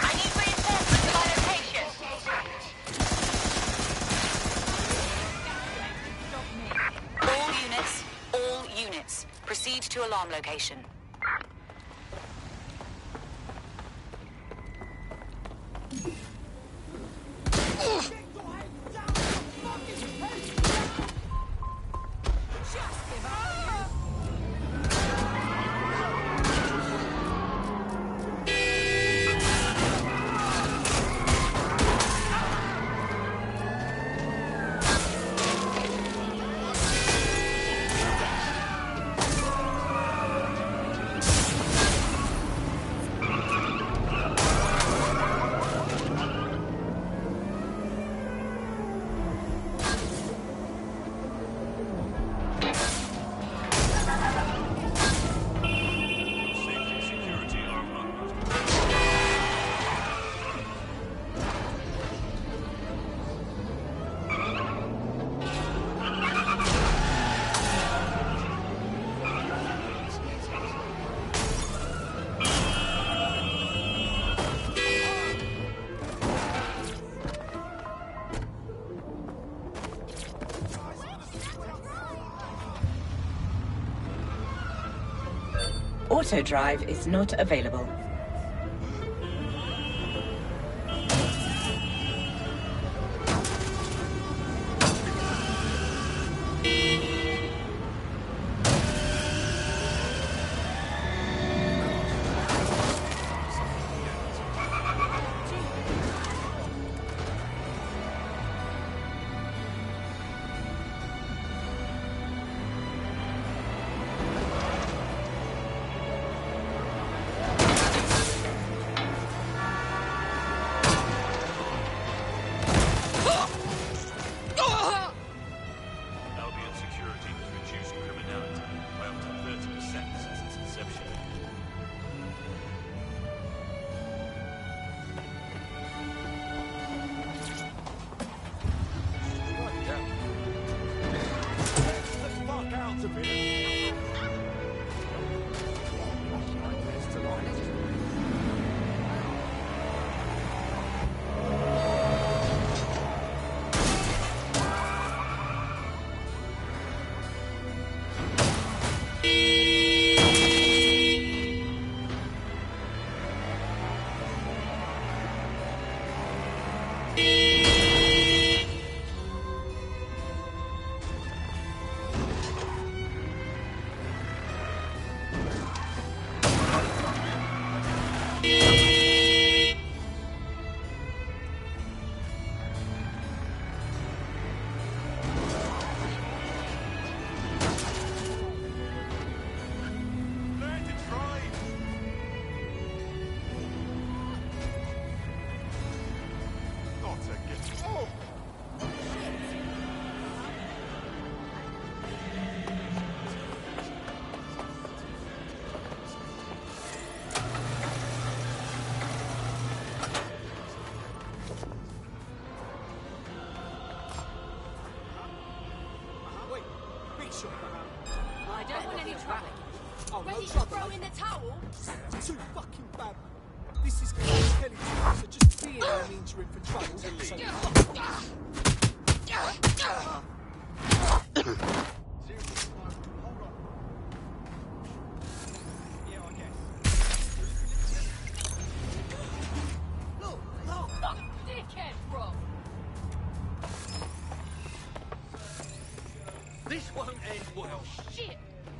I need reinforcements to my location. All units, proceed to alarm location. Auto drive is not available. Albion security has reduced criminality by up to 30% since its inception. Get the fuck out of here! Learn to drive! Not again. Oh! Wait, big shot. I don't want any trouble. Oh, Ready no to trouble. throw in the towel? It's too fucking bad. This is Kelly, so just being there means you're in for trouble. So Fuck, dickhead, bro! this won't end well. Shit!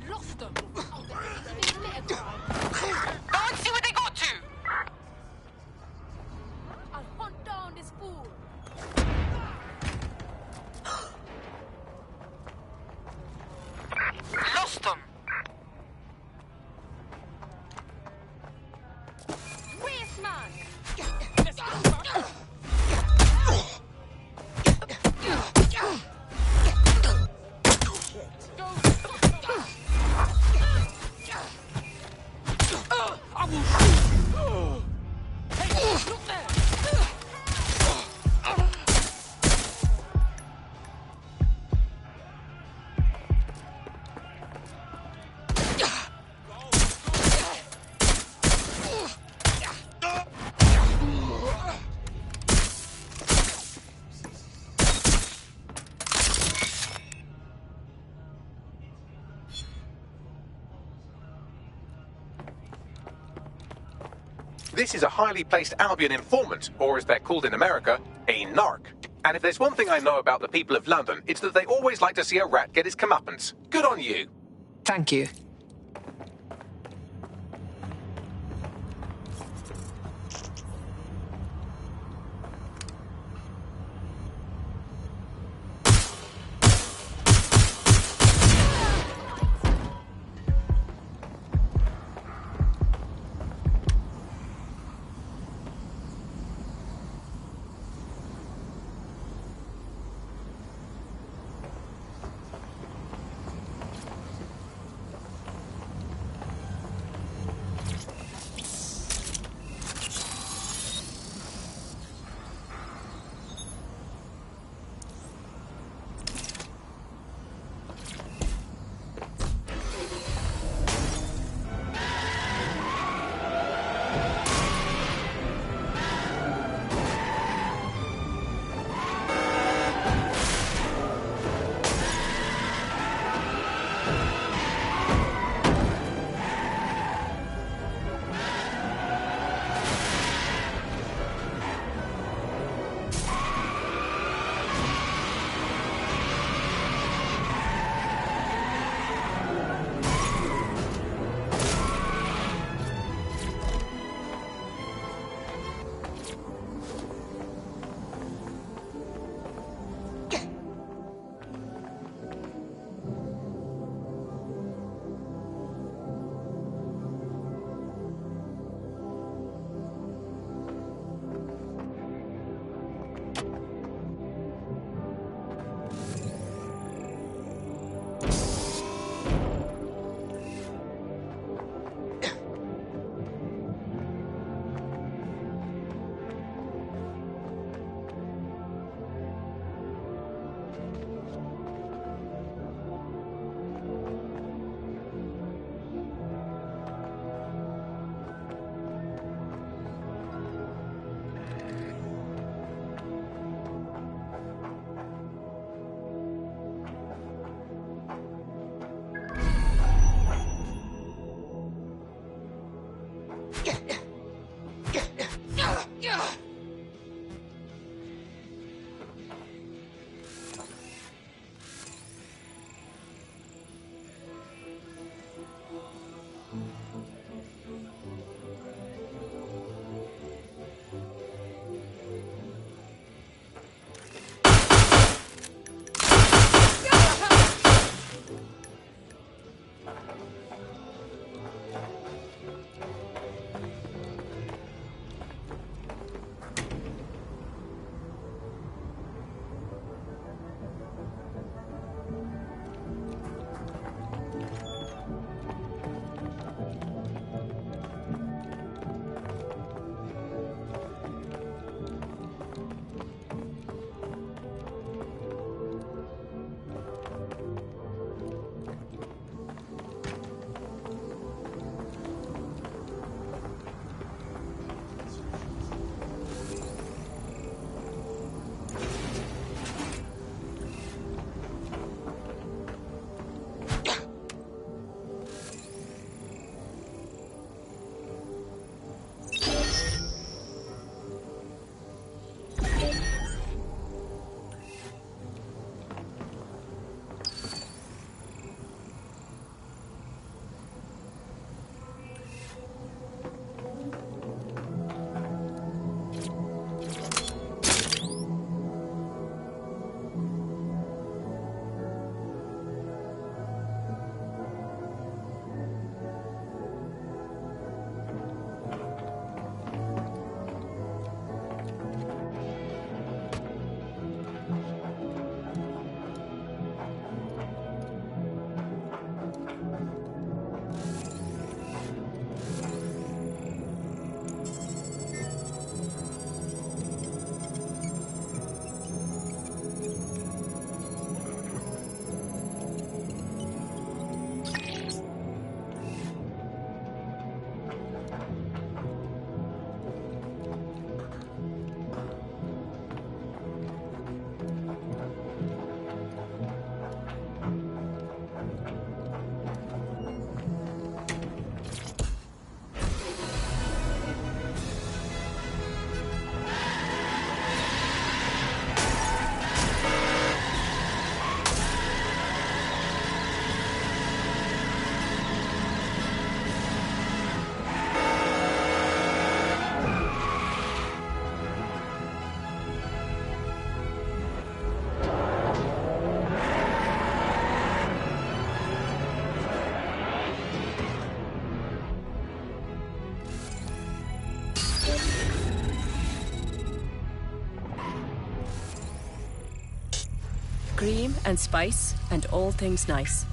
Lost them! Oh, they've been lit around. Go and see what they got to! I'll hunt down this fool! Lost them! Where's man? I will shoot you! Hey, look there! This is a highly placed Albion informant, or as they're called in America, a narc. And if there's one thing I know about the people of London, it's that they always like to see a rat get his comeuppance. Good on you. Thank you. cream and spice and all things nice.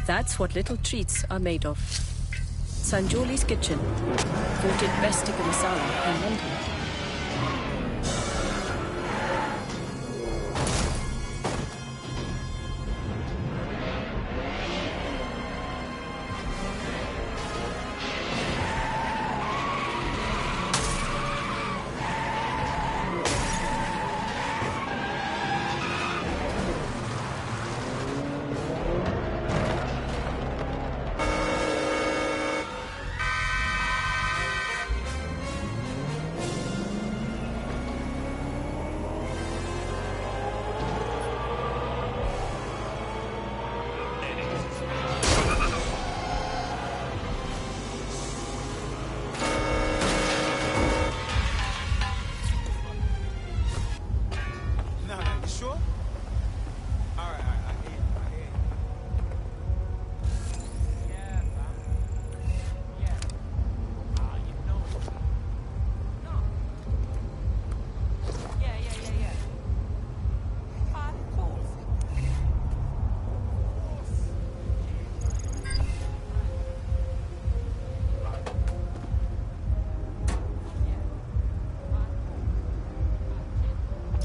That's what little treats are made of. Sanjoli's Kitchen, voted best tikka masala in London.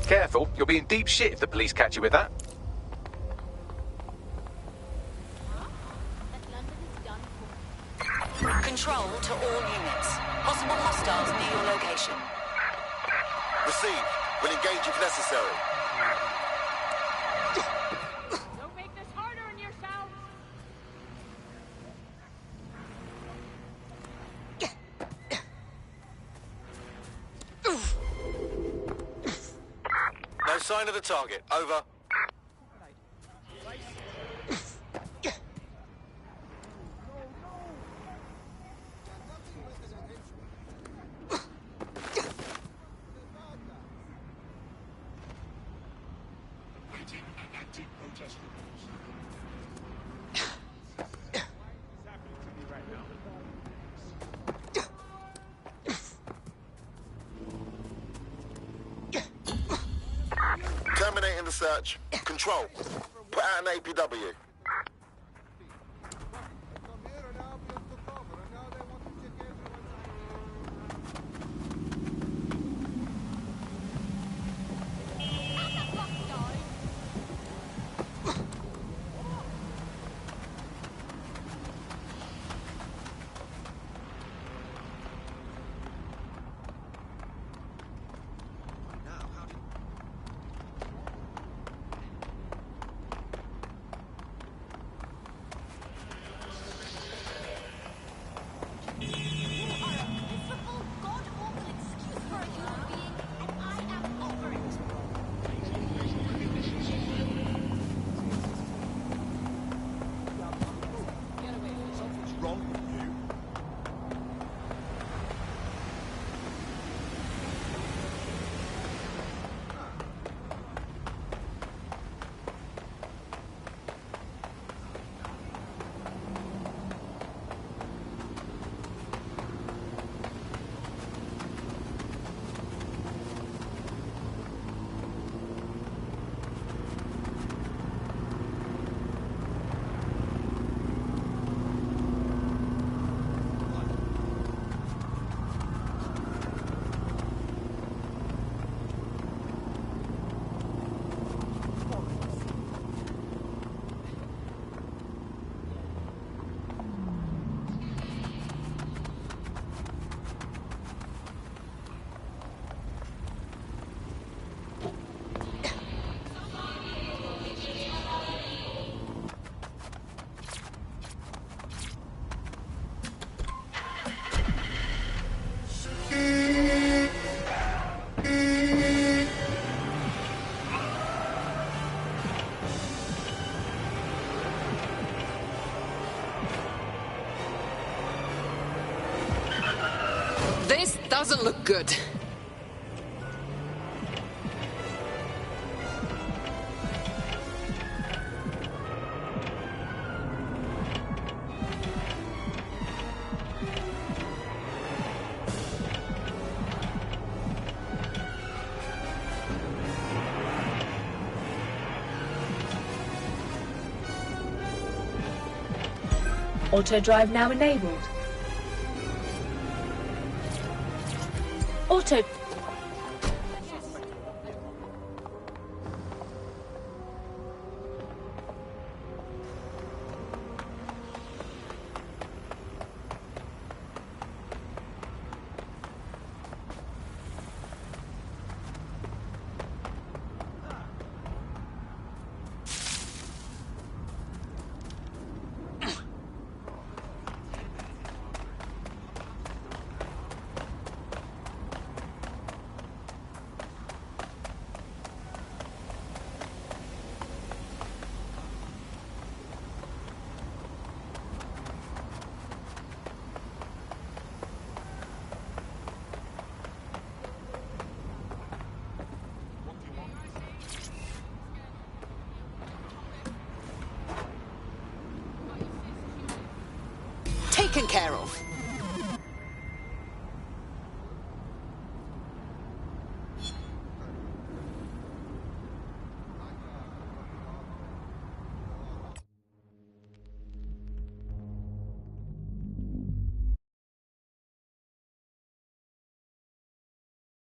Careful, you'll be in deep shit if the police catch you with that. Control to all units. Possible hostiles near your location. Received. We'll engage if necessary. Don't make this harder on yourself. No sign of the target. Over. Terminating the search. Control. Put out an APW. This doesn't look good. Auto drive now enabled. Auto... Taken care of.